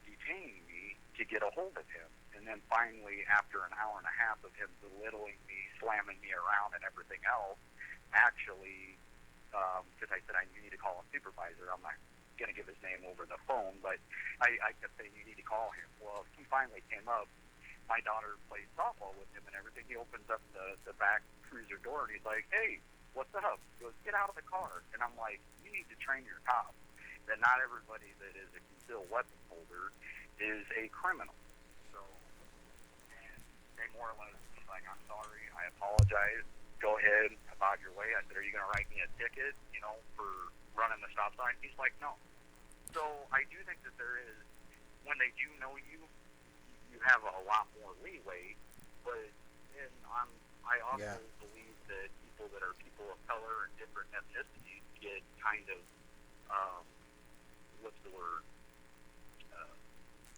detaining me to get a hold of him. And then finally, after an hour and a half of him belittling me, slamming me around and everything else, actually, because I said, you need to call a supervisor. I'm not going to give his name over the phone, but I kept saying, you need to call him. Well, he finally came up. My daughter plays softball with him and everything. He opens up the back cruiser door, and he's like, hey, what's up? He goes, get out of the car. And I'm like, you need to train your cops that not everybody that is a concealed weapon holder is a criminal. So, they more or less was like, I'm sorry, I apologize, go ahead, about your way. I said, are you going to write me a ticket, you know, for running the stop sign? He's like, no. So I do think that there is, when they do know you, you have a lot more leeway, but I also believe that people that are people of color and different ethnicities get kind of, what's the word?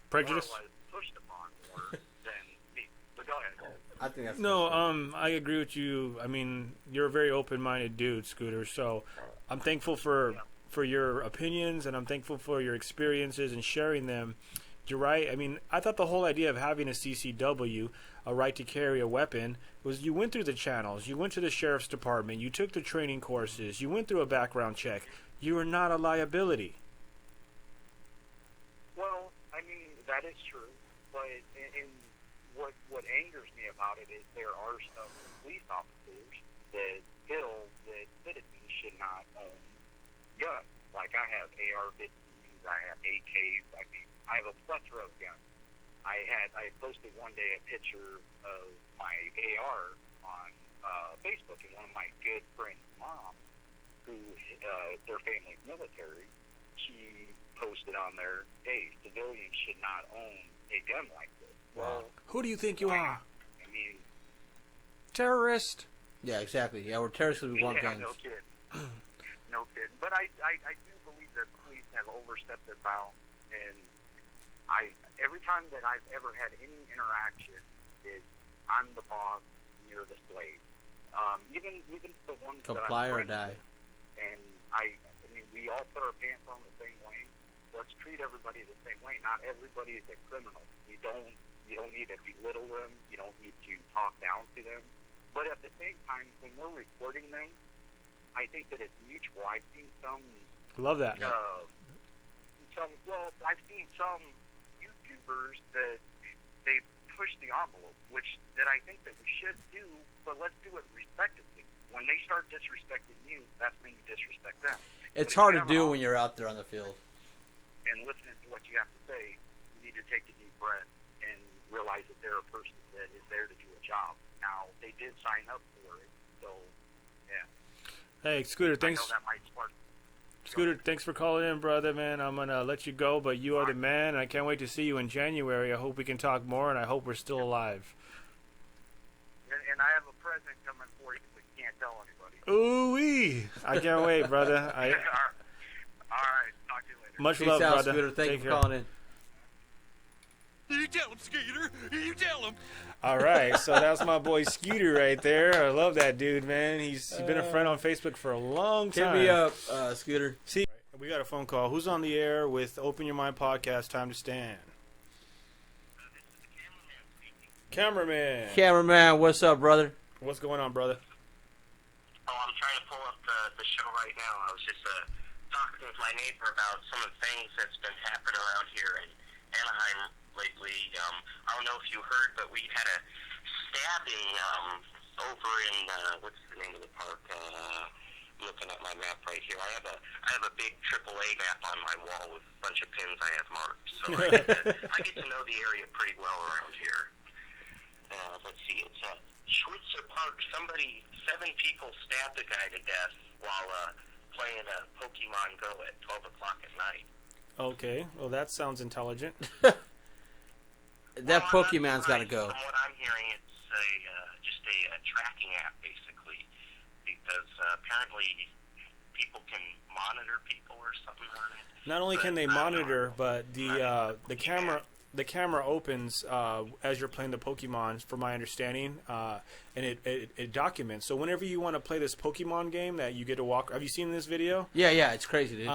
Prejudice? More or less pushed upon more than me. But go ahead. I think that's No, I agree with you. I mean, you're a very open-minded dude, Scooter. So I'm thankful for your opinions, and I'm thankful for your experiences and sharing them. You're right. I mean, I thought the whole idea of having a CCW, a right to carry a weapon, was you went through the channels, you went to the sheriff's department, you took the training courses, you went through a background check. You are not a liability. Well, I mean, that is true, but in what angers me about it is there are some police officers that feel that citizens should not own guns. Like, I have AR-15s, I have AKs, I mean, I have a plethora of guns. I posted one day a picture of my AR on Facebook, and one of my good friends' mom, who their family's military, she posted on there, hey, civilians should not own a gun like this. Well, who do you think you are? I mean, terrorist. Yeah, exactly. Yeah, we're terrorists because we want guns. No kidding. No kidding. But I do believe that police have overstepped their bounds, and every time that I've ever had any interaction is I'm the boss, you're the slave. Even the ones comply that I'm or die. And I mean, we all put our pants on the same way. Let's treat everybody the same way. Not everybody is a criminal. You don't need to belittle them. You don't need to talk down to them. But at the same time, when we're recording them, I think that it's mutual. I've seen some. Love that. I've seen some YouTubers that they push the envelope, which that I think that we should do, but let's do it respectfully. When they start disrespecting you, that's when you disrespect them. It's hard to do when you're out there on the field. And listening to what you have to say, you need to take a deep breath and realize that they're a person that is there to do a job. Now, they did sign up for it, so, yeah. Hey, Scooter, thanks. I know that might spark. Scooter, thanks for calling in, brother, man. I'm going to let you go, but you are the man, and I can't wait to see you in January. I hope we can talk more, and I hope we're still alive. And I have a present coming for you, but you can't tell anybody. Ooh-wee. I can't wait, brother. All right. Talk to you later. Much Peace love, out, brother. Scooter. Thank you Take for care. calling in. You tell him, Skeeter. You tell him. All right, so that's my boy Scooter right there. I love that dude, man. He's been a friend on Facebook for a long time. Hit me up, Scooter. See, we got a phone call. Who's on the air with Open Your Mind podcast? Time to stand. Cameraman. Cameraman, what's up, brother? What's going on, brother? Oh, I'm trying to pull up the show right now. I was just talking with my neighbor about some of the things that's been happening around here in Anaheim lately. I don't know if you heard, but we had a stabbing over in what's the name of the park? I'm looking at my map right here. I have a big AAA map on my wall with a bunch of pins I have marked. So I get to know the area pretty well around here. Let's see, it's Schweitzer Park. 7 people stabbed a guy to death while playing Pokemon Go at 12 o'clock at night. Okay, well, that sounds intelligent. That Pokemon's got to go. From what I'm hearing, it's just a tracking app, basically, because apparently people can monitor people or something on it. Not only can they monitor, but the camera opens as you're playing the Pokemon, from my understanding, and it documents. So whenever you want to play this Pokemon game that you get to walk, have you seen this video? Yeah, it's crazy, dude.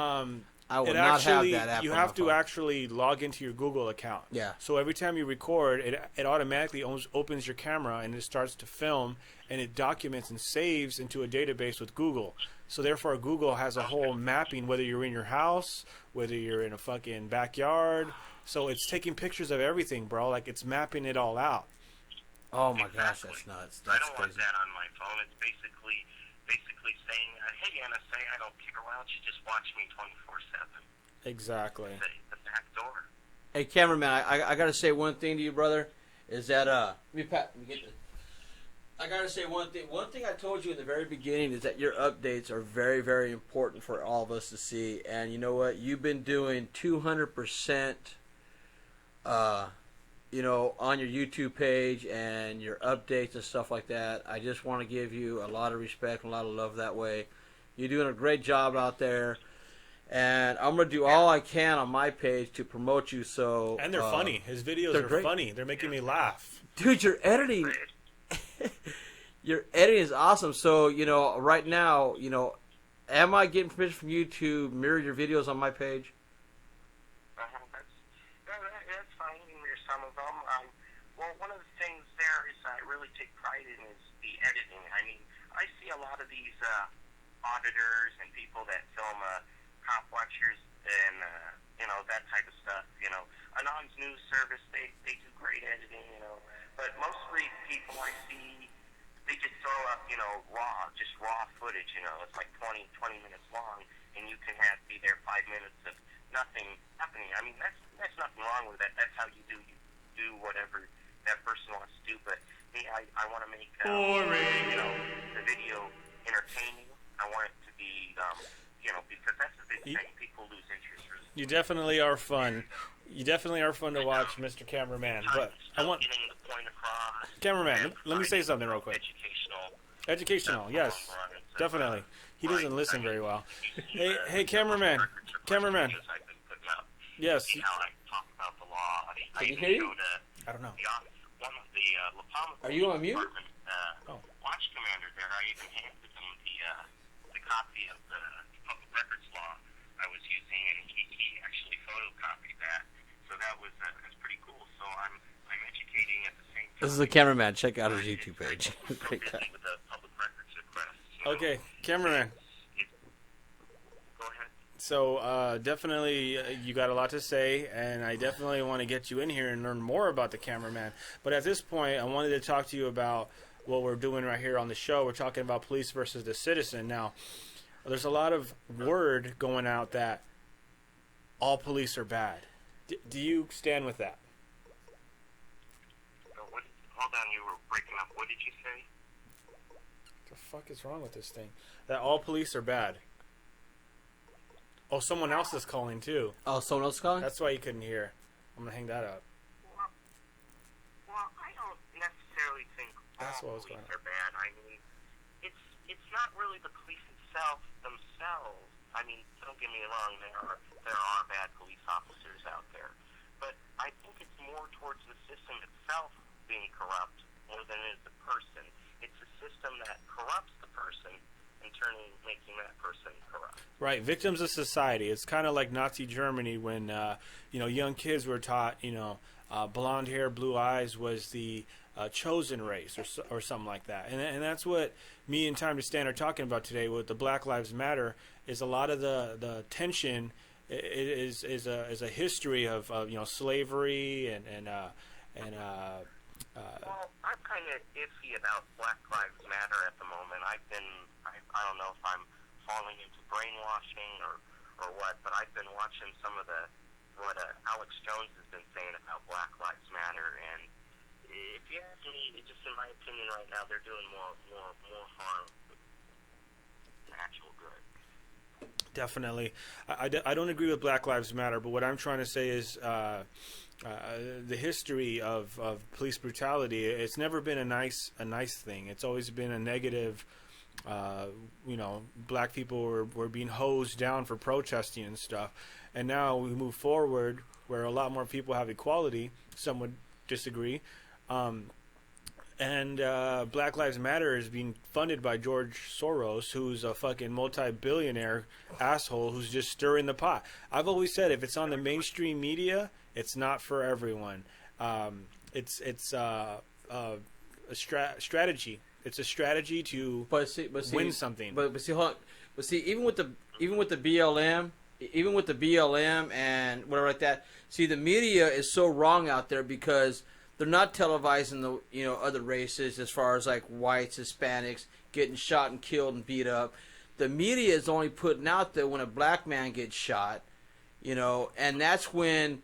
I will not actually, have that app. You on have my to phone. actually log into your Google account. Yeah. So every time you record, it automatically opens your camera and it starts to film, and it documents and saves into a database with Google. So therefore, Google has a whole mapping, whether you're in your house, whether you're in a fucking backyard. So it's taking pictures of everything, bro. Like, it's mapping it all out. Oh my gosh, that's nuts. I don't want that on my phone. It's basically saying, hey, NSA, I don't care. Why don't you just watch me 24/7? Exactly. The back door. Hey, cameraman, I got to say one thing to you, brother. is that let me get this. I gotta say one thing. One thing I told you in the very beginning is that your updates are very, very important for all of us to see. And you know what? You've been doing 200%. You know, on your YouTube page and your updates and stuff like that. I just want to give you a lot of respect and a lot of love that way. You're doing a great job out there. And I'm going to do all I can on my page to promote you. So And they're funny. His videos are great. funny. They're making me laugh. Dude, your editing is awesome. So, you know, right now, you know, am I getting permission from you to mirror your videos on my page? That's fine. You can mirror some of them. Well, one of the things there is I really take pride in is the editing. I mean, I see a lot of these auditors and people that film cop watchers and, you know, that type of stuff. You know, Anon's News Service, they do great editing, you know. But mostly people I see, they just throw up, you know, raw footage, you know. It's like 20 minutes long, and you can be there 5 minutes of nothing happening. I mean, that's nothing wrong with that. That's how you do whatever that person wants to do. But me, I want to make, you know, the video entertaining. I want it to be, you know, because that's the big thing. People lose interest. You definitely are fun. You definitely are fun to watch, Mr. Cameraman. But I want Cameraman. Let me say something real quick. Educational, yes, definitely. He doesn't listen very well. Hey, cameraman. Yes. Can you hear you? I don't know. Are you on mute? Watch commander there. I even handed him the copy of the public records law I was using, and he actually photocopied that. So that was that's pretty cool. So I'm educating at the same time. This is the cameraman. Check out his YouTube page. Great guy. With the public records request. You know? Okay, cameraman. Go ahead. So definitely you got a lot to say, and I definitely want to get you in here and learn more about the cameraman. But at this point, I wanted to talk to you about what we're doing right here on the show. We're talking about police versus the citizen. Now, there's a lot of word going out that all police are bad. Do you stand with that? Hold on, you were breaking up. What did you say? What the fuck is wrong with this thing? That all police are bad. Oh, someone else is calling too. Oh, someone else is calling? That's why you couldn't hear. I'm gonna hang that up. Well, I don't necessarily think all police are bad. I mean, it's not really the police themselves. I mean, don't get me wrong, there are bad police officers out there. But I think it's more towards the system itself being corrupt more than it is the person. It's a system that corrupts the person and making that person corrupt. Right, victims of society. It's kind of like Nazi Germany when you know, young kids were taught, you know, blonde hair, blue eyes was the chosen race or something like that. And that's what me and Time to Stand are talking about today with the Black Lives Matter. Is a lot of the tension is a history of you know, slavery and well, I'm kind of iffy about Black Lives Matter at the moment. I don't know if I'm falling into brainwashing or what, but I've been watching some of what Alex Jones has been saying about Black Lives Matter, and if you ask me, just in my opinion right now, they're doing more harm than actual good. Definitely. I don't agree with Black Lives Matter, but what I'm trying to say is the history of police brutality, it's never been a nice thing. It's always been a negative. You know, black people were being hosed down for protesting and stuff. And now we move forward where a lot more people have equality. Some would disagree. And Black Lives Matter is being funded by George Soros, who's a fucking multi-billionaire asshole who's just stirring the pot. I've always said if it's on the mainstream media, it's not for everyone. It's a strategy. It's a strategy to win something. But see, hold on. But see, even with the BLM and whatever like that. See, the media is so wrong out there because they're not televising the other races as far as like whites, Hispanics getting shot and killed and beat up. The media is only putting out there when a black man gets shot, and that's when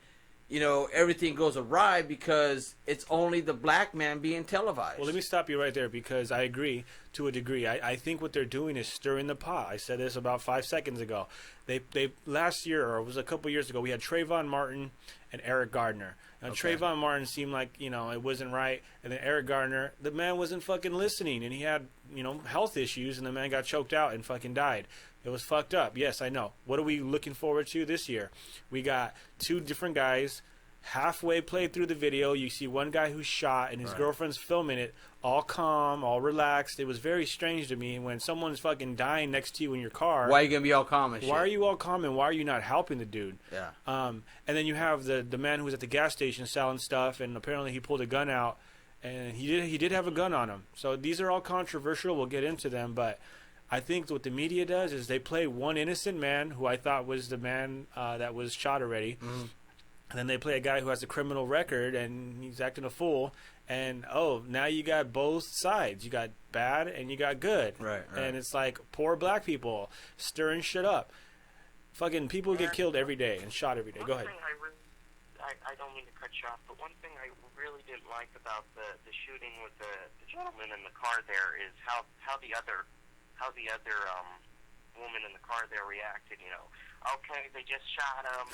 you know, everything goes awry because it's only the black man being televised. Well, let me stop you right there because I agree to a degree. I think what they're doing is stirring the pot. I said this about 5 seconds ago. They last year, or it was a couple years ago, we had Trayvon Martin and Eric Gardner. Now, Trayvon Martin seemed like, you know, it wasn't right. And then Eric Gardner, the man wasn't fucking listening. And he had, you know, health issues. And the man got choked out and fucking died. It was fucked up. Yes, I know. What are we looking forward to this year? We got 2 different guys halfway played through the video. You see one guy who's shot and his girlfriend's filming it, all calm, all relaxed. It was very strange to me when someone's fucking dying next to you in your car. Why are you going to be all calm and shit? Why are you all calm and why are you not helping the dude? Yeah. And then you have the man who was at the gas station selling stuff, and apparently he pulled a gun out, and he did have a gun on him. So these are all controversial. We'll get into them, but I think what the media does is they play one innocent man who I thought was the man that was shot already. Mm-hmm. And then they play a guy who has a criminal record and he's acting a fool. And, now you got both sides. You got bad and you got good. Right. And it's like poor black people stirring shit up. Fucking people get killed every day and shot every day. Go ahead. I don't mean to cut you off, but one thing I really didn't like about the shooting with the gentleman in the car there is how the other woman in the car there reacted, you know. Okay, they just shot him.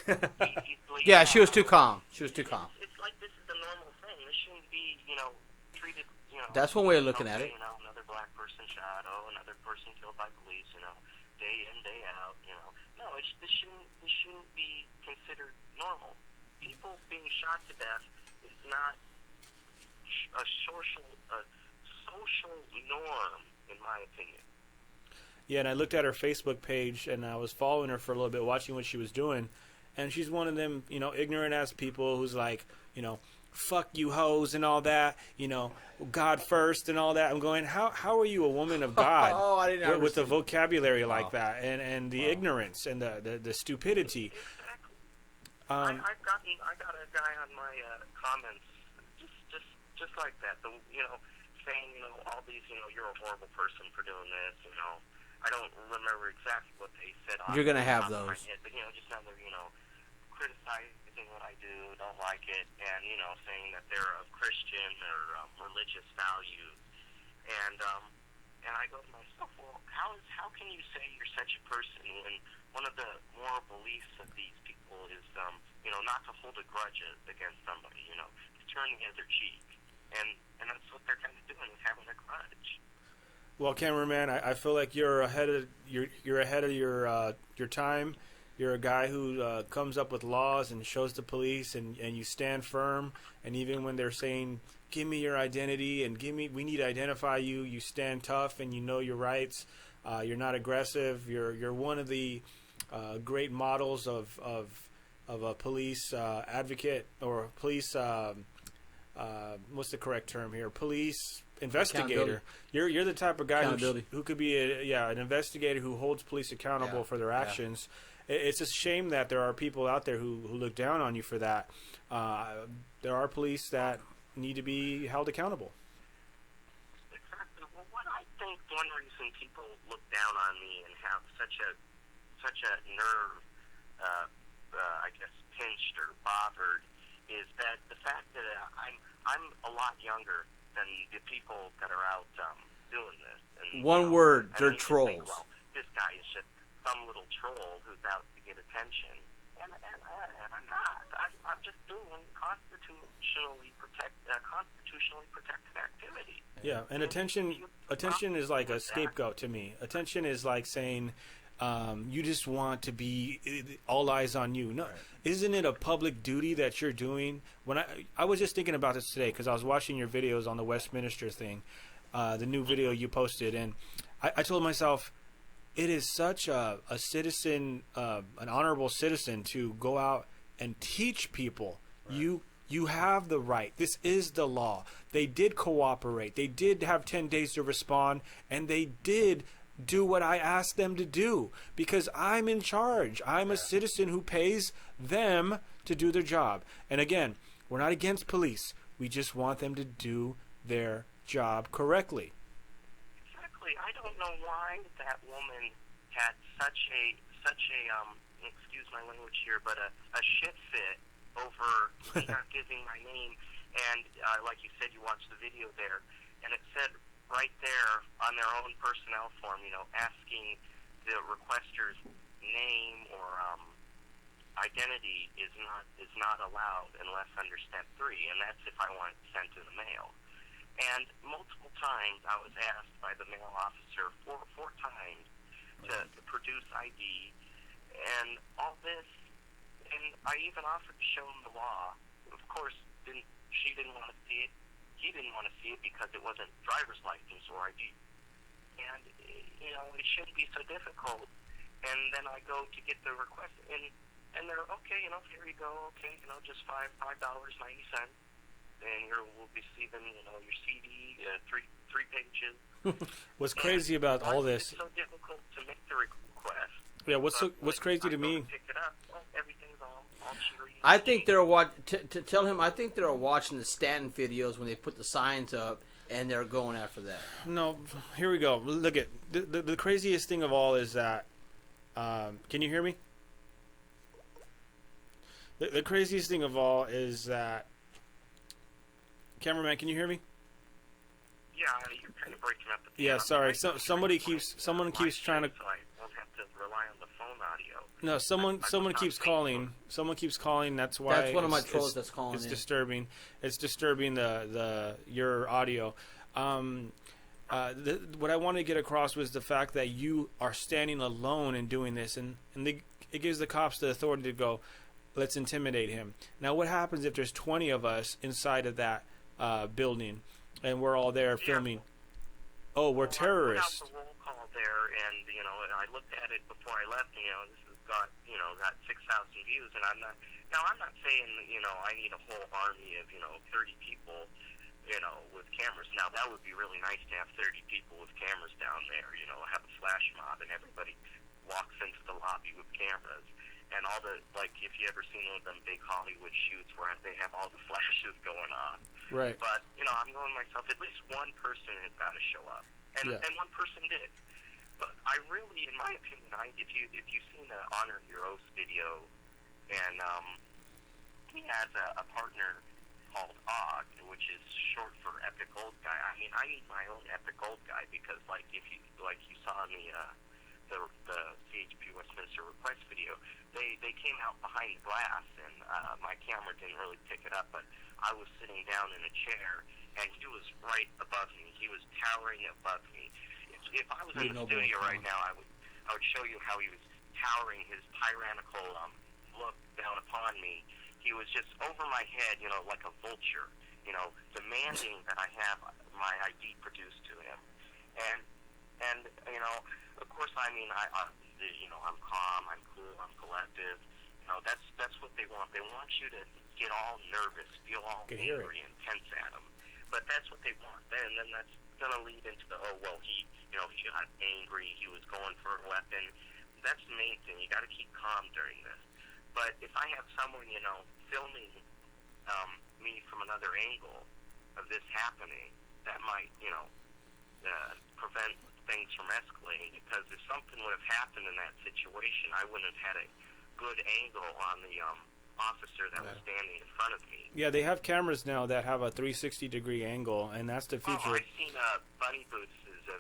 He's bleeding. Yeah, she was too calm. She was too calm. It's like this is a normal thing. This shouldn't be, you know, treated, you know. That's one way of looking at it. You know, another black person shot. Oh, another person killed by police. You know, day in, day out. You know, no, this shouldn't be considered normal. People being shot to death is not a social norm, in my opinion. Yeah, and I looked at her Facebook page, and I was following her for a little bit, watching what she was doing, and she's one of them, you know, ignorant-ass people who's like, you know, fuck you hoes and all that, you know, God first and all that. I'm going, how are you a woman of God I didn't with the vocabulary like that and the ignorance and the stupidity? I got a guy on my comments just like that, you know, saying, you know, all these, you know, you're a horrible person for doing this, you know. I don't remember exactly what they said. You're going to have those. But, you know, just another, you know, criticizing what I do, don't like it, and, you know, saying that they're of Christian or religious values. And I go to myself, well, how can you say you're such a person when one of the moral beliefs of these people is, you know, not to hold a grudge against somebody, you know, to turn the other cheek. And that's what they're kind of doing, is having a grudge. Well, cameraman, I feel like you're ahead of your time. You're a guy who comes up with laws and shows the police, and you stand firm. And even when they're saying, "Give me your identity," and we need to identify you, you stand tough and you know your rights. You're not aggressive. You're one of the great models of a police advocate or police. What's the correct term here? Police investigator. You're the type of guy who could be an investigator who holds police accountable for their actions. It's a shame that there are people out there who look down on you for that. There are police that need to be held accountable. Exactly. Well, what I think one reason people look down on me and have such a nerve, I guess, pinched or bothered, is that the fact that I'm a lot younger than the people that are out doing this. And, one word, they're trolls. Think, well, this guy is just some little troll who's out to get attention. And I'm not. I'm just doing constitutionally protected activity. Yeah, and attention is like a scapegoat to me. Attention is like saying, you just want to be all eyes on you. No, isn't it a public duty that you're doing? When I was just thinking about this today because I was watching your videos on the Westminster thing, the new video you posted, and I told myself, it is such a citizen, an honorable citizen, to go out and teach people. Right. You have the right. This is the law. They did cooperate. They did have 10 days to respond, and they did do what I asked them to do because I'm in charge. I'm a citizen who pays them to do their job. And again, we're not against police. We just want them to do their job correctly. Exactly. I don't know why that woman had such a excuse my language here, but a shit fit over me not giving my name, and like you said, you watched the video there, and it said right there on their own personnel form, asking the requester's name or identity is not allowed unless under step 3, and that's if I want it sent in the mail. And multiple times I was asked by the mail officer four times to produce ID, and all this, and I even offered to show him the law. Of course, she didn't want to see it. He didn't want to see it because it wasn't driver's license or ID. And, it shouldn't be so difficult. And then I go to get the request, and they're, okay, here you go, okay, just $5.90. And we'll be receiving, your CD, three pages. What's crazy about all this? It's so difficult to make the request. Yeah, what's crazy to me? Pick it up. Well, everything's all cheery. I think they're to tell him. I think they're watching the Stanton videos when they put the signs up, and they're going after that. No, here we go. Look at the craziest thing of all is that. Can you hear me? The craziest thing of all is that. Cameraman, can you hear me? Yeah, you're kind of breaking up. Yeah, sorry. Someone keeps trying to. So I won't have to rely on the phone audio. No, someone keeps calling. Someone keeps calling. That's why. That's one of my trolls that's calling. It's disturbing. It's disturbing your audio. What I wanted to get across was the fact that you are standing alone and doing this, and it gives the cops the authority to go, let's intimidate him. Now, what happens if there's 20 of us inside of that building, and we're all there filming? Oh, we're terrorists. I put out the roll call there, and I looked at it before I left. And, this has got 6,000 views, and I'm not saying I need a whole army of 30 people with cameras. Now that would be really nice to have 30 people with cameras down there. Have a flash mob, and everybody walks into the lobby with cameras. And all the, if you ever seen one of them big Hollywood shoots where they have all the flashes going on. Right. But, I'm going myself, at least one person has got to show up. And one person did. But I really, in my opinion, if you've seen the Honor Your Oath video, and he has a partner called Og, which is short for Epic Old Guy. I mean, I need my own Epic Old Guy because, if you saw in the CHP Westminster request video, they came out behind the glass, and my camera didn't really pick it up, but I was sitting down in a chair, and he was right above me. He was towering above me. If I was in the studio right now, I would show you how he was towering, his tyrannical look down upon me. He was just over my head, like a vulture, demanding that I have my ID produced to him. And of course, I mean, I'm calm, I'm cool, I'm collective. That's what they want. They want you to get all nervous, feel all angry and tense at them. But that's what they want. And then that's going to lead into the, he got angry, he was going for a weapon. That's the main thing. You got to keep calm during this. But if I have someone, filming me from another angle of this happening, that might, prevent things from escalating. Because if something would have happened in that situation, I wouldn't have had a good angle on the officer that was standing in front of me. Yeah, they have cameras now that have a 360-degree angle, and that's the feature. I've seen Bunny Boots'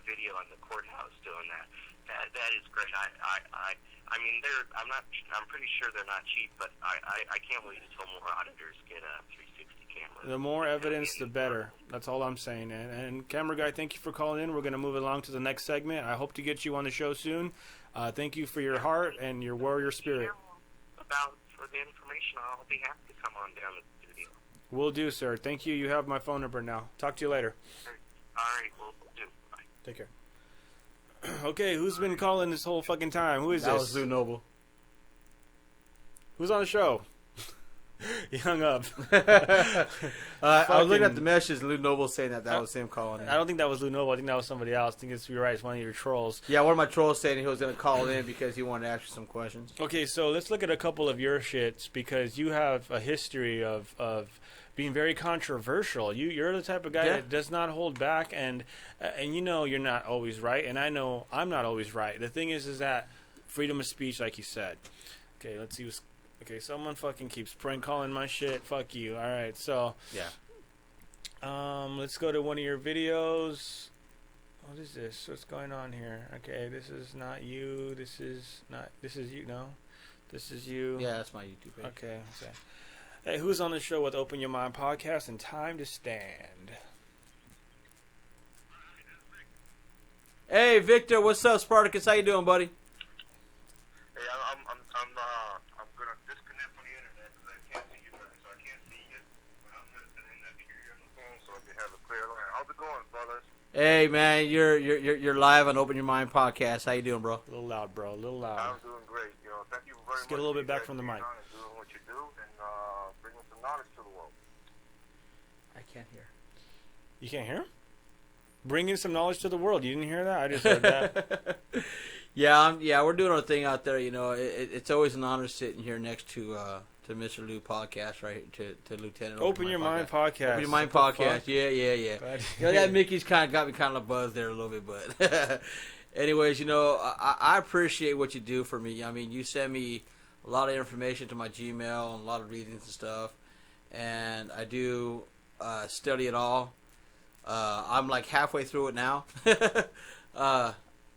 video on the courthouse doing that. That is great. I mean, I'm pretty sure they're not cheap, but I can't wait until more auditors get a 360 camera. The more evidence, the better. That's all I'm saying. And camera guy, thank you for calling in. We're going to move along to the next segment. I hope to get you on the show soon. Thank you for your heart and your warrior spirit. For the information, I'll be happy to come on down to the studio. Will do, sir. Thank you. You have my phone number now. Talk to you later. All right, we'll do. Bye. Take care. Okay, who's been calling this whole fucking time? Who is this? That was Lou Noble. Who's on the show? He hung up. I was looking at the message. Lou Noble saying that was him calling in. I don't think that was Lou Noble. I think that was somebody else. I think you're right. It's one of your trolls. Yeah, one of my trolls saying he was going to call in because he wanted to ask you some questions. Okay, so let's look at a couple of your shits because you have a history of being very controversial. You're the type of guy that does not hold back, and you're not always right, and I know I'm not always right. The thing is that freedom of speech, like you said. Okay, let's see what's Okay, someone fucking keeps prank calling my shit. Fuck you. All right, so yeah. Let's go to one of your videos. What is this? What's going on here? Okay, this is not you. This is not. This is you. No, this is you. Yeah, that's my YouTube page. Okay. Hey, who's on the show with Open Your Mind podcast and Time to Stand? Hey, Victor, what's up, Spartacus? How you doing, buddy? Hey, I'm gonna disconnect from the internet because I can't see you guys, so I can't see you. But I'm gonna send in that here on the phone so I can have a clear line. How's it going, fellas? Hey, man, you're live on Open Your Mind podcast. How you doing, bro? A little loud, bro. A little loud. I'm doing great. You know, thank you very much. Let's get a little bit back from the mic. Doing what you do and bringing some knowledge to the world. I can't hear. You can't hear him? Bringing some knowledge to the world. You didn't hear that? I just heard that. Yeah, we're doing our thing out there. You know, it's always an honor sitting here next to Mr. Lou podcast, right? To Lieutenant. Open Your Mind podcast. Open Your Mind podcast. Yeah. You know, that Mickey's got me kind of buzzed there a little bit, but anyways, you know, I appreciate what you do for me. I mean, you send me a lot of information to my Gmail and a lot of readings and stuff, and I do study it all. I'm like halfway through it now.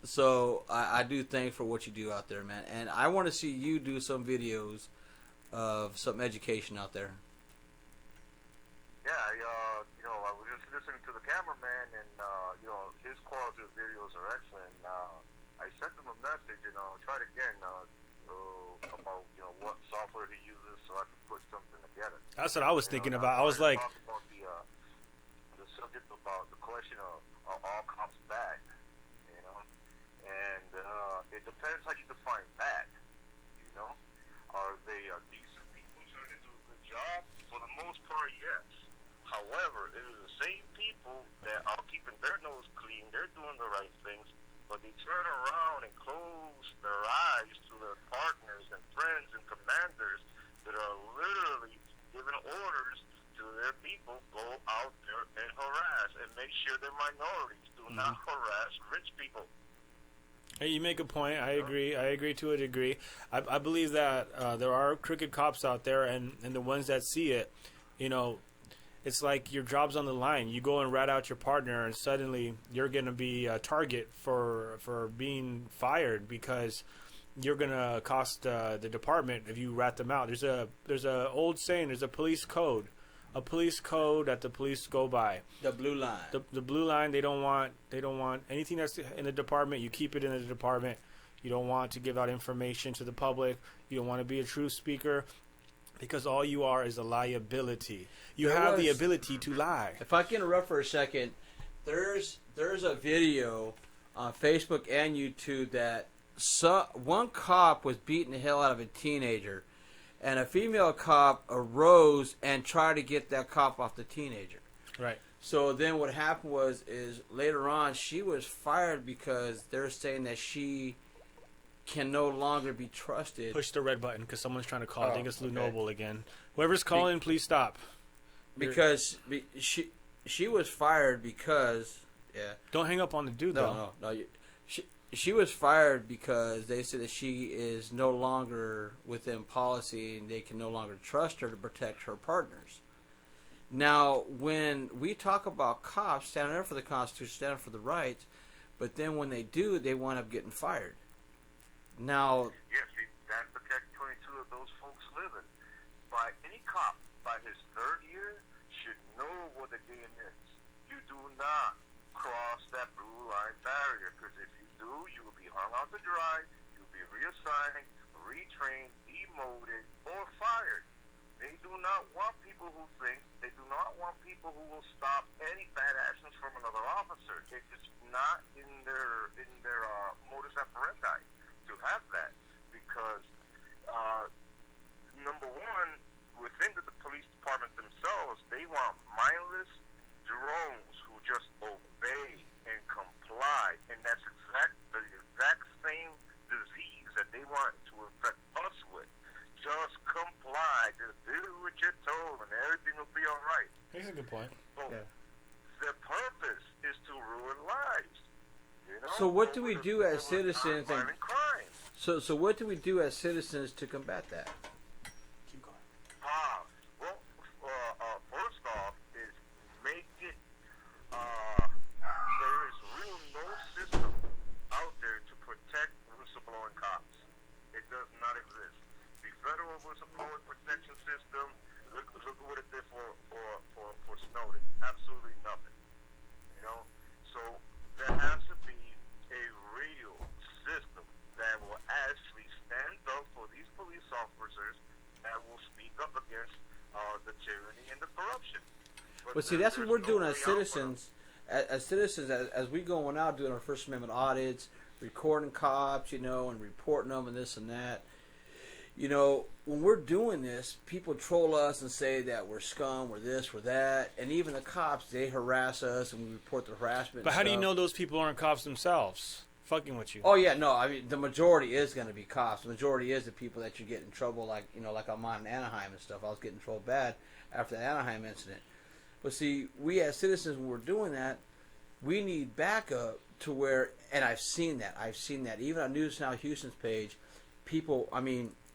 So I do thank for what you do out there, man. And I want to see you do some videos of some education out there. Yeah, you know, I was just listening to the cameraman, and you know, his quality of videos are excellent. I sent him a message, and tried again about what software he uses so I could put something together. That's what I was thinking about. I was like, about the subject about the question of are all cops bad, you know, and it depends how you define bad. You know, are they decent people trying to do a good job? For the most part, yes. However, it is the same people that are keeping their nose clean, they're doing the right things, but they turn around and close their eyes to their partners and friends and commanders that are literally giving orders to their people, go out there and harass and make sure their minorities do not harass rich people. Hey, you make a point. I agree. I agree to a degree. I believe that there are crooked cops out there, and the ones that see it, you know, it's like your job's on the line. You go and rat out your partner, and suddenly you're going to be a target for being fired because you're going to cost the department if you rat them out. There's a old saying. There's a police code that the police go by. The blue line. The blue line. They don't want anything that's in the department. You keep it in the department. You don't want to give out information to the public. You don't want to be a truth speaker, because all you are is a liability. You have the ability to lie. If I can interrupt for a second, there's a video on Facebook and YouTube that one cop was beating the hell out of a teenager, and a female cop arose and tried to get that cop off the teenager. Right. So then what happened is later on she was fired because they're saying that she can no longer be trusted. Push the red button because someone's trying to call. I think it's Lou Noble again. Whoever's calling, please stop. Because she was fired because Don't hang up on the dude though. No. She was fired because they said that she is no longer within policy and they can no longer trust her to protect her partners. Now, when we talk about cops standing up for the Constitution, standing up for the rights, but then when they do, they wind up getting fired. Now, yes, that's the catch-22 of those folks living. By any cop, by his third year, should know what the game is. You do not cross that blue line barrier, because if you do, you will be hung out to dry, you'll be reassigned, retrained, demoted, or fired. They do not want people who think, they do not want people who will stop any bad actions from another officer. It's not in their modus operandi to have that, because number one, within the police department themselves, they want mindless drones who just obey and comply, and that's the exact same disease that they want to infect us with. Just comply, just do what you're told, and everything will be all right. That's a good point. So their purpose is to ruin lives. You know? so what do we do as citizens? Violent crime. So what do we do as citizens to combat that? the tyranny and the corruption. But see, that's what we're doing as citizens. As citizens, as we going out doing our First Amendment audits, recording cops, and reporting them and this and that. When we're doing this, people troll us and say that we're scum, we're this, we're that, and even the cops, they harass us and we report the harassment. But how do you know those people aren't cops themselves? Fucking with you. Oh yeah, no. I mean, the majority is going to be cops. The majority is the people that you get in trouble, like I'm on in Anaheim and stuff. I was getting in trouble bad after the Anaheim incident. But see, we as citizens, when we're doing that, we need backup to where, and I've seen that. Even on News Now Houston's page, people,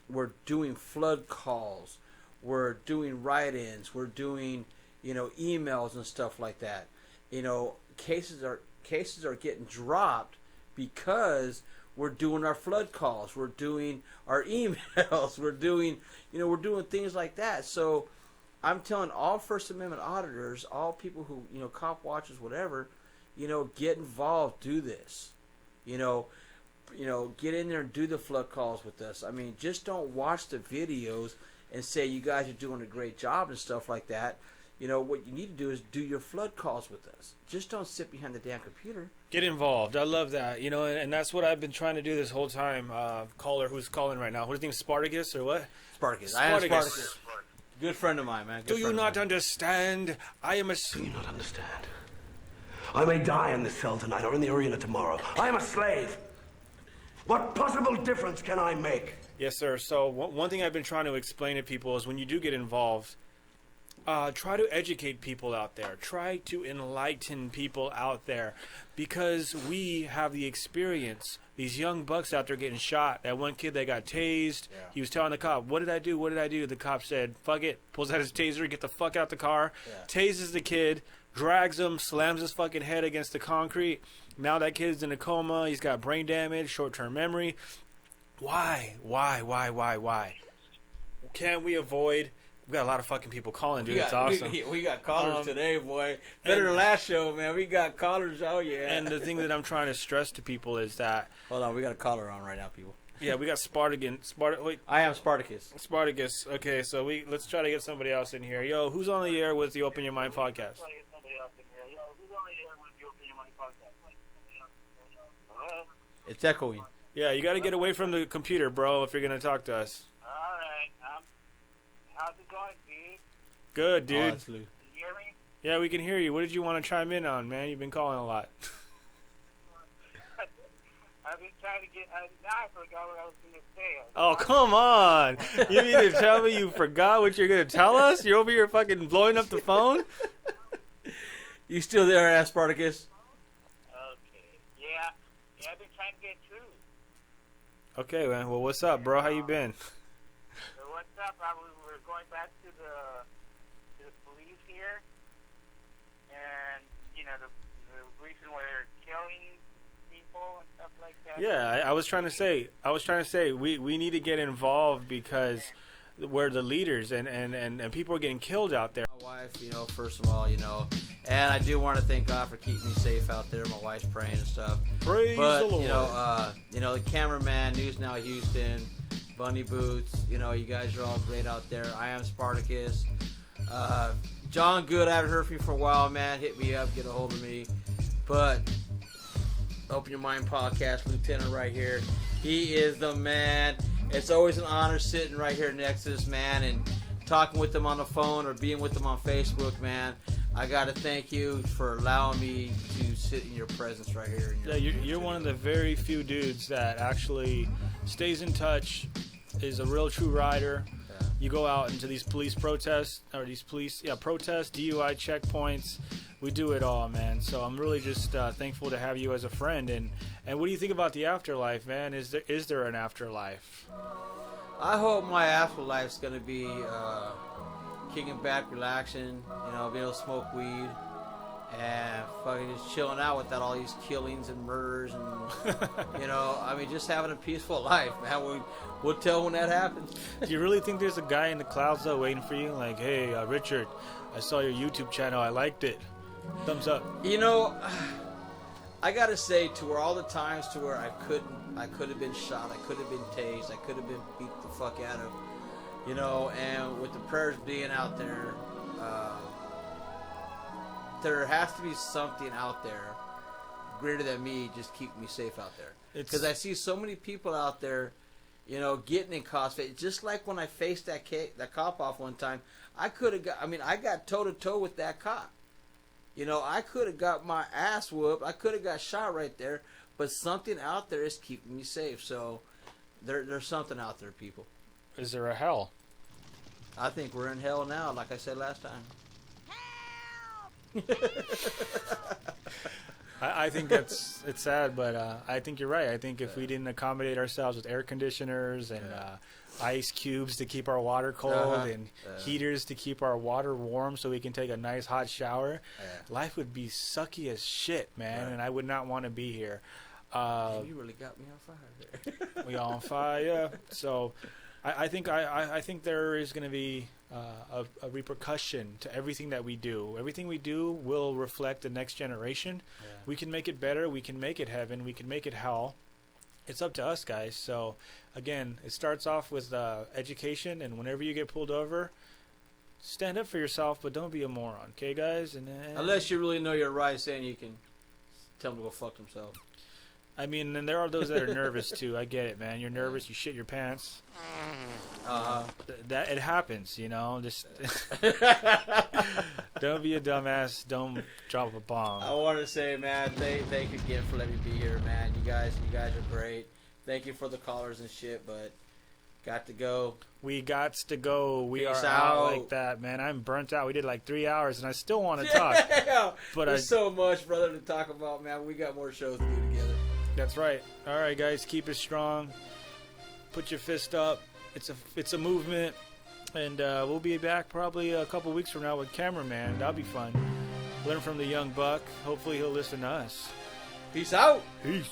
we're doing flood calls, we're doing write-ins, we're doing, emails and stuff like that. Cases are getting dropped because we're doing our flood calls, we're doing our emails, we're doing things like that. So I'm telling all First Amendment auditors, all people who, cop watchers, whatever, get involved, do this. Get in there and do the flood calls with us. Just don't watch the videos and say you guys are doing a great job and stuff like that. What you need to do is do your flood calls with us. Just don't sit behind the damn computer. Get involved. I love that. And that's what I've been trying to do this whole time. Caller who's calling right now. What is his name? Spartacus or what? Spartacus. I am Spartacus. Good friend of mine, man. Do you not understand? I am a... Do you not understand? I may die in this cell tonight or in the arena tomorrow. I am a slave. What possible difference can I make? Yes, sir. So one thing I've been trying to explain to people is when you do get involved, try to educate people out there. Try to enlighten people out there, because we have the experience. These young bucks out there getting shot. That one kid that got tased, he was telling the cop, what did I do? What did I do? The cop said, fuck it. Pulls out his taser, get the fuck out the car, tases the kid, drags him, slams his fucking head against the concrete. Now that kid's in a coma. He's got brain damage, short-term memory. Why? Can't we avoid... We got a lot of fucking people calling, dude. It's awesome. We got callers today, boy. Better than last show, man. We got callers. Oh, yeah. And the thing that I'm trying to stress to people is that... Hold on. We got a caller on right now, people. Yeah, we got Spartacus. Wait. I am Spartacus. Spartacus. Okay, so let's try to get somebody else in here. Yo, who's on the air with the Open Your Mind podcast? It's echoing. Yeah, you got to get away from the computer, bro, if you're going to talk to us. How's it going, dude? Good, dude. Honestly. You hear me? Yeah, we can hear you. What did you want to chime in on, man? You've been calling a lot. I've been trying to get... now I forgot what I was going to say. Oh, come on. You mean to tell me you forgot what you're going to tell us? You're over here fucking blowing up the phone? You still there, ass Spartacus? Okay. Yeah, I've been trying to get through. Okay, man. Well, what's up, bro? How you been? So what's up? We're going back to the police here, and the reason why they're killing people and stuff like that. Yeah, I was trying to say we need to get involved because we're the leaders and people are getting killed out there. My wife, first of all, and I do want to thank God for keeping me safe out there. My wife's praying and stuff. Praise the Lord. The cameraman, News Now Houston, Bunny Boots, you guys are all great out there. I am Spartacus. John Good, I haven't heard from you for a while, man. Hit me up, get a hold of me. But Open Your Mind podcast, Lieutenant right here. He is the man. It's always an honor sitting right here next to this man and talking with him on the phone or being with him on Facebook, man. I got to thank you for allowing me to sit in your presence right here. You're one of the very few dudes that actually stays in touch, is a real true rider. Yeah. You go out into these police protests, protests, DUI checkpoints. We do it all, man. So I'm really just thankful to have you as a friend. And what do you think about the afterlife, man? Is there an afterlife? I hope my afterlife's going to be kicking back, relaxing, being able to smoke weed and fucking just chilling out without all these killings and murders and, just having a peaceful life, man. We'll tell when that happens. Do you really think there's a guy in the clouds, though, waiting for you? Like, hey, Richard, I saw your YouTube channel. I liked it. Thumbs up. I gotta say, to where all the times to where I could have been shot, I could have been tased, I could have been beat the fuck out of. You know, and with the prayers being out there, there has to be something out there greater than me just keeping me safe out there. Because I see so many people out there, you know, getting in cops. Just like when I faced that cop off one time, I got toe to toe with that cop. You know, I could have got my ass whooped. I could have got shot right there. But something out there is keeping me safe. So there's something out there, people. Is there a hell? I think we're in hell now, like I said last time. I think it's sad, but I think you're right. I think if we didn't accommodate ourselves with air conditioners and ice cubes to keep our water cold and heaters to keep our water warm so we can take a nice hot shower, life would be sucky as shit, man, Right. and I would not want to be here. Man, you really got me on fire there. We on fire. So I think there is going to be a repercussion to everything that we do. Everything we do will reflect the next generation. Yeah. We can make it better. We can make it heaven. We can make it hell. It's up to us, guys. So again, it starts off with education, and whenever you get pulled over, stand up for yourself, but don't be a moron, okay, guys? And Unless you really know your rights, then you can tell them to go fuck themselves. I mean, and there are those that are nervous too. I get it, man. You're nervous. You shit your pants. That it happens, you know. Just don't be a dumbass. Don't drop a bomb. I want to say, man, thank you again for letting me be here, man. You guys are great. Thank you for the callers and shit, but got to go. We got to go. We Peace are out out. like that, man. I'm burnt out. We did like 3 hours, and I still want to talk. Yeah, But there's so much, brother, to talk about, man. We got more shows to do together. That's right. All right, guys, keep it strong. Put your fist up. It's a movement, and we'll be back probably a couple weeks from now with Cameraman. That'll be fun. Learn from the young buck. Hopefully, he'll listen to us. Peace out. Peace.